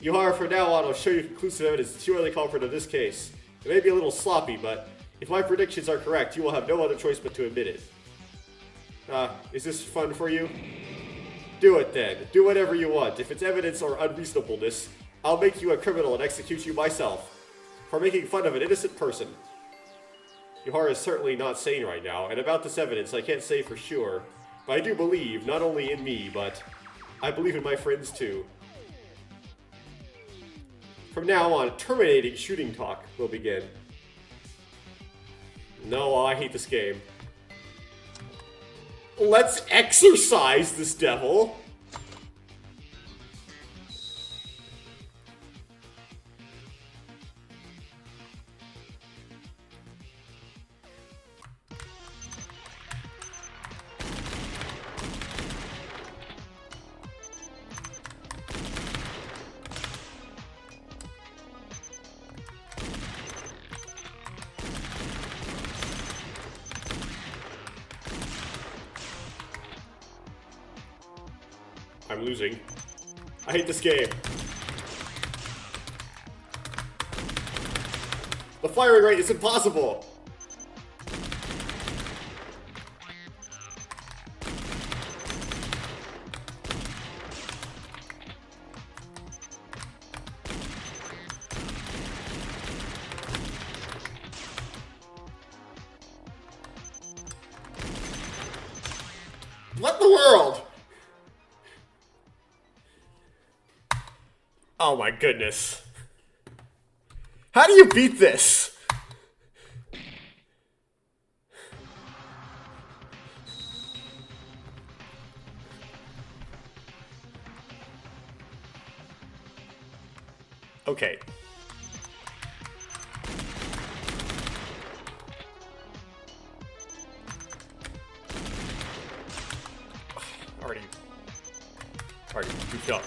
Yuhara, from now on, I'll show you conclusive evidence that you are the culprit of this case. It may be a little sloppy, but if my predictions are correct, you will have no other choice but to admit it. Is this fun for you? Do it then. Do whatever you want. If it's evidence or unreasonableness, I'll make you a criminal and execute you myself for making fun of an innocent person. Yuhara is certainly not sane right now, and about this evidence I can't say for sure, but I do believe, not only in me, but I believe in my friends too. From now on, terminating shooting talk will begin. No, I hate this game. Let's exorcise this devil! I'm losing. I hate this game. The firing rate is impossible. What in the world? Oh my goodness. How do you beat this? Okay. Already goofed up.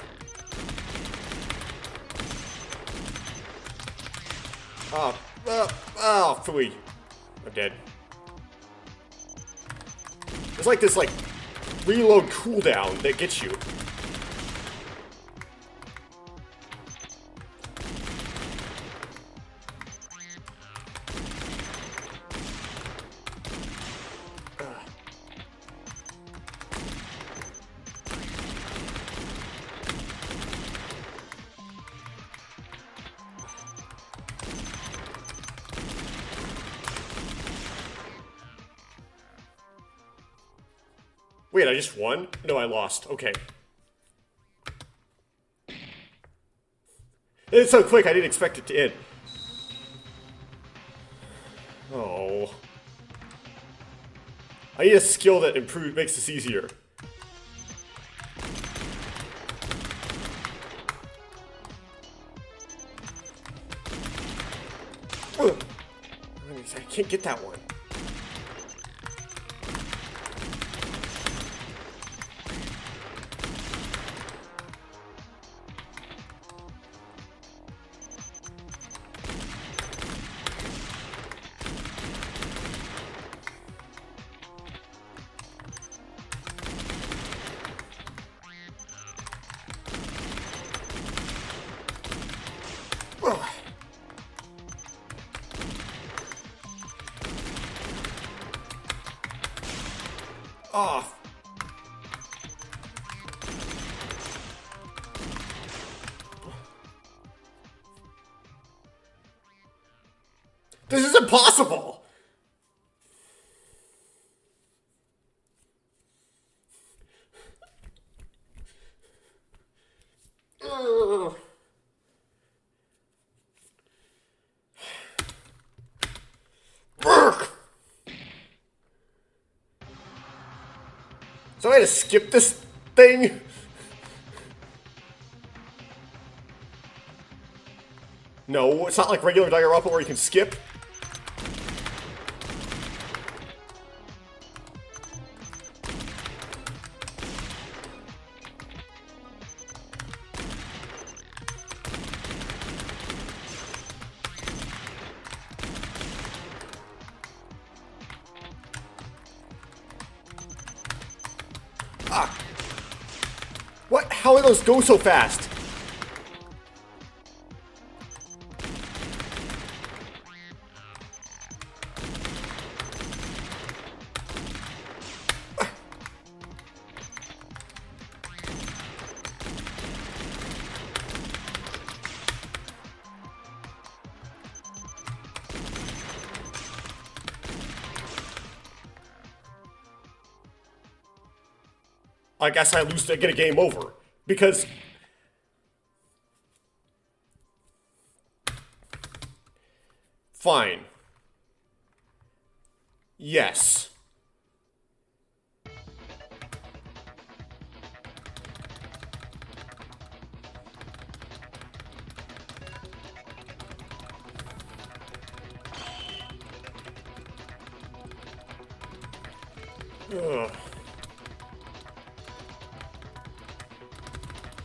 Oh, phooey. I'm dead. There's like this, like, reload cooldown that gets you. Wait, I just won? No, I lost. Okay. It's so quick, I didn't expect it to end. Oh. I need a skill that makes this easier. Ugh. I can't get that one. Off. This is impossible. Ugh. So I had to skip this thing? No, it's not like regular Danganronpa where you can skip. Ah! What? How do those go so fast? I guess I lose to get a game over. Because... Fine. Yes. Ugh.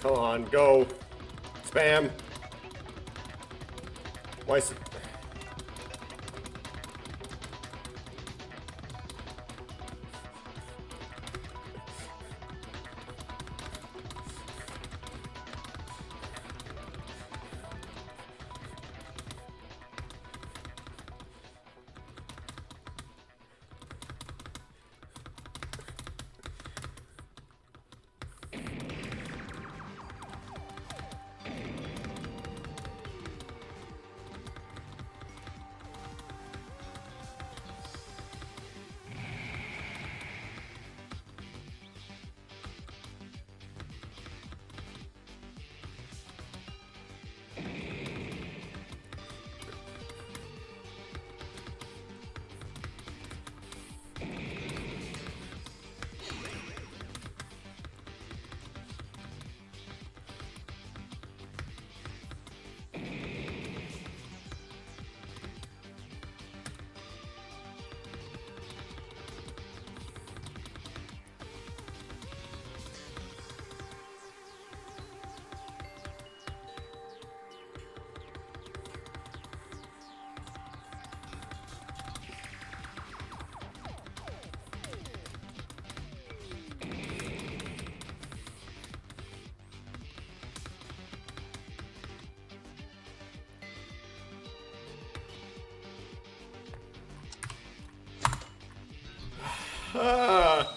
Come on, go. Spam. Why is it... Ah.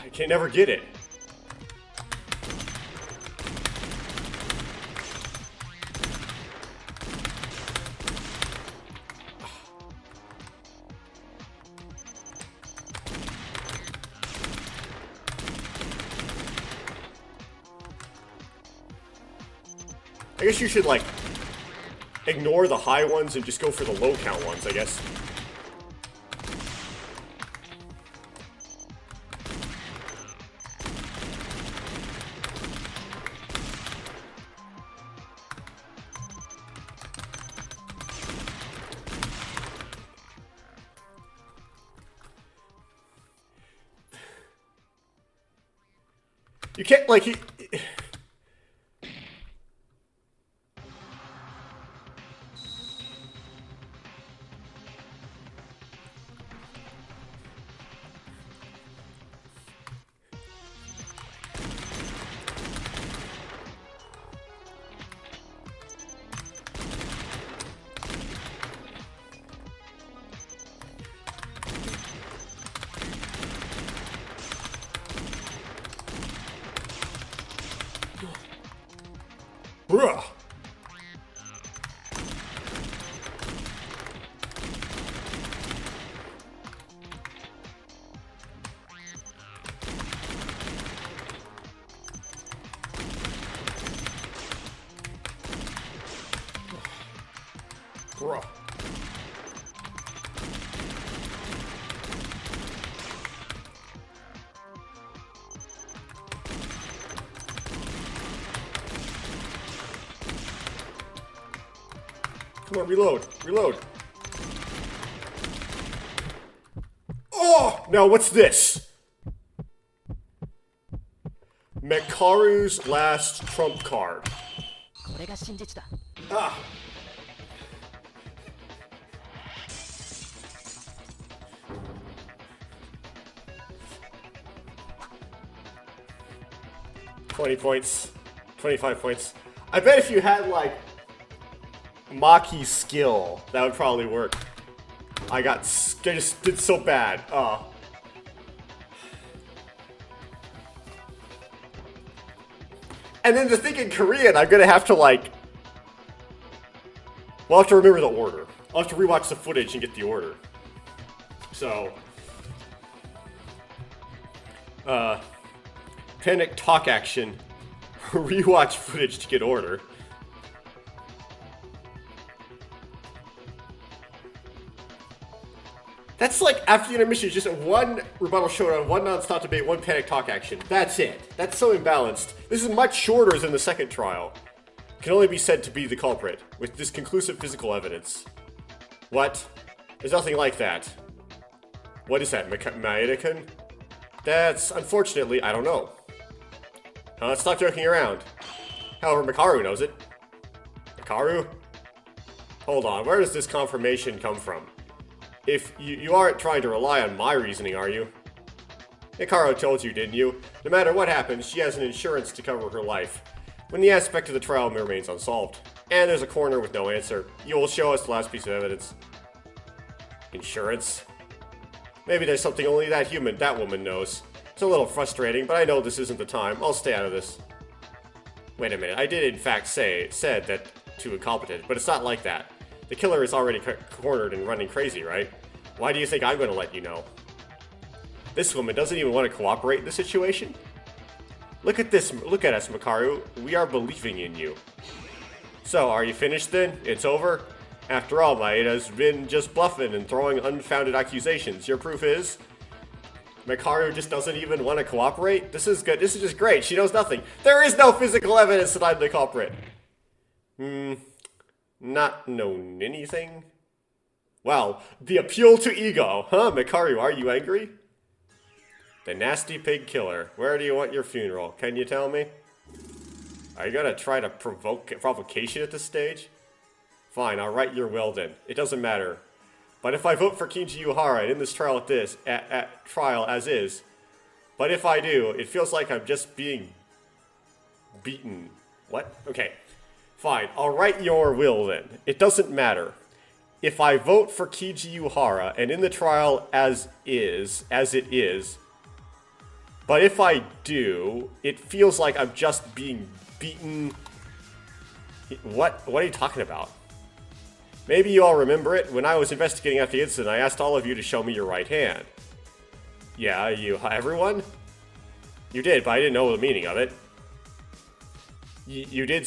I can never get it. I guess you should, like, ignore the high ones and just go for the low count ones, I guess. You can't, like, he... bruh. Bruh. Come on, reload. Reload. Oh! Now what's this? Mekaru's last trump card. これが真実だ。 Ah. $20 points. 25 points. I bet if you had, like, Maki's skill, that would probably work. I just did so bad. And then to think in Korean, I'm gonna have to, like... We'll have to remember the order. I'll have to rewatch the footage and get the order. So... Panic talk action. Rewatch footage to get order. That's like, after the intermission, just one rebuttal showdown, one non-stop debate, one panic talk action. That's it. That's so imbalanced. This is much shorter than the second trial. Can only be said to be the culprit, with this conclusive physical evidence. What? There's nothing like that. What is that, Maeda-kun? That's, unfortunately, I don't know. Now let's stop joking around. However, Mekaru knows it. Mekaru? Hold on, where does this confirmation come from? If you aren't trying to rely on my reasoning, are you? Mekaru told you, didn't you? No matter what happens, she has an insurance to cover her life. When the aspect of the trial remains unsolved, and there's a corner with no answer, you will show us the last piece of evidence. Insurance? Maybe there's something only that woman knows. It's a little frustrating, but I know this isn't the time. I'll stay out of this. Wait a minute, I did in fact said that too incompetent, but it's not like that. The killer is already cornered and running crazy, right? Why do you think I'm going to let you know? This woman doesn't even want to cooperate in the situation? Look at this, look at us, Mekaru. We are believing in you. So, are you finished then? It's over? After all, Maeda's been just bluffing and throwing unfounded accusations. Your proof is? Mekaru just doesn't even want to cooperate? This is good. This is just great. She knows nothing. There is no physical evidence that I'm the culprit. Not known anything? Well, the appeal to ego. Huh, Mekaru, are you angry? The nasty pig killer. Where do you want your funeral? Can you tell me? Are you gonna try to provocation at this stage? Fine, I'll write your will then. It doesn't matter. But if I vote for Kinji Uehara in this trial at trial as is, but if I do, it feels like I'm just being beaten. What? Okay. Fine. I'll write your will then. It doesn't matter. If I vote for Kinji Uehara and in the trial as it is, but if I do, it feels like I'm just being beaten. What are you talking about? Maybe you all remember it. When I was investigating after the incident, I asked all of you to show me your right hand. Yeah, everyone? You did, but I didn't know the meaning of it. You did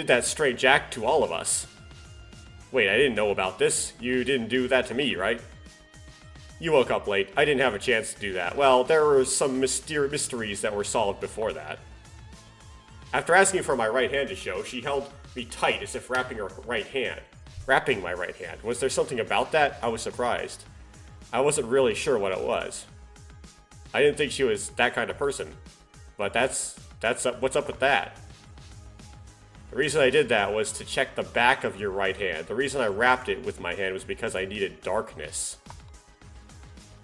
that strange act to all of us. Wait, I didn't know about this. You didn't do that to me, right? You woke up late. I didn't have a chance to do that. Well, there were some mysteries that were solved before that. After asking for my right hand to show, she held me tight as if wrapping my right hand. Was there something about that? I was surprised. I wasn't really sure what it was. I didn't think she was that kind of person. But what's up with that? The reason I did that was to check the back of your right hand. The reason I wrapped it with my hand was because I needed darkness.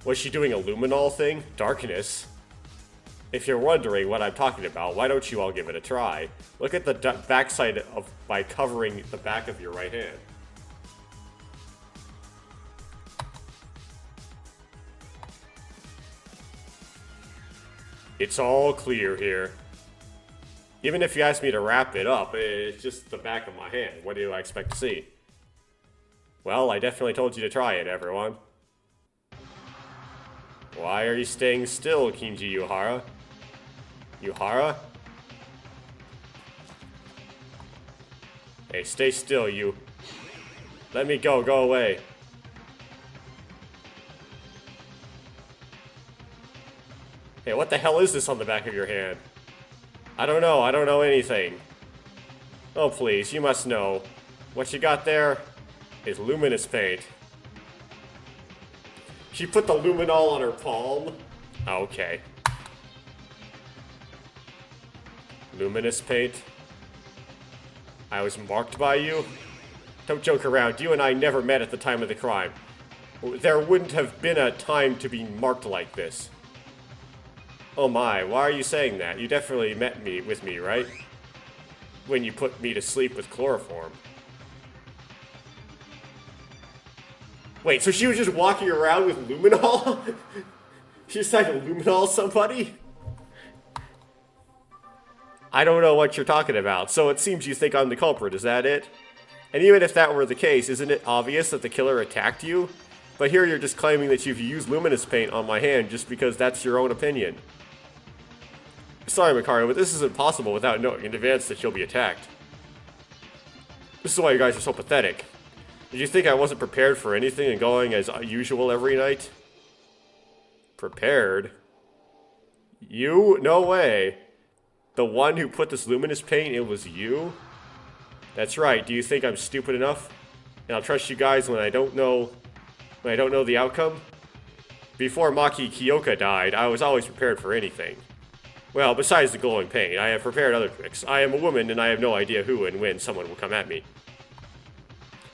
Was she doing a luminol thing? Darkness? If you're wondering what I'm talking about, why don't you all give it a try? Look at the backside by covering the back of your right hand. It's all clear here. Even if you ask me to wrap it up, it's just the back of my hand. What do I expect to see? Well, I definitely told you to try it, everyone. Why are you staying still, Kinji Uehara? Uehara? Hey, stay still, you. Let me go away. Hey, what the hell is this on the back of your hand? I don't know anything. Oh please, you must know. What you got there is luminous paint. She put the luminol on her palm? Okay. Luminous paint? I was marked by you? Don't joke around, you and I never met at the time of the crime. There wouldn't have been a time to be marked like this. Oh my, why are you saying that? You definitely met with me, right? When you put me to sleep with chloroform. Wait, so she was just walking around with luminol? She decided to luminol somebody? I don't know what you're talking about, so it seems you think I'm the culprit, is that it? And even if that were the case, isn't it obvious that the killer attacked you? But here you're just claiming that you've used luminous paint on my hand just because that's your own opinion. Sorry, Makaru, but this isn't possible without knowing in advance that you'll be attacked. This is why you guys are so pathetic. Did you think I wasn't prepared for anything and going as usual every night? Prepared? You? No way. The one who put this luminous paint, it was you? That's right. Do you think I'm stupid enough? And I'll trust you guys when I don't know the outcome? Before Maki Kyoka died, I was always prepared for anything. Well, besides the glowing paint, I have prepared other tricks. I am a woman and I have no idea who and when someone will come at me.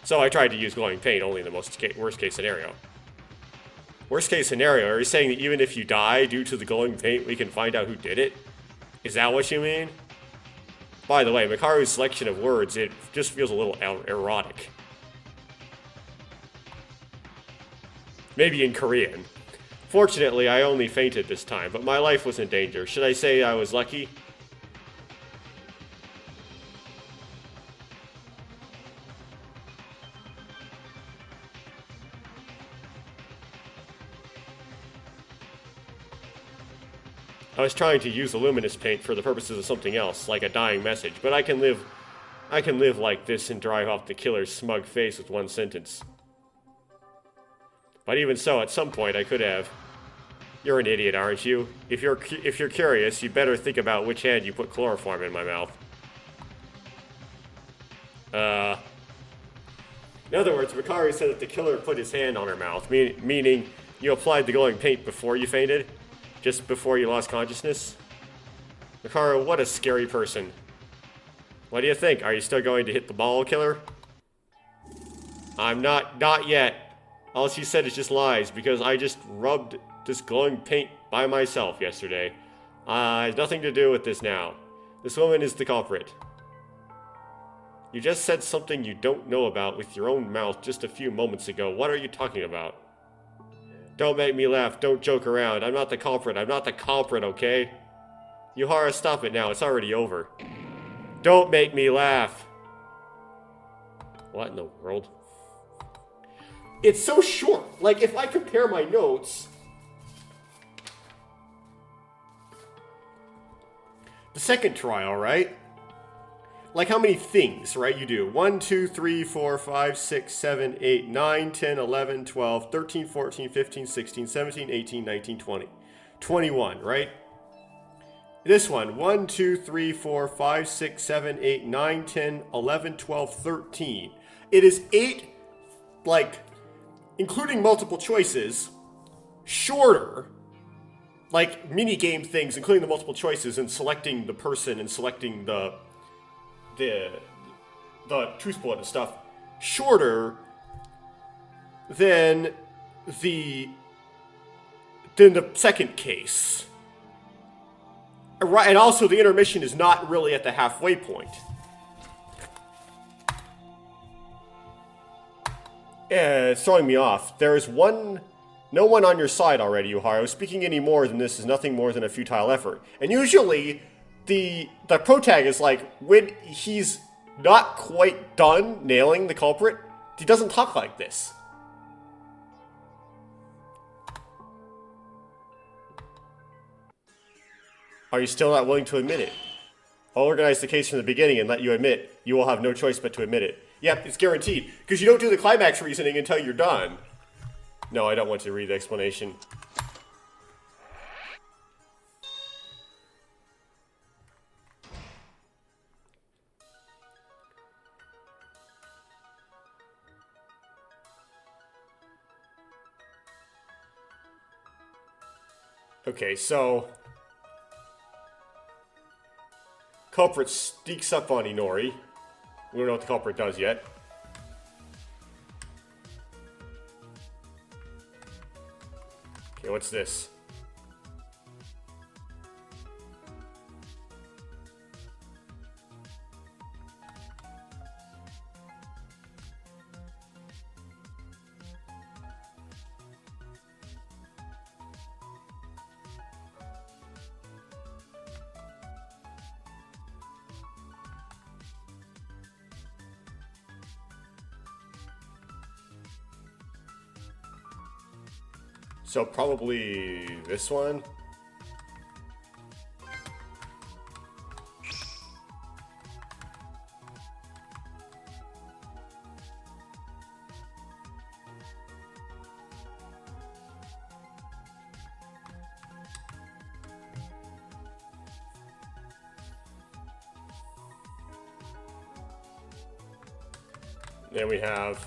So I tried to use glowing paint only in the worst case scenario. Worst case scenario? Are you saying that even if you die due to the glowing paint, we can find out who did it? Is that what you mean? By the way, Makaru's selection of words, it just feels a little erotic. Maybe in Korean. Fortunately, I only fainted this time, but my life was in danger. Should I say I was lucky? I was trying to use the luminous paint for the purposes of something else, like a dying message, but I can live like this and drive off the killer's smug face with one sentence. But even so, at some point I could have. You're an idiot, aren't you? If you're curious, you better think about which hand you put chloroform in my mouth. In other words, Makaru said that the killer put his hand on her mouth, meaning you applied the glowing paint before you fainted? Just before you lost consciousness? Makaru, what a scary person. What do you think? Are you still going to hit the ball, killer? I'm not yet. All she said is just lies, because I just rubbed this glowing paint by myself yesterday. It has nothing to do with this now. This woman is the culprit. You just said something you don't know about with your own mouth just a few moments ago. What are you talking about? Don't make me laugh. Don't joke around. I'm not the culprit. I'm not the culprit, okay? Yuhara, stop it now. It's already over. Don't make me laugh. What in the world? It's so short. Like, if I compare my notes... The second trial, right? Like, how many things, right, you do? 1, 2, 3, 4, 5, 6, 7, 8, 9, 10, 11, 12, 13, 14, 15, 16, 17, 18, 19, 20. 21, right? This one, 1, 2, 3, 4, 5, 6, 7, 8, 9, 10, 11, 12, 13. It is 8, like, including multiple choices, shorter, like, mini-game things, including the multiple choices, and selecting the person and selecting the truth bullet and stuff, shorter than the second case. Right, and also the intermission is not really at the halfway point. It's throwing me off. There is no one on your side already, Yuharo. Speaking any more than this is nothing more than a futile effort. And usually, the protagonist, like, when he's not quite done nailing the culprit, he doesn't talk like this. Are you still not willing to admit it? I'll organize the case from the beginning and let you admit. You will have no choice but to admit it. Yep, it's guaranteed. Because you don't do the climax reasoning until you're done. No, I don't want to read the explanation. Okay, so... culprit sneaks up on Inori. We don't know what the culprit does yet. Okay, what's this? So probably this one. Then we have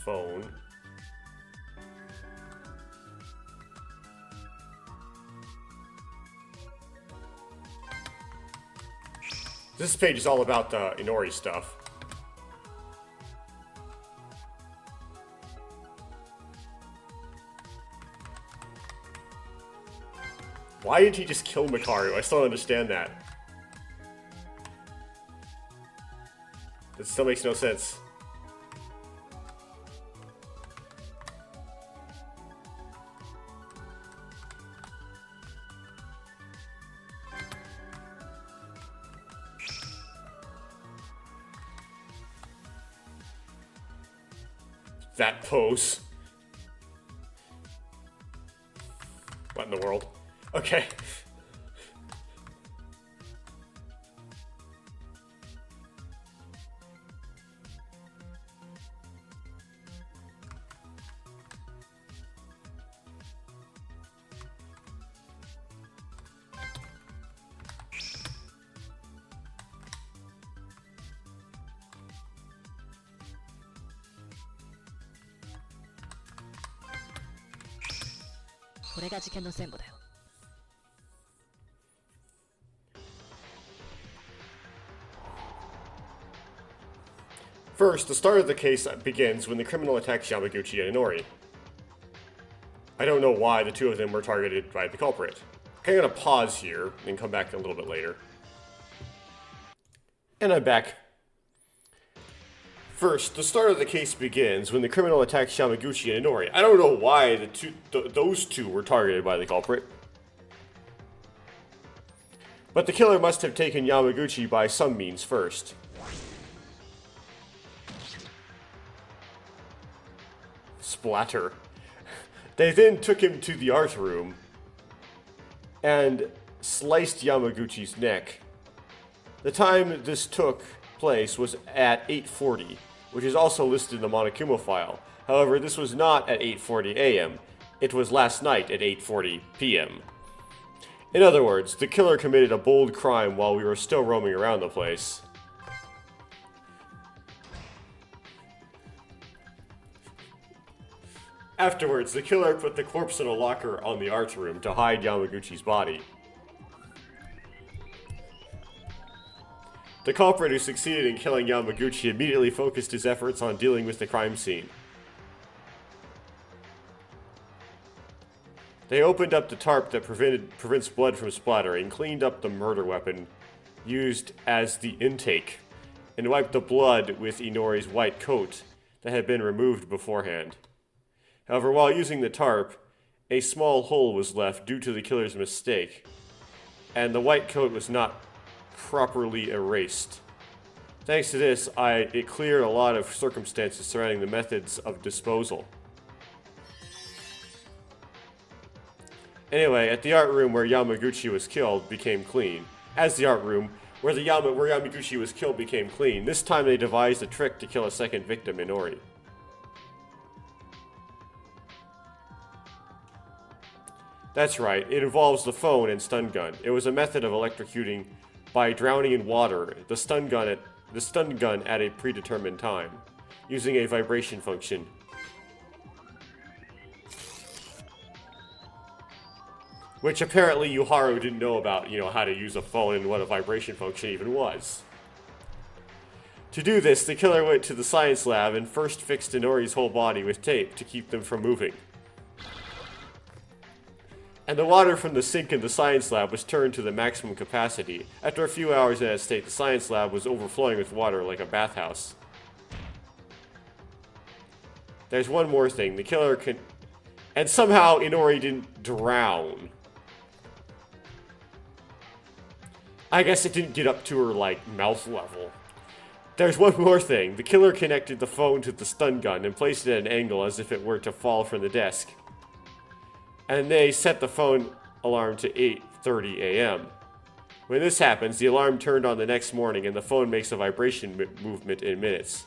phone. This page is all about the Inori stuff. Why did he just kill Makaru? I still don't understand that. That still makes no sense. That pose. What in the world? Okay. First, the start of the case begins when the criminal attacks Yamaguchi and Inori. I don't know why the two of them were targeted by the culprit. Okay, I'm going to pause here and come back a little bit later. And I'm back. First, the start of the case begins when the criminal attacks Yamaguchi and Inori. I don't know why those two were targeted by the culprit. But the killer must have taken Yamaguchi by some means first. Splatter. They then took him to the art room and sliced Yamaguchi's neck. The time this took place was at 8:40, which is also listed in the Monokuma file. However, this was not at 8:40 a.m. It was last night at 8:40 p.m. In other words, the killer committed a bold crime while we were still roaming around the place. Afterwards, the killer put the corpse in a locker on the art room to hide Yamaguchi's body. The culprit who succeeded in killing Yamaguchi immediately focused his efforts on dealing with the crime scene. They opened up the tarp that prevents blood from splattering, cleaned up the murder weapon used as the intake, and wiped the blood with Inori's white coat that had been removed beforehand. However, while using the tarp, a small hole was left due to the killer's mistake, and the white coat was not properly erased. Thanks to this, it cleared a lot of circumstances surrounding the methods of disposal. Anyway, at the art room where Yamaguchi was killed became clean. As the art room where Yamaguchi was killed became clean, this time they devised a trick to kill a second victim, Inori. That's right, it involves the phone and stun gun. It was a method of electrocuting by drowning in water the stun gun at a predetermined time, using a vibration function. Which apparently Yuharu didn't know about, how to use a phone and what a vibration function even was. To do this, the killer went to the science lab and first fixed Inori's whole body with tape to keep them from moving. And the water from the sink in the science lab was turned to the maximum capacity. After a few hours in that state, the science lab was overflowing with water like a bathhouse. There's one more thing. The killer can... And somehow Inori didn't drown. I guess it didn't get up to her, mouth level. There's one more thing. The killer connected the phone to the stun gun and placed it at an angle as if it were to fall from the desk. And they set the phone alarm to 8:30 a.m. When this happens, the alarm turned on the next morning and the phone makes a vibration movement in minutes.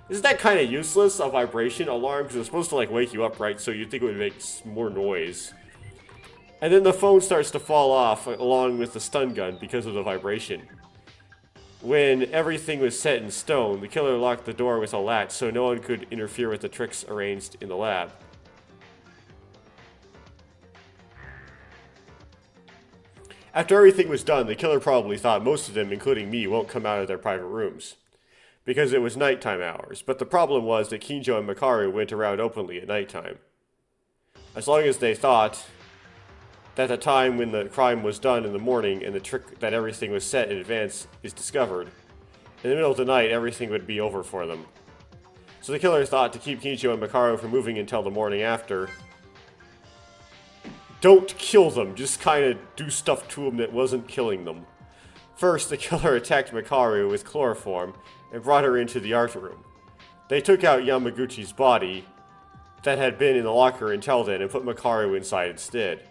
Isn't that kind of useless, a vibration alarm? Because it's supposed to wake you up, right? So you'd think it would make more noise. And then the phone starts to fall off along with the stun gun because of the vibration. When everything was set in stone, the killer locked the door with a latch so no one could interfere with the tricks arranged in the lab. After everything was done, the killer probably thought most of them, including me, won't come out of their private rooms, because it was nighttime hours. But the problem was that Kinjo and Makaru went around openly at nighttime. As long as they thought that the time when the crime was done in the morning and the trick that everything was set in advance is discovered, in the middle of the night everything would be over for them. So the killer thought to keep Kinjo and Makaru from moving until the morning after, don't kill them, just kind of do stuff to them that wasn't killing them. First, the killer attacked Makaru with chloroform and brought her into the art room. They took out Yamaguchi's body that had been in the locker until then and put Makaru inside instead.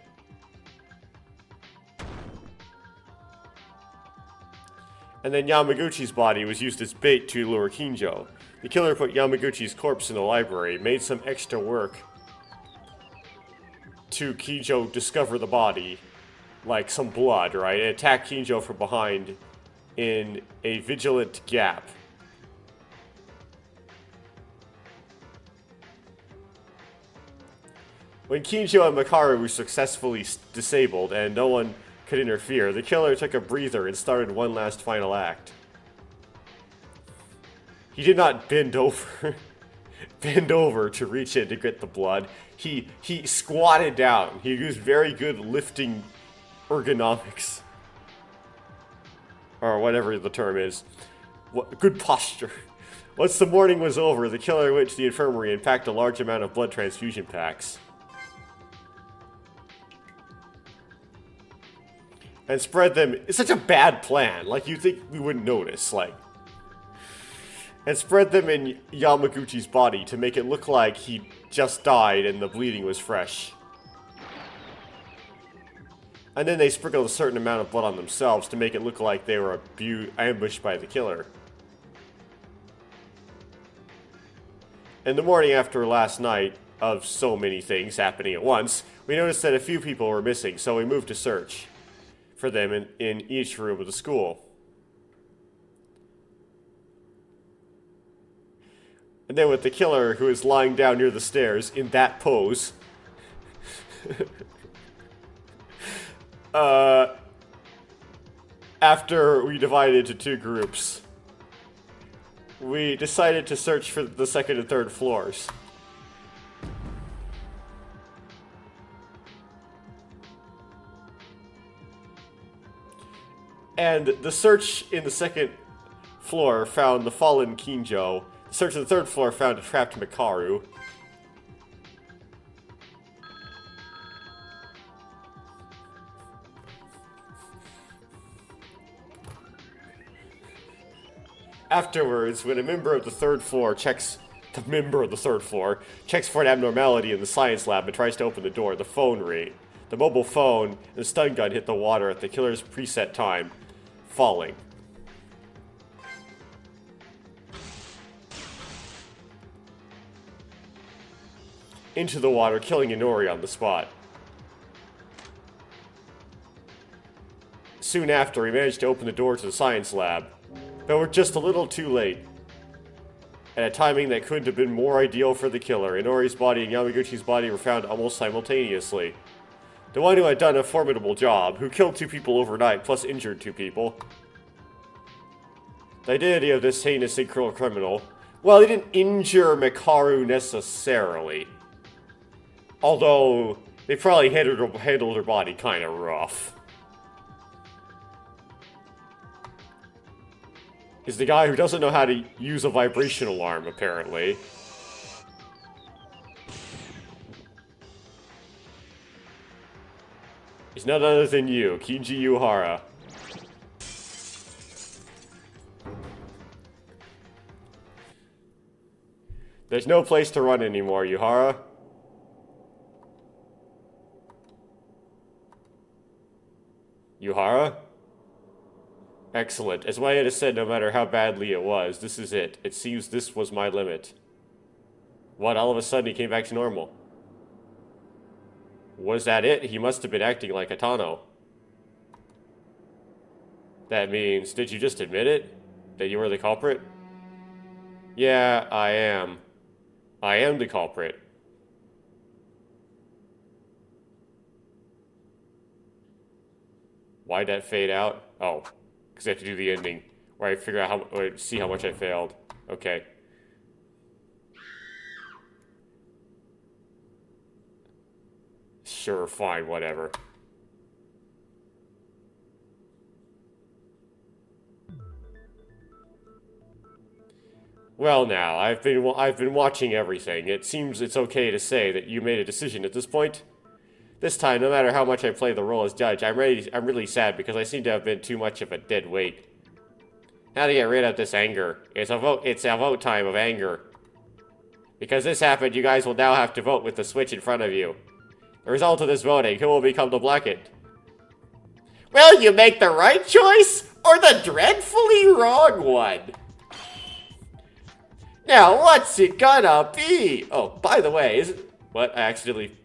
And then Yamaguchi's body was used as bait to lure Kinjo. The killer put Yamaguchi's corpse in the library, made some extra work to Kinjo discover the body, like some blood, right? And attack Kinjo from behind in a vigilant gap. When Kinjo and Makaru were successfully disabled and no one could interfere, the killer took a breather and started one last final act. He did not bend over. Bend over to reach in to get the blood. He squatted down. He used very good lifting ergonomics. Or whatever the term is. Good posture. Once the morning was over, the killer went to the infirmary and packed a large amount of blood transfusion packs. And spread them. It's such a bad plan. Like, you'd think we wouldn't notice. Like, and spread them in Yamaguchi's body to make it look like he just died and the bleeding was fresh. And then they sprinkled a certain amount of blood on themselves to make it look like they were ambushed by the killer. In the morning after last night, of so many things happening at once, we noticed that a few people were missing, so we moved to search for them in each room of the school. And then with the killer, who is lying down near the stairs in that pose, after we divided into two groups, we decided to search for the second and third floors. And the search in the second floor found the fallen Kinjo. The search in the third floor found a trapped Mikaru. Afterwards, when a member of the third floor checks for an abnormality in the science lab and tries to open the door, the phone rings. The mobile phone and the stun gun hit the water at the killer's preset time, falling. Into the water, killing Inori on the spot. Soon after, we managed to open the door to the science lab, but we're just a little too late. At a timing that couldn't have been more ideal for the killer, Inori's body and Yamaguchi's body were found almost simultaneously. The one who had done a formidable job, who killed 2 people overnight, plus injured 2 people. The identity of this heinous and cruel criminal, well, he didn't injure Mikaru necessarily. Although, they probably handled her body kind of rough. Is the guy who doesn't know how to use a vibration alarm, apparently. He's none other than you, Kinji Uehara. There's no place to run anymore, Uehara. Uehara? Excellent. As Maya has said, no matter how badly it was, this is it. It seems this was my limit. What, all of a sudden he came back to normal? Was that it? He must have been acting like a Tano. That means, did you just admit it? That you were the culprit? Yeah, I am. I am the culprit. Why'd that fade out? Oh. Because I have to do the ending, where I figure out or see how much I failed. Okay. Sure, fine, whatever. Well now, I've been watching everything. It seems it's okay to say that you made a decision at this point. This time, no matter how much I play the role as judge, I'm really sad because I seem to have been too much of a dead weight. How to get rid of this anger? It's a vote time of anger. Because this happened, you guys will now have to vote with the switch in front of you. The result of this voting, who will become the blackened? Will you make the right choice or the dreadfully wrong one? Now, what's it gonna be? Oh, by the way, is it what? I accidentally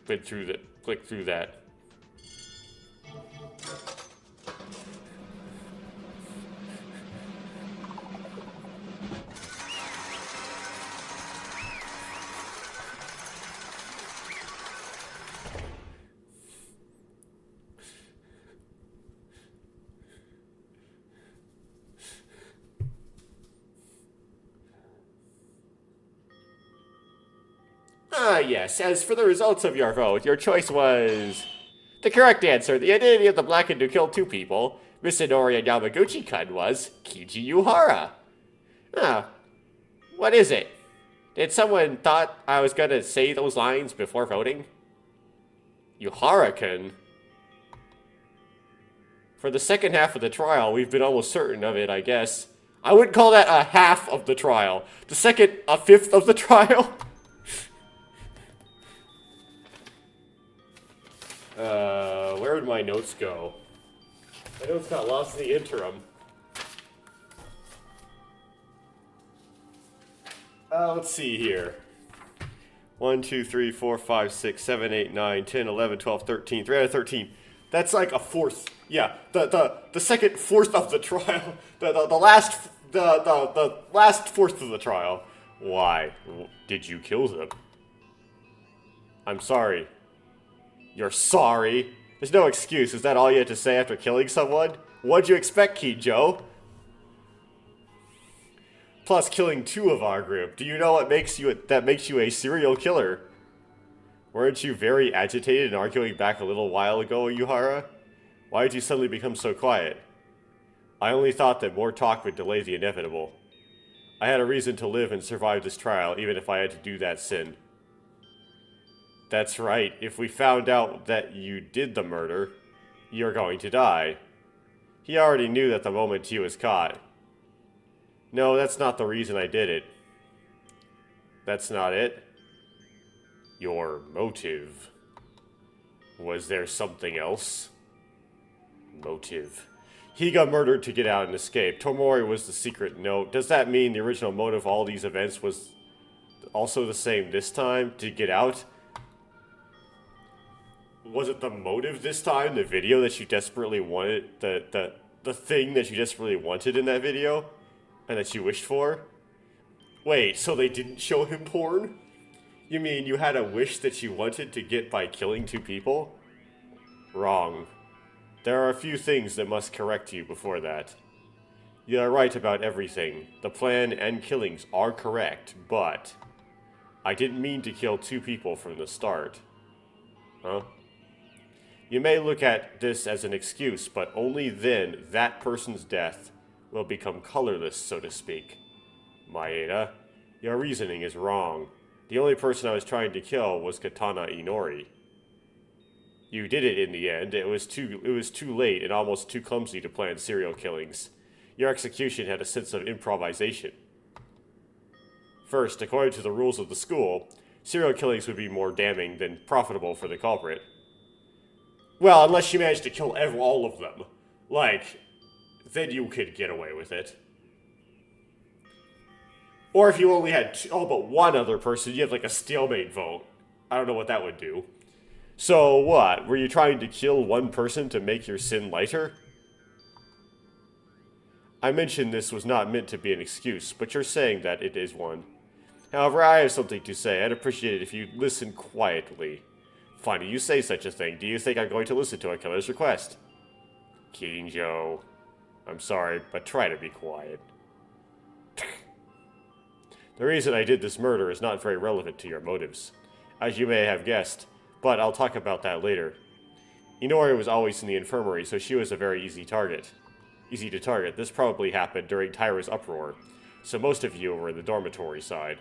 clicked through that. Ah, yes. As for the results of your vote, your choice was... The correct answer, the identity of the blackened who killed 2 people, Miss Inori and Yamaguchi-kun, was Kiji Yuhara. Ah, what is it? Did someone thought I was gonna say those lines before voting? Yuhara-kun? For the second half of the trial, we've been almost certain of it, I guess. I wouldn't call that a half of the trial. The second, a fifth of the trial? Where would my notes go? My notes got lost in the interim. Let's see here. 1, 2, 3, 4, 5, 6, 7, 8, 9, 10, 11, 12, 13. 3 out of 13. That's like a fourth. Yeah, the second fourth of the trial. The last fourth of the trial. Why? Did you kill them? I'm sorry. You're sorry? There's no excuse. Is that all you had to say after killing someone? What'd you expect, Kijo? Plus killing 2 of our group. Do you know what makes you a serial killer? Weren't you very agitated and arguing back a little while ago, Yuhara? Why did you suddenly become so quiet? I only thought that more talk would delay the inevitable. I had a reason to live and survive this trial, even if I had to do that sin. That's right. If we found out that you did the murder, you're going to die. He already knew that the moment he was caught. No, that's not the reason I did it. That's not it. Your motive. Was there something else? Motive. He got murdered to get out and escape. Tomori was the secret note. Does that mean the original motive of all these events was also the same this time? To get out? Was it the motive this time? The video that you desperately wanted? The thing that you desperately wanted in that video? And that you wished for? Wait, so they didn't show him porn? You mean you had a wish that you wanted to get by killing 2 people? Wrong. There are a few things that must correct you before that. You are right about everything. The plan and killings are correct, but... I didn't mean to kill 2 people from the start. Huh? You may look at this as an excuse, but only then that person's death will become colorless, so to speak. Maeda, your reasoning is wrong. The only person I was trying to kill was Katana Inori. You did it in the end. It was too late and almost too clumsy to plan serial killings. Your execution had a sense of improvisation. First, according to the rules of the school, serial killings would be more damning than profitable for the culprit. Well, unless you managed to kill all of them. Like, then you could get away with it. Or if you only had all but one other person, you had like a stalemate vote. I don't know what that would do. So what? Were you trying to kill one person to make your sin lighter? I mentioned this was not meant to be an excuse, but you're saying that it is one. However, I have something to say. I'd appreciate it if you listen quietly. Funny you say such a thing. Do you think I'm going to listen to a killer's request? Kinjo. I'm sorry, but try to be quiet. The reason I did this murder is not very relevant to your motives, as you may have guessed, but I'll talk about that later. Inori was always in the infirmary, so she was a very easy target. Easy to target. This probably happened during Tyra's uproar, so most of you were in the dormitory side.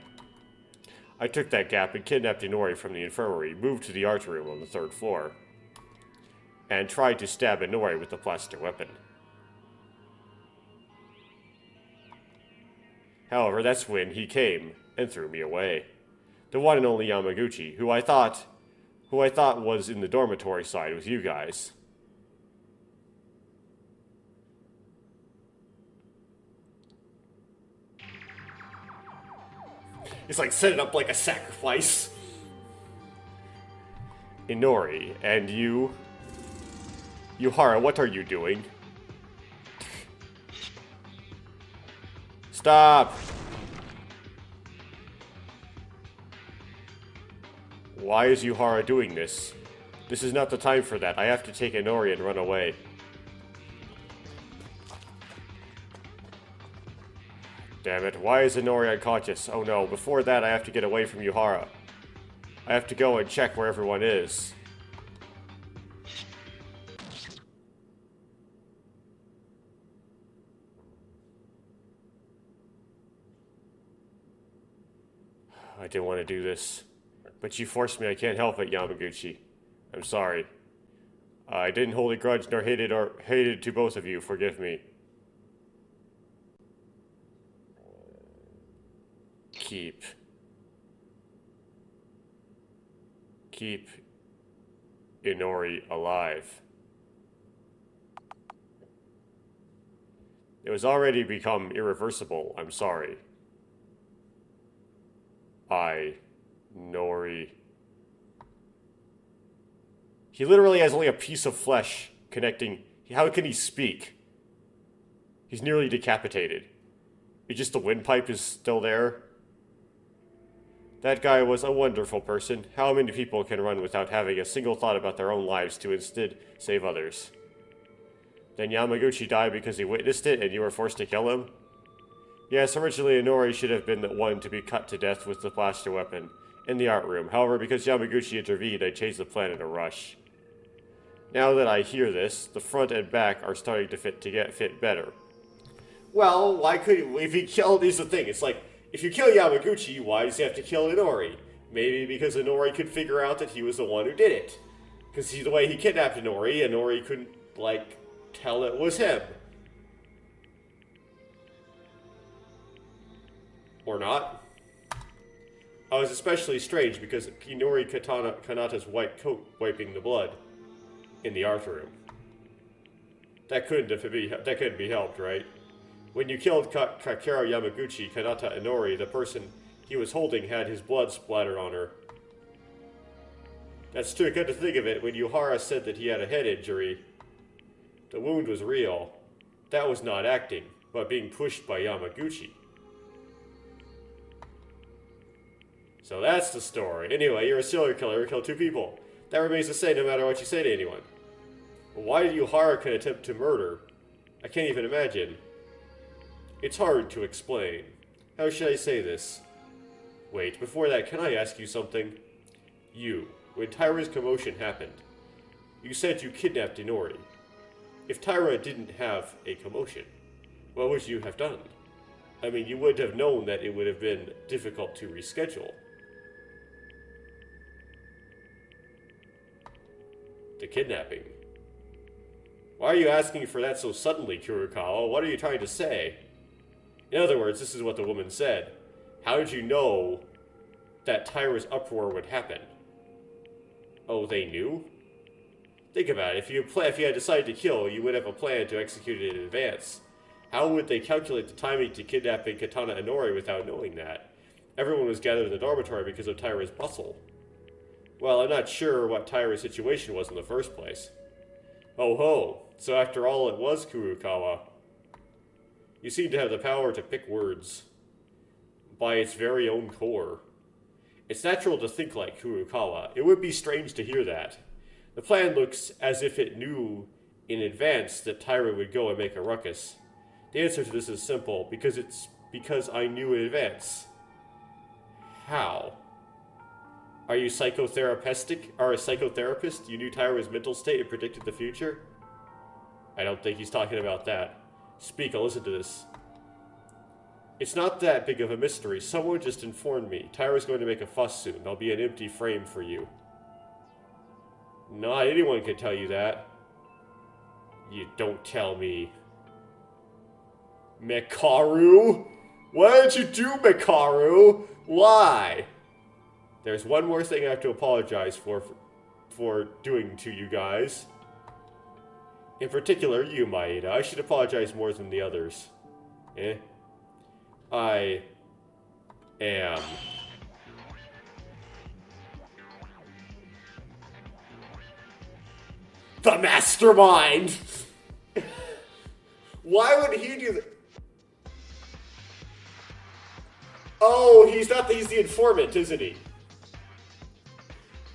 I took that gap and kidnapped Inori from the infirmary, moved to the art room on the 3rd floor, and tried to stab Inori with the blaster weapon. However, that's when he came and threw me away. The one and only Yamaguchi, who I thought was in the dormitory side with you guys. It's like set it up like a sacrifice. Inori, and you... Yuhara, what are you doing? Stop! Why is Yuhara doing this? This is not the time for that. I have to take Inori and run away. Damn it, why is Inori unconscious? Oh no, before that I have to get away from Yuhara. I have to go and check where everyone is. I didn't want to do this, but you forced me. I can't help it, Yamaguchi. I'm sorry. I didn't hold a grudge nor hated to both of you. Forgive me. Keep Inori alive. It was already become irreversible. I'm sorry. Nori. He literally has only a piece of flesh connecting. How can he speak? He's nearly decapitated. It's just the windpipe is still there. That guy was a wonderful person. How many people can run without having a single thought about their own lives to instead save others? Then Yamaguchi died because he witnessed it and you were forced to kill him? Yes, originally Inori should have been the one to be cut to death with the blaster weapon in the art room. However, because Yamaguchi intervened, I changed the plan in a rush. Now that I hear this, the front and back are starting to fit better. Well, why could if he killed? Is the thing. It's like if you kill Yamaguchi, why does he have to kill Inori? Maybe because Inori could figure out that he was the one who did it. Because the way he kidnapped Inori couldn't tell it was him. Or not. Oh, it was especially strange because Inori Kanata's white coat wiping the blood in the art room. That couldn't be helped, right? When you killed Kakero Yamaguchi, Kanata Inori, the person he was holding had his blood splattered on her. That's too good to think of it. When Yuhara said that he had a head injury, the wound was real. That was not acting, but being pushed by Yamaguchi. So that's the story. Anyway, you're a serial killer who killed 2 people. That remains the same no matter what you say to anyone. But why did Yuhara can attempt to murder? I can't even imagine. It's hard to explain. How should I say this? Wait, before that, can I ask you something? When Tyra's commotion happened, you said you kidnapped Inori. If Tyra didn't have a commotion, what would you have done? I mean, you would have known that it would have been difficult to reschedule. The kidnapping. Why are you asking for that so suddenly, Kurokawa? What are you trying to say? In other words, this is what the woman said. How did you know that Tyra's uproar would happen? Oh, they knew? Think about it. If you had decided to kill, you would have a plan to execute it in advance. How would they calculate the timing to kidnapping Katana Inori without knowing that? Everyone was gathered in the dormitory because of Tyra's bustle. Well, I'm not sure what Tyra's situation was in the first place. Oh ho, so after all it was Kurokawa. You seem to have the power to pick words by its very own core. It's natural to think like Kurokawa. It would be strange to hear that. The plan looks as if it knew in advance that Tyra would go and make a ruckus. The answer to this is simple, because I knew in advance. How? Are you a psychotherapist? You knew Tyra's mental state and predicted the future? I don't think he's talking about that. Speak, I'll listen to this. It's not that big of a mystery. Someone just informed me. Tyra's going to make a fuss soon. There'll be an empty frame for you. Not anyone can tell you that. You don't tell me. Mekaru? Why did you do, Mekaru? Why? There's one more thing I have to apologize for doing to you guys. In particular, you, Maeda. I should apologize more than the others. I am the mastermind! Why would he do that? Oh, he's the informant, isn't he?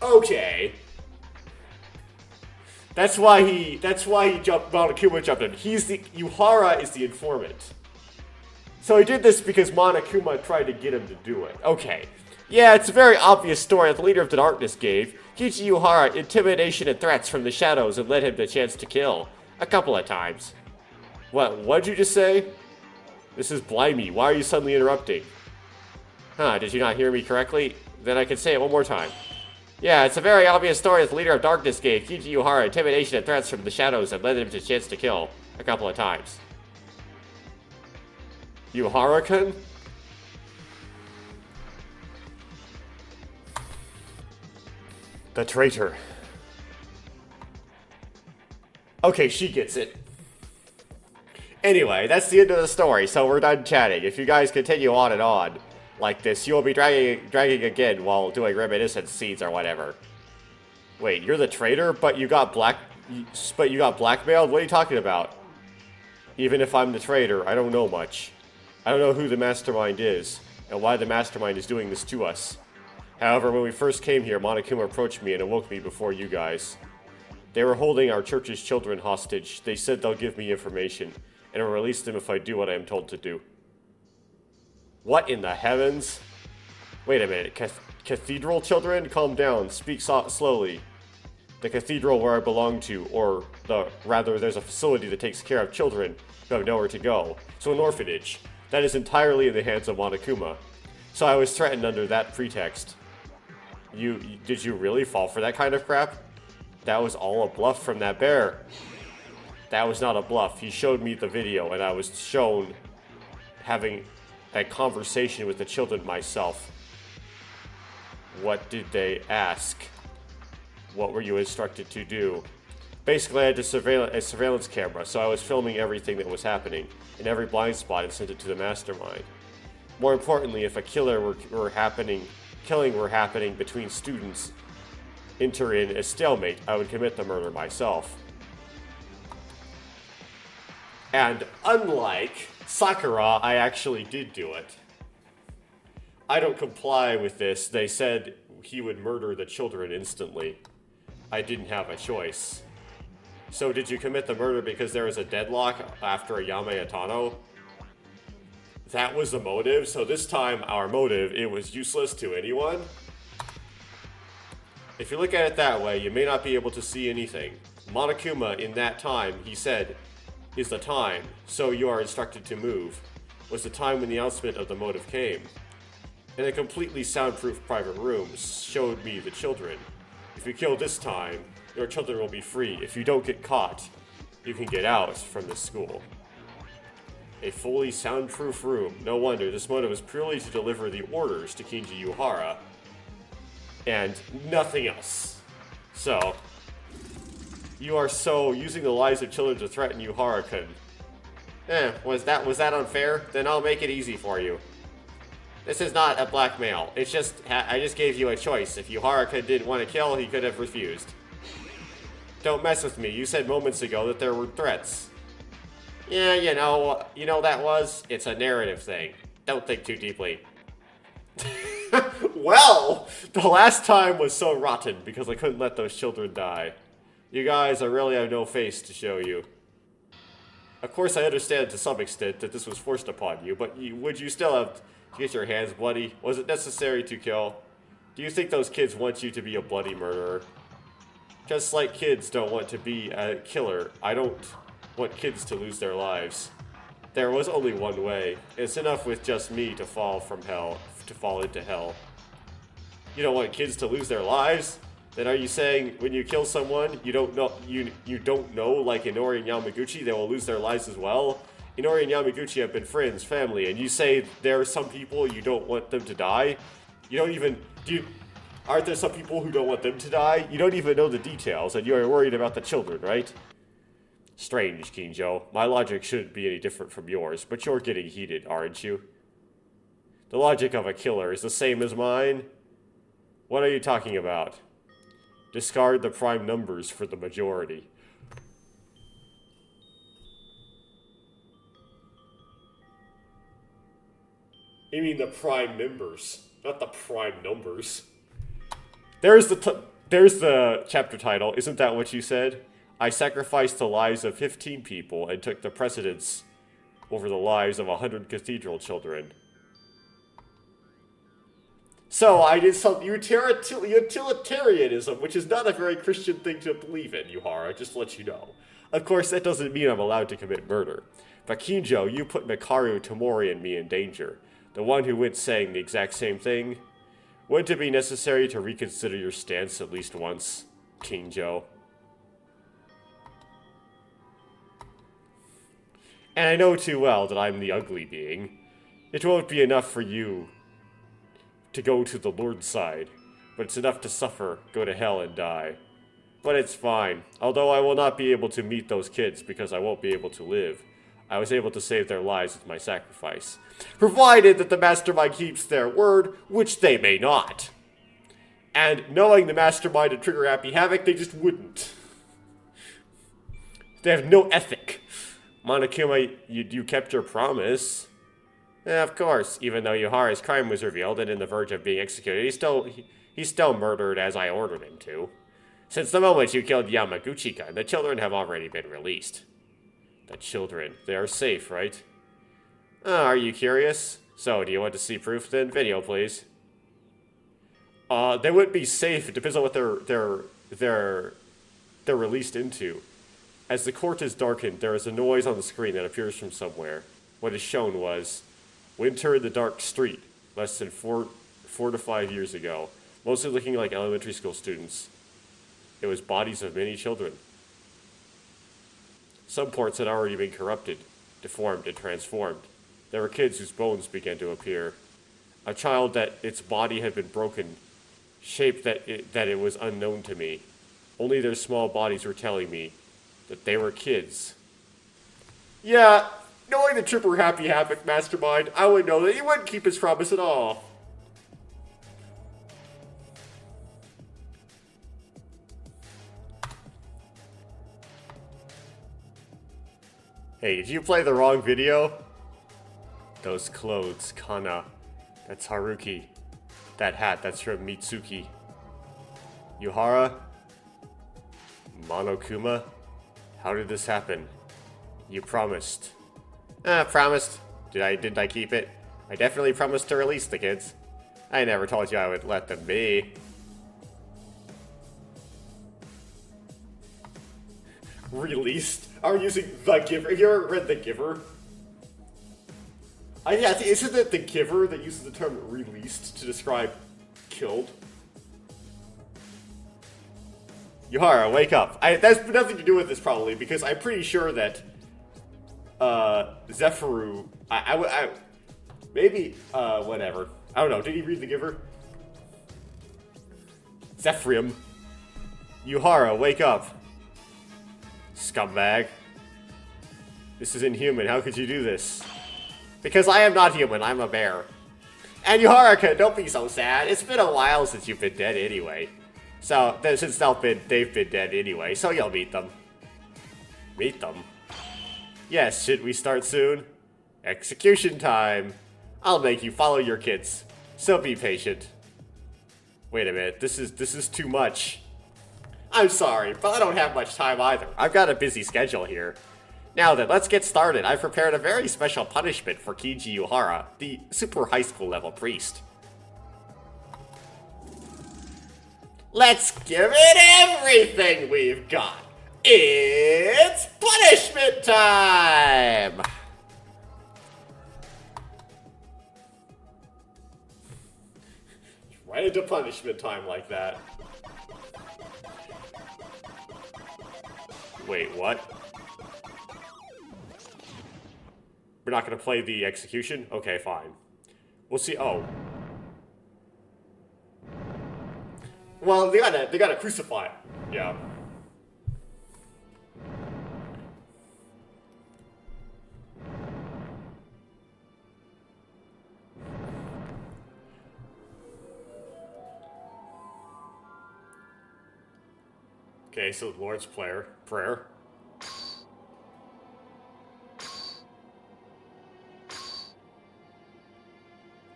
Okay. That's why Monokuma jumped in. Yuhara is the informant. So he did this because Monokuma tried to get him to do it. Okay. Yeah, it's a very obvious story that the leader of the darkness gave. Kichi Yuhara intimidation and threats from the shadows and led him the chance to kill. A couple of times. What'd you just say? This is Blimey. Why are you suddenly interrupting? Huh, did you not hear me correctly? Then I can say it one more time. Yeah, it's a very obvious story that the leader of darkness gave Kichi Yuhara intimidation and threats from the shadows and led him the chance to kill. A couple of times. Yuhara-kun? The traitor. Okay, she gets it. Anyway, that's the end of the story, so we're done chatting. If you guys continue on and on like this, you will be dragging again while doing reminiscence scenes or whatever. Wait, you're the traitor, but you got blackmailed? What are you talking about? Even if I'm the traitor, I don't know much. I don't know who the mastermind is, and why the mastermind is doing this to us. However, when we first came here, Monokuma approached me and awoke me before you guys. They were holding our church's children hostage. They said they'll give me information, and will release them if I do what I am told to do. What in the heavens? Wait a minute, cathedral children? Calm down, speak slowly. The cathedral where I belong to, or rather there's a facility that takes care of children who have nowhere to go. So an orphanage. That is entirely in the hands of Monokuma. So I was threatened under that pretext. Did you really fall for that kind of crap? That was all a bluff from that bear. That was not a bluff. He showed me the video, and I was shown having a conversation with the children myself. What did they ask? What were you instructed to do? Basically, I had a surveillance camera, so I was filming everything that was happening, in every blind spot, and sent it to the mastermind. More importantly, if a killing were happening between students, enter in a stalemate, I would commit the murder myself. And unlike Sakura, I actually did do it. I don't comply with this. They said he would murder the children instantly. I didn't have a choice. So did you commit the murder because there was a deadlock after a Yame Atano? That was the motive, so this time our motive, it was useless to anyone? If you look at it that way, you may not be able to see anything. Monokuma, in that time, he said, is the time, so you are instructed to move, was the time when the announcement of the motive came. In a completely soundproof private room showed me the children. If you kill this time, your children will be free. If you don't get caught, you can get out from this school. A fully soundproof room. No wonder, this motive was purely to deliver the orders to Kinji Yuhara. And nothing else. So, you are using the lives of children to threaten Yuhara-kun. Was that unfair? Then I'll make it easy for you. This is not a blackmail. It's just, I just gave you a choice. If Yuhara-kun didn't want to kill, he could have refused. Don't mess with me. You said moments ago that there were threats. Yeah, you know that was? It's a narrative thing. Don't think too deeply. Well, the last time was so rotten because I couldn't let those children die. You guys, I really have no face to show you. Of course, I understand to some extent that this was forced upon you, but would you still have to get your hands bloody? Was it necessary to kill? Do you think those kids want you to be a bloody murderer? Just like kids don't want to be a killer, I don't want kids to lose their lives. There was only one way. It's enough with just me to fall into hell. You don't want kids to lose their lives? Then are you saying when you kill someone, you don't know like Inori and Yamaguchi, they will lose their lives as well? Inori and Yamaguchi have been friends, family, and you say there are some people you don't want them to die? Aren't there some people who don't want them to die? You don't even know the details, and you're worried about the children, right? Strange, Kinjo. My logic shouldn't be any different from yours, but you're getting heated, aren't you? The logic of a killer is the same as mine? What are you talking about? Discard the prime numbers for the majority. You mean the prime members, not the prime numbers. There's the chapter title. Isn't that what you said? I sacrificed the lives of 15 people and took the precedence over the lives of 100 cathedral children. So I did some utilitarianism, which is not a very Christian thing to believe in, Yuhara, just to let you know. Of course, that doesn't mean I'm allowed to commit murder. But Kinjo, you put Mikaru, Tomori, and me in danger. The one who went saying the exact same thing. Wouldn't it be necessary to reconsider your stance at least once, Kinjo? And I know too well that I'm the ugly being. It won't be enough for you to go to the Lord's side, but it's enough to suffer, go to hell, and die. But it's fine. Although I will not be able to meet those kids because I won't be able to live, I was able to save their lives with my sacrifice. Provided that the mastermind keeps their word, which they may not. And knowing the mastermind and Trigger Happy Havoc, they just wouldn't. They have no ethic. Monokuma, you kept your promise. Of course, even though Yuhara's crime was revealed and in the verge of being executed, he's still murdered as I ordered him to. Since the moment you killed Yamaguchi-kun, the children have already been released. The children, they are safe, right? Are you curious? So, do you want to see proof then? Video, please. They wouldn't be safe. It depends on what they're released into. As the court is darkened, there is a noise on the screen that appears from somewhere. What is shown was winter in the dark street, less than 4 to 5 years ago, mostly looking like elementary school students. It was bodies of many children. Some parts had already been corrupted, deformed, and transformed. There were kids whose bones began to appear. A child that its body had been broken, shaped that it was unknown to me. Only their small bodies were telling me that they were kids. Yeah, knowing the Tripper Happy Havoc mastermind, I would know that he wouldn't keep his promise at all. Hey, did you play the wrong video? Those clothes, Kana. That's Haruki. That hat, that's from Mitsuki. Yuhara? Monokuma? How did this happen? You promised. Promised. Didn't I keep it? I definitely promised to release the kids. I never told you I would let them be. Released? Are you using The Giver? Have you ever read The Giver? Yeah, isn't it The Giver that uses the term released to describe killed? Yuhara, wake up. That's nothing to do with this, probably, because I'm pretty sure that Zephirum, maybe, whatever. I don't know, did he read The Giver? Zephirum. Yuhara, wake up. Scumbag. This is inhuman, how could you do this? Because I am not human, I'm a bear. And Yuhara, don't be so sad. It's been a while since you've been dead anyway. So, since they've been dead anyway, so you'll meet them. Meet them? Yes, should we start soon? Execution time. I'll make you follow your kids. So be patient. Wait a minute, this is too much. I'm sorry, but I don't have much time either. I've got a busy schedule here. Now then, let's get started. I've prepared a very special punishment for Kiji Yuhara, the super high school level priest. Let's give it everything we've got. It's punishment time! Right into punishment time like that. Wait, what? We're not gonna play the execution? Okay, fine. We'll see. Oh. Well, they gotta crucify him. Yeah. Okay, so the Lord's prayer.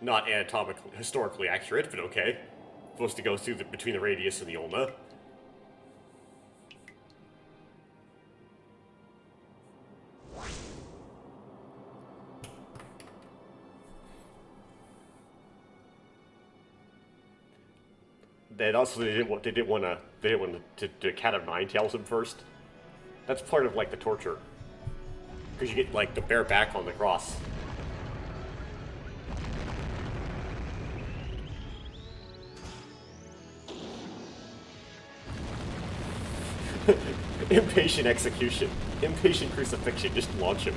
Not anatomically, historically accurate, but okay. Supposed to go through between the radius and the ulna. And also, they didn't want to cat of nine tails him first. That's part of like the torture, because you get like the bare back on the cross. Impatient execution, impatient crucifixion. Just launch him.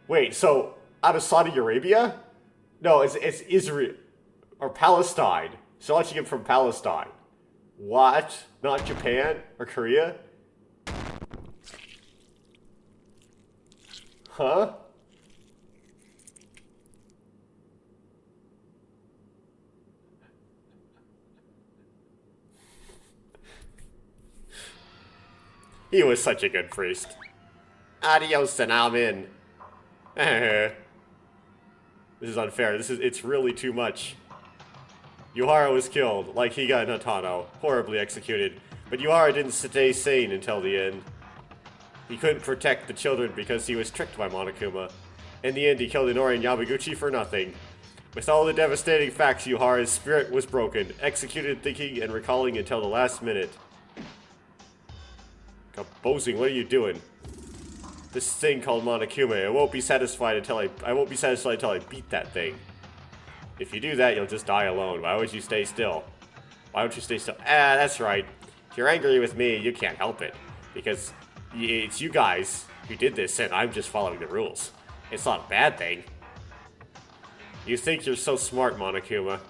Wait, so out of Saudi Arabia? No, it's Israel or Palestine. So launching him from Palestine. What? Not Japan or Korea? Huh? He was such a good priest. Adios and I'm in. This is unfair. It's really too much. Yuhara was killed, like Higa and Hatano, horribly executed, but Yuhara didn't stay sane until the end. He couldn't protect the children because he was tricked by Monokuma. In the end, he killed Inori and Yamaguchi for nothing. With all the devastating facts, Yuhara's spirit was broken, executed thinking and recalling until the last minute. Composing, what are you doing? This thing called Monokuma, I won't be satisfied until I beat that thing. If you do that, you'll just die alone. Why would you stay still? Why don't you stay still? That's right. If you're angry with me, you can't help it. Because it's you guys who did this, and I'm just following the rules. It's not a bad thing. You think you're so smart, Monokuma.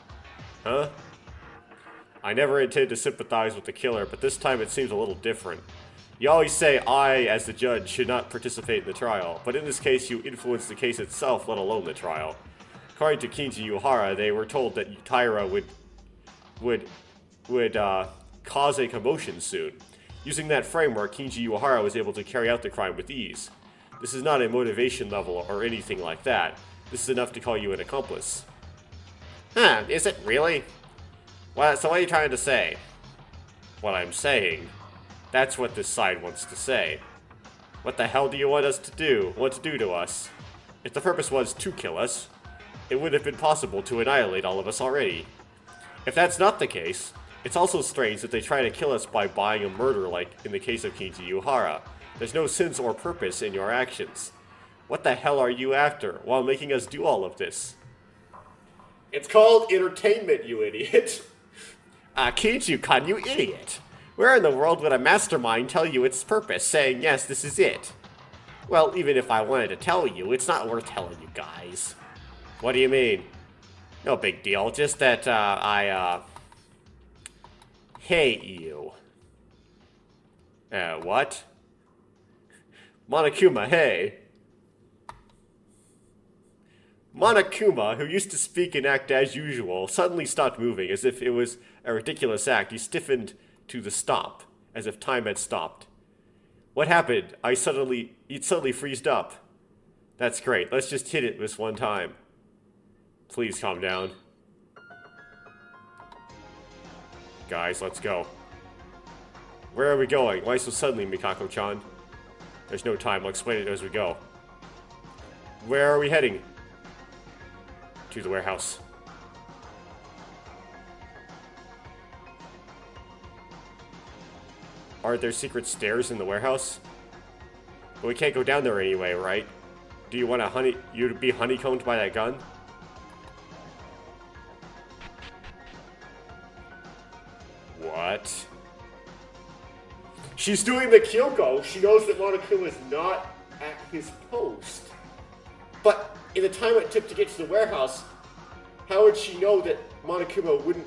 Huh? I never intended to sympathize with the killer, but this time it seems a little different. You always say I, as the judge, should not participate in the trial, but in this case you influenced the case itself, let alone the trial. According to Kinji Yuhara, they were told that Taira would cause a commotion soon. Using that framework, Kinji Yuhara was able to carry out the crime with ease. This is not a motivation level or anything like that. This is enough to call you an accomplice. Huh, is it really? Well, so what are you trying to say? What I'm saying. That's what this side wants to say. What the hell do you want us to do? Want to do to us? If the purpose was to kill us, it would have been possible to annihilate all of us already. If that's not the case, it's also strange that they try to kill us by buying a murder like in the case of Kinji Yuhara. There's no sense or purpose in your actions. What the hell are you after while making us do all of this? It's called entertainment, you idiot. Kinji-kun, you idiot. Where in the world would a mastermind tell you its purpose, saying, yes, this is it? Well, even if I wanted to tell you, it's not worth telling you guys. What do you mean? No big deal, just that, I hate you. What? Monokuma, hey. Monokuma, who used to speak and act as usual, suddenly stopped moving, as if it was a ridiculous act. He stiffened to the stop, as if time had stopped. What happened? It suddenly freezed up. That's great. Let's just hit it this one time. Please calm down. Guys, let's go. Where are we going? Why so suddenly, Mikako-chan? There's no time. I'll explain it as we go. Where are we heading? To the warehouse. Are there secret stairs in the warehouse? But we can't go down there anyway, right? Do you want you to be honeycombed by that gun? What? She's doing the Kyoko. She knows that Monokuma is not at his post. But in the time it took to get to the warehouse, how would she know that Monokuma wouldn't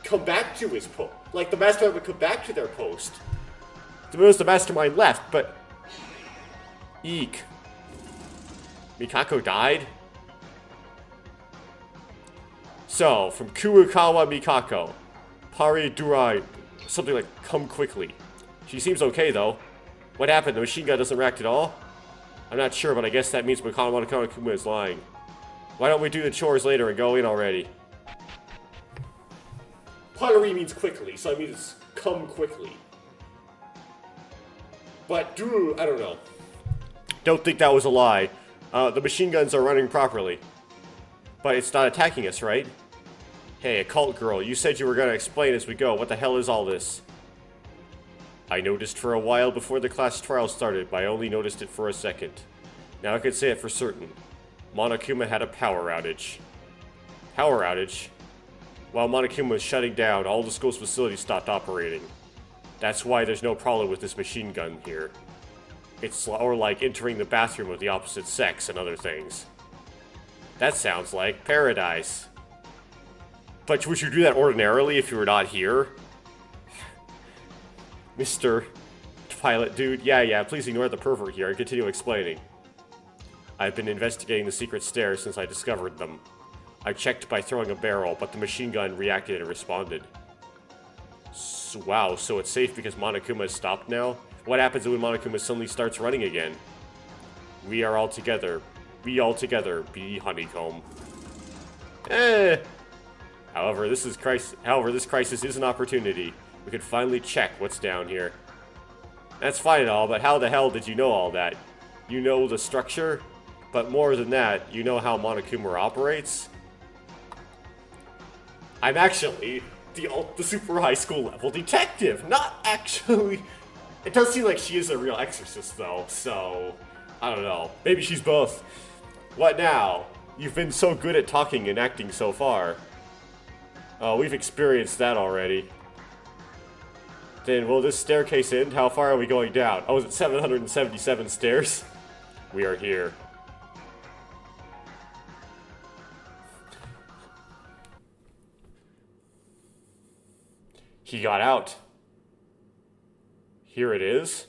come back to his post? Like, the mastermind would come back to their post. Suppose the mastermind left, but... Eek. Mikako died? So, from Kurukawa Mikako. Pari Durai. Something like, come quickly. She seems okay, though. What happened? The machine gun doesn't react at all? I'm not sure, but I guess that means Monokuma is lying. Why don't we do the chores later and go in already? Pottery means quickly, so it means come quickly. But, I don't know. Don't think that was a lie. The machine guns are running properly. But it's not attacking us, right? Hey, occult girl, you said you were gonna explain as we go. What the hell is all this? I noticed for a while before the class trial started, but I only noticed it for a second. Now I can say it for certain. Monokuma had a power outage. Power outage? While Monokuma was shutting down, all the school's facilities stopped operating. That's why there's no problem with this machine gun here. It's or like entering the bathroom of the opposite sex and other things. That sounds like paradise. But would you do that ordinarily if you were not here? Mr. Pilot Dude, yeah, please ignore the pervert here and continue explaining. I've been investigating the secret stairs since I discovered them. I checked by throwing a barrel, but the machine gun reacted and responded. Wow, so it's safe because Monokuma has stopped now? What happens when Monokuma suddenly starts running again? We all together be honeycomb. However, this crisis is an opportunity. We could finally check what's down here. That's fine and all, but how the hell did you know all that? You know the structure? But more than that, you know how Monokuma operates? I'm actually the super high school level detective, not actually... It does seem like she is a real exorcist, though, so... I don't know. Maybe she's both. What now? You've been so good at talking and acting so far. Oh, we've experienced that already. Then, will this staircase end? How far are we going down? Oh, is it 777 stairs? We are here. He got out. Here it is.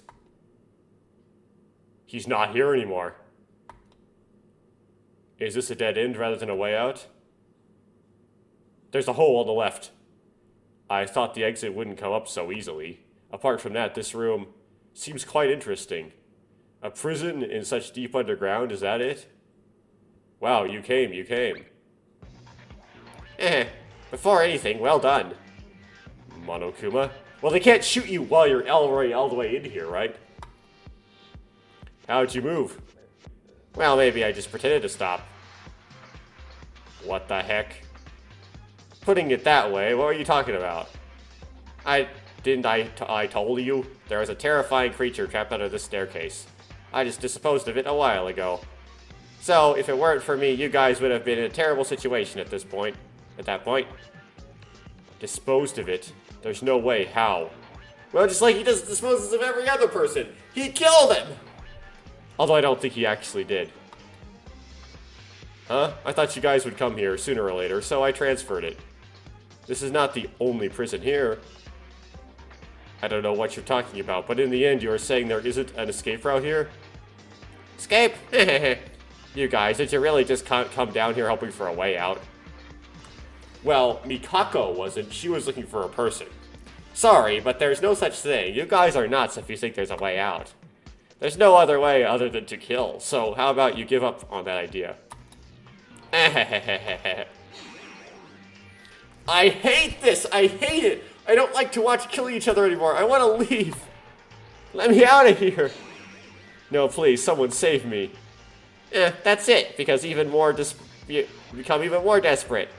He's not here anymore. Is this a dead end rather than a way out? There's a hole on the left. I thought the exit wouldn't come up so easily. Apart from that, this room seems quite interesting. A prison in such deep underground, is that it? Wow, you came. Before anything, well done. Monokuma? Well, they can't shoot you while you're already all the way in here, right? How'd you move? Well, maybe I just pretended to stop. What the heck? Putting it that way, what are you talking about? I told you? There was a terrifying creature trapped under this staircase. I just disposed of it a while ago. So, if it weren't for me, you guys would have been in a terrible situation at that point. Disposed of it? There's no way. How? Well, just like he disposes of every other person. He killed him! Although I don't think he actually did. Huh? I thought you guys would come here sooner or later, so I transferred it. This is not the only prison here. I don't know what you're talking about, but in the end you are saying there isn't an escape route here? Escape? You guys, did you really just come down here hoping for a way out? Well, Mikako wasn't. She was looking for a person. Sorry, but there's no such thing. You guys are nuts if you think there's a way out. There's no other way other than to kill, so how about you give up on that idea? I hate this! I hate it! I don't like to watch killing each other anymore. I want to leave. Let me out of here. No, please, someone save me. That's it, because you become even more desperate.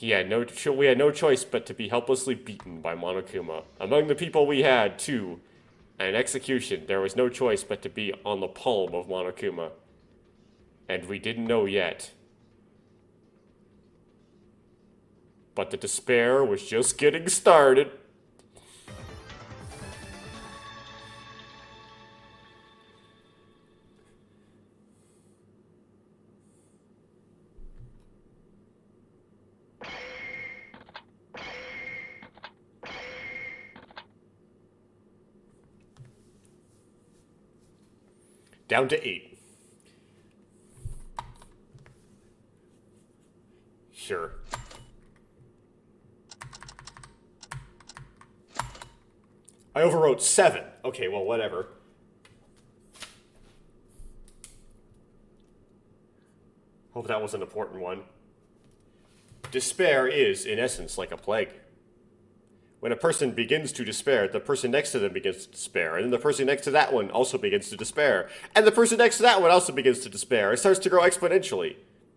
We had no choice but to be helplessly beaten by Monokuma. Among the people we had, too, an execution, there was no choice but to be on the palm of Monokuma. And we didn't know yet. But the despair was just getting started. Down to 8. Sure. I overwrote 7. Okay, well, whatever. Hope that was an important one. Despair is, in essence, like a plague. When a person begins to despair, the person next to them begins to despair, and then the person next to that one also begins to despair, and the person next to that one also begins to despair. It starts to grow exponentially.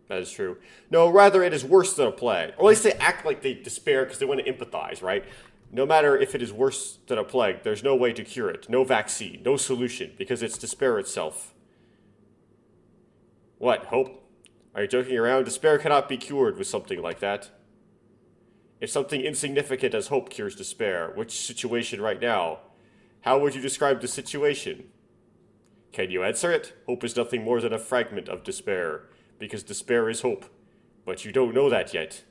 That is true. No, rather it is worse than a plague. Or at least they act like they despair because they want to empathize, right? No matter if it is worse than a plague, there's no way to cure it. No vaccine, no solution, because it's despair itself. What, hope? Are you joking around? Despair cannot be cured with something like that. If something insignificant as hope cures despair, which situation right now? How would you describe the situation? Can you answer it? Hope is nothing more than a fragment of despair, because despair is hope. But you don't know that yet.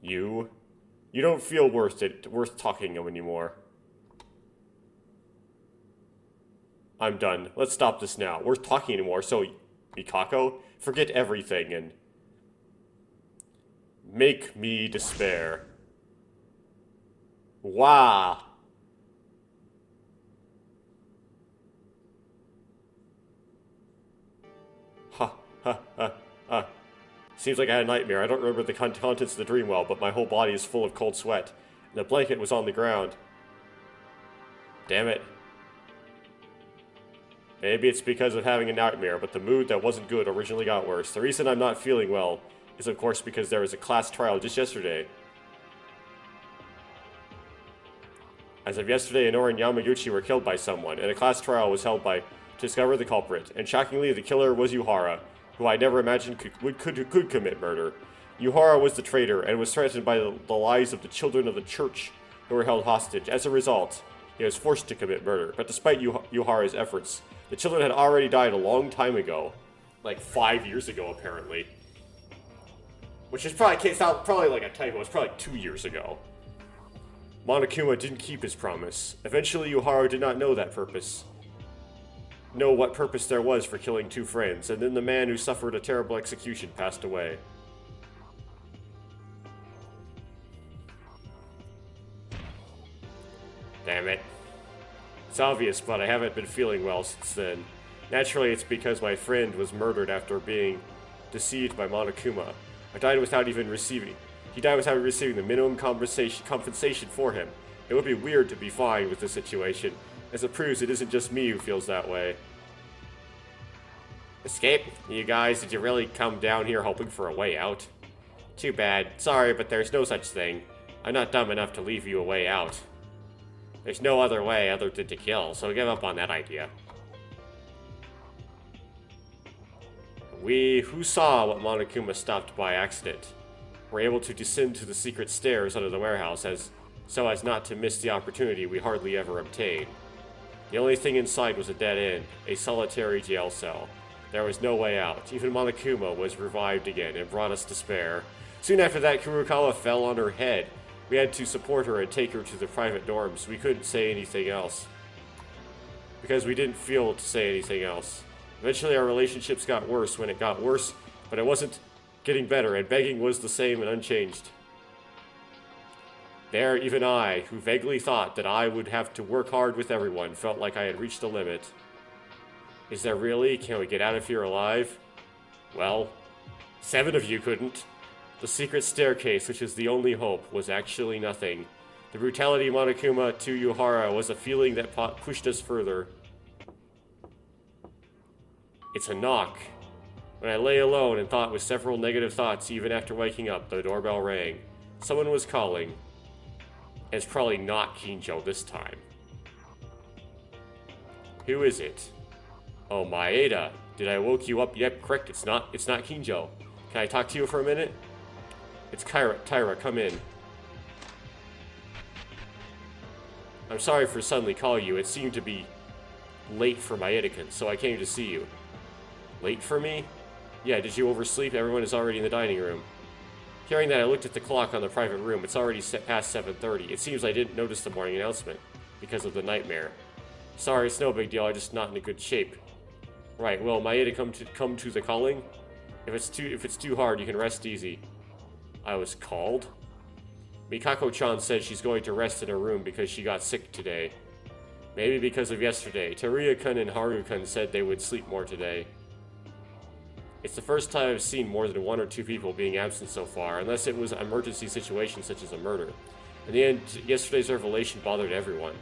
You don't feel worth talking anymore. I'm done. Let's stop this now. Worth talking anymore, so Mikako, forget everything and make me despair. Wow. Ha, ha, ha, ha. Seems like I had a nightmare. I don't remember the contents of the dream well, but my whole body is full of cold sweat, and the blanket was on the ground. Damn it. Maybe it's because of having a nightmare, but the mood that wasn't good originally got worse. The reason I'm not feeling well is of course because there was a class trial just yesterday. As of yesterday, Honora and Yamaguchi were killed by someone, and a class trial was held to discover the culprit. And shockingly, the killer was Yuhara, who I never imagined could commit murder. Yuhara was the traitor, and was threatened by the lives of the children of the church who were held hostage. As a result, he was forced to commit murder. But despite Yuhara's efforts, the children had already died a long time ago. Like 5 years ago, apparently. Which is probably like a typo. It's probably like 2 years ago. Monokuma didn't keep his promise. Eventually, Yuhara did not know what purpose there was for killing two friends, and then the man who suffered a terrible execution passed away. Damn it. It's obvious, but I haven't been feeling well since then. Naturally, it's because my friend was murdered after being deceived by Monokuma. He died without receiving the minimum compensation for him. It would be weird to be fine with the situation, as it proves it isn't just me who feels that way. Escape? You guys, did you really come down here hoping for a way out? Too bad. Sorry, but there's no such thing. I'm not dumb enough to leave you a way out. There's no other way other than to kill, so give up on that idea. We who saw what Monokuma stopped by accident were able to descend to the secret stairs under the warehouse so as not to miss the opportunity we hardly ever obtain. The only thing inside was a dead end, a solitary jail cell. There was no way out. Even Monokuma was revived again and brought us despair. Soon after that, Kurokawa fell on her head. We had to support her and take her to the private dorms. We couldn't say anything else, because we didn't feel to say anything else. Eventually our relationships got worse when it got worse, but it wasn't getting better, and begging was the same and unchanged. There, even I, who vaguely thought that I would have to work hard with everyone, felt like I had reached a limit. Is there really? Can we get out of here alive? Well, 7 of you couldn't. The secret staircase, which is the only hope, was actually nothing. The brutality of Monokuma to Yuhara was a feeling that pushed us further. It's a knock. When I lay alone and thought with several negative thoughts even after waking up, the doorbell rang. Someone was calling. And it's probably not Kinjo this time. Who is it? Oh, Maeda. Did I woke you up? Yep, correct. It's not Kinjo. Can I talk to you for a minute? It's Tyra, come in. I'm sorry for suddenly calling you. It seemed to be late for Maeda-kun, so I came to see you. Late for me? Yeah, did you oversleep? Everyone is already in the dining room. Hearing that, I looked at the clock on the private room. It's already past 7:30. It seems I didn't notice the morning announcement because of the nightmare. Sorry, it's no big deal. I'm just not in a good shape. Right, well, Maeda come to the calling? If it's too hard, you can rest easy. I was called? Mikako-chan said she's going to rest in her room because she got sick today. Maybe because of yesterday. Teruya-kun and Haru-kun said they would sleep more today. It's the first time I've seen more than 1 or 2 people being absent so far, unless it was an emergency situation such as a murder. In the end, yesterday's revelation bothered everyone.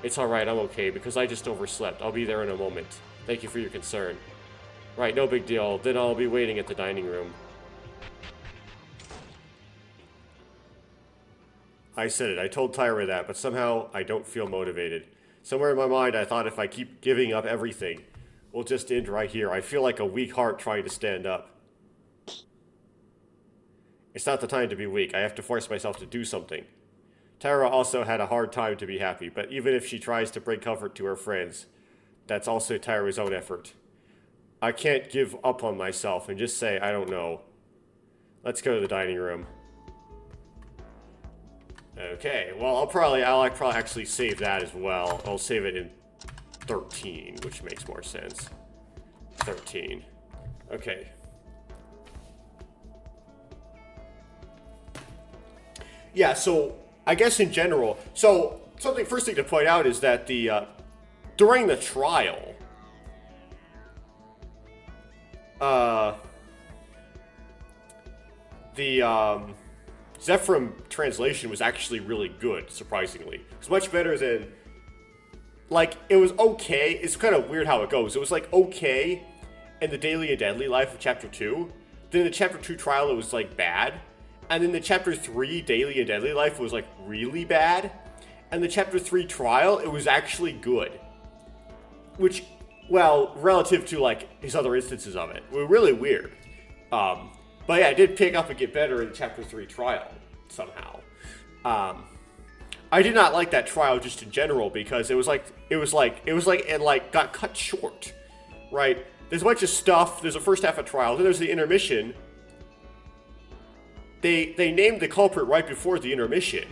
It's alright, I'm okay, because I just overslept. I'll be there in a moment. Thank you for your concern. Right, no big deal. Then I'll be waiting at the dining room. I said it. I told Tyra that, but somehow I don't feel motivated. Somewhere in my mind, I thought if I keep giving up everything, we'll just end right here. I feel like a weak heart trying to stand up. It's not the time to be weak. I have to force myself to do something. Tyra also had a hard time to be happy, but even if she tries to bring comfort to her friends, that's also Tyra's own effort. I can't give up on myself and just say, I don't know. Let's go to the dining room. Okay, well, I'll probably actually save that as well. I'll save it in 13, which makes more sense. 13. Okay. Yeah, so I guess in general, so first thing to point out is that during the trial, Zephirum translation was actually really good, surprisingly. It's much better than, like, it was okay. It's kind of weird how it goes. It was, like, okay in the Daily and Deadly Life of Chapter 2. Then in the Chapter 2 trial, it was, like, bad. And then the Chapter 3 Daily and Deadly Life was, like, really bad. And the Chapter 3 trial, it was actually good. Which, well, relative to, like, his other instances of it, were really weird. But yeah, it did pick up and get better in the Chapter 3 trial, somehow. I did not like that trial just in general, because it got cut short, right? There's a bunch of stuff, there's the first half of trial, then there's the intermission. They named the culprit right before the intermission.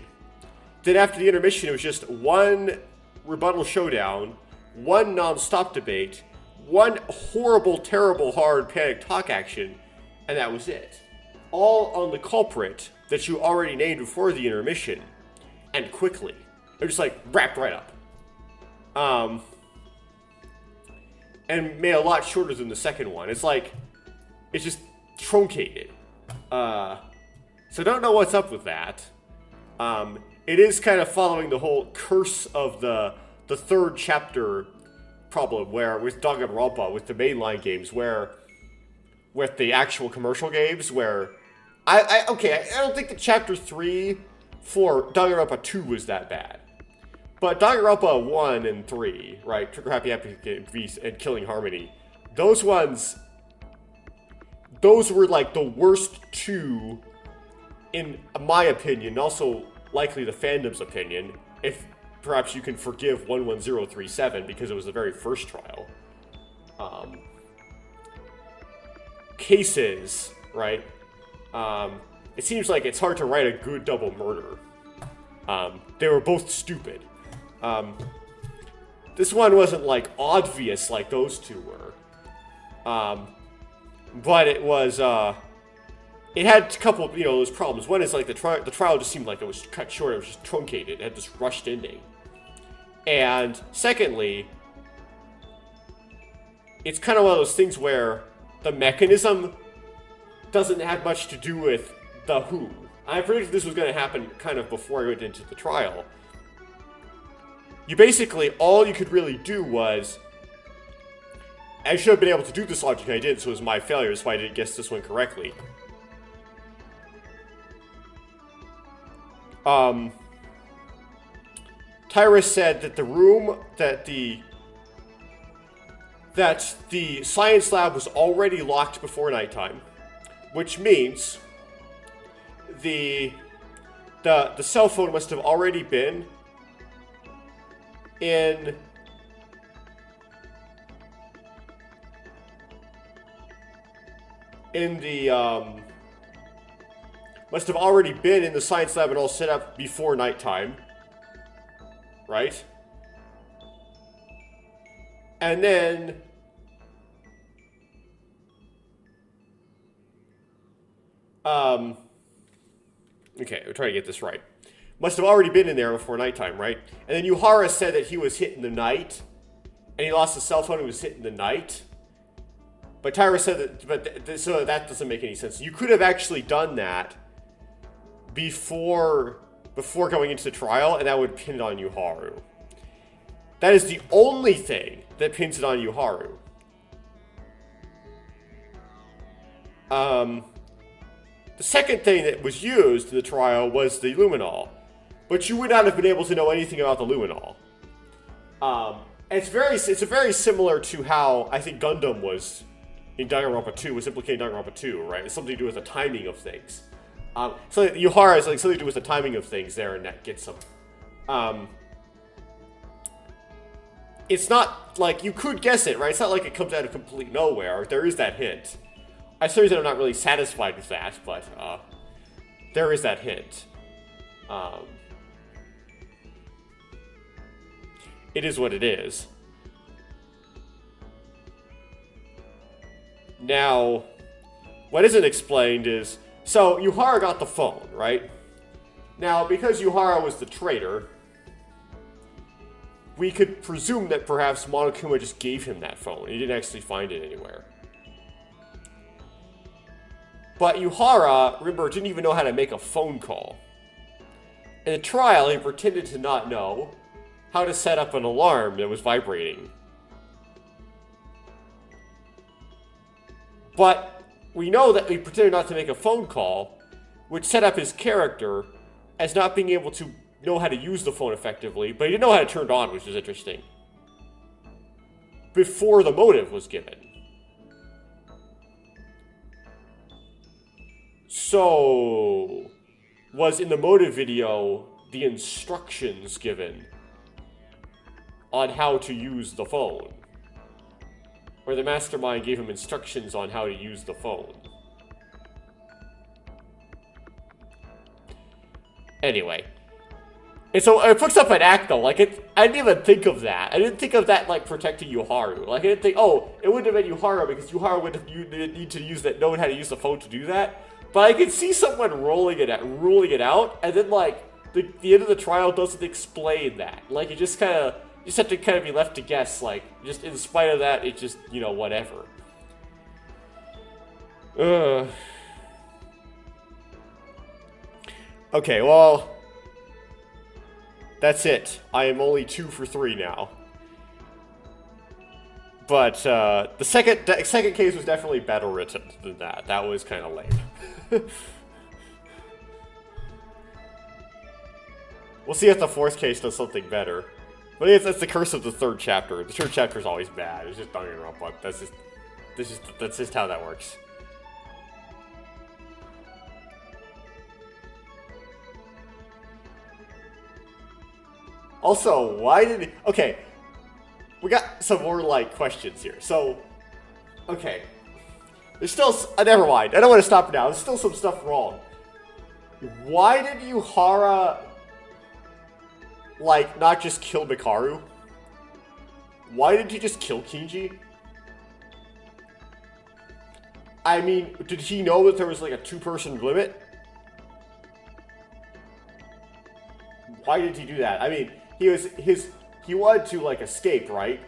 Then after the intermission, it was just one rebuttal showdown, one non-stop debate, one horrible, terrible, hard panic talk action, and that was it. All on the culprit that you already named before the intermission, and quickly. They're just like wrapped right up. And made a lot shorter than the second one. It's like, it's just truncated. So don't know what's up with that. It is kind of following the whole curse of the third chapter problem, where with Danganronpa, with the mainline games, where with the actual commercial games, where I don't think the Chapter 3 for Danganronpa 2 was that bad. But Danganronpa 1 and 3, right, Trigger Happy Happy Beast and Killing Harmony, those were like the worst two, in my opinion, also likely the fandom's opinion, if perhaps you can forgive 11037 because it was the very first trial. Cases, right? It seems like it's hard to write a good double murder. They were both stupid. This one wasn't, like, obvious like those two were. But it was, it had a couple, those problems. One is, like, the trial just seemed like it was cut short. It was just truncated. It had this rushed ending. And secondly, it's kind of one of those things where the mechanism doesn't have much to do with the who. I predicted this was going to happen kind of before I went into the trial. You basically, all you could really do was, I should have been able to do this logic, and I didn't, so it was my failure, that's why I didn't guess this one correctly. Tyra said that the room that the science lab was already locked before nighttime, which means the cell phone must have already been in the must have already been in the science lab and all set up before nighttime, right? And then okay, we're trying to get this right. Must have already been in there before nighttime, right? And then Yuhara said that he was hit in the night, and he lost his cell phone and was hit in the night. But Tyra said that, so that doesn't make any sense. You could have actually done that before before going into the trial, and that would pin it on Yuharu. That is the only thing that pins it on Yuharu. The second thing that was used in the trial was the luminol, but you would not have been able to know anything about the luminol. It's very similar to how I think Gundam was in Danganronpa 2, was implicated in Danganronpa 2, right? It's something to do with the timing of things. So Yuhara is like something to do with the timing of things there, and that gets them. It's not like you could guess it, right? It's not like it comes out of complete nowhere. There is that hint. I suppose I'm not really satisfied with that, but there is that hint. It is what it is. Now, what isn't explained is, so Yuhara got the phone, right? Now, because Yuhara was the traitor, we could presume that perhaps Monokuma just gave him that phone. He didn't actually find it anywhere. But Yuhara, remember, didn't even know how to make a phone call. In the trial, he pretended to not know how to set up an alarm that was vibrating. But we know that he pretended not to make a phone call, which set up his character as not being able to know how to use the phone effectively, but he didn't know how to turn it on, which is interesting. Before the motive was given. So, was in the motive video the instructions given on how to use the phone? Or the mastermind gave him instructions on how to use the phone? Anyway. And so it puts up an act though, like I didn't even think of that. I didn't think of that like protecting Yuharu. Like I didn't think, oh, it wouldn't have been Yuharu because Yuharu would have need to use that, know how to use the phone to do that. But I could see someone ruling it out, and then like the end of the trial doesn't explain that. Like you just have to kind of be left to guess. Like just in spite of that, it just whatever. Okay, well. That's it. I am only 2 for 3 now. But the second case was definitely better written than that. That was kind of lame. We'll see if the fourth case does something better. But it's the curse of the third chapter. The third chapter is always bad. It's just Danganronpa. That's just how that works. Also, why did it... Okay, we got some more, like, questions here. So, okay. There's still... never mind. I don't want to stop now. There's still some stuff wrong. Why did Yuhara, like, not just kill Mikaru? Why did he just kill Kinji? I mean, did he know that there was, like, a 2-person limit? Why did he do that? I mean... He wanted to, like, escape, right?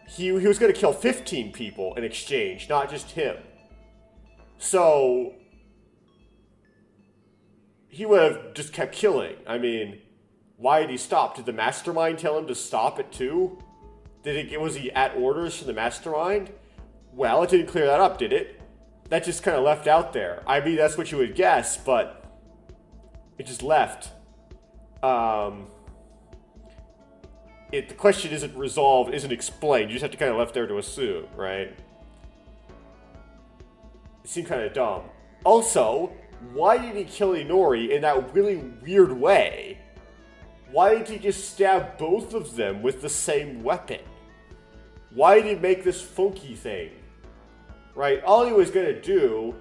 He was going to kill 15 people in exchange, not just him. So, he would have just kept killing. I mean, why did he stop? Did the mastermind tell him to stop it too? Was he at orders from the mastermind? Well, it didn't clear that up, did it? That just kind of left out there. I mean, that's what you would guess, but it just left. The question isn't resolved, isn't explained. You just have to kind of left there to assume, right? It seemed kind of dumb. Also, why did he kill Inori in that really weird way? Why did he just stab both of them with the same weapon? Why did he make this funky thing? Right? All he was going to do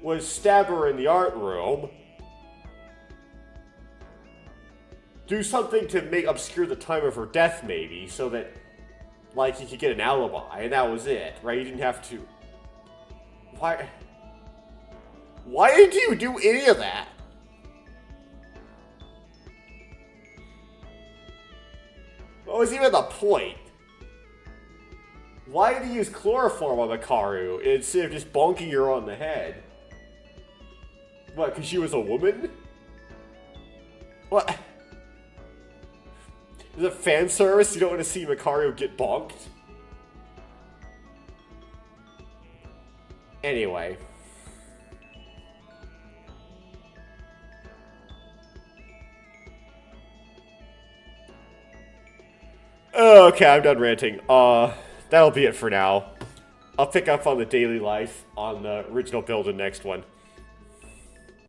was stab her in the art room, do something to obscure the time of her death, maybe, so that, like, he could get an alibi, and that was it, right? He didn't have to... Why did you do any of that? What was even the point? Why did he use chloroform on Mikaru instead of just bonking her on the head? What, because she was a woman? What? Is it fan service? You don't want to see Macario get bonked? Anyway. Okay, I'm done ranting. That'll be it for now. I'll pick up on the daily life on the original build in next one.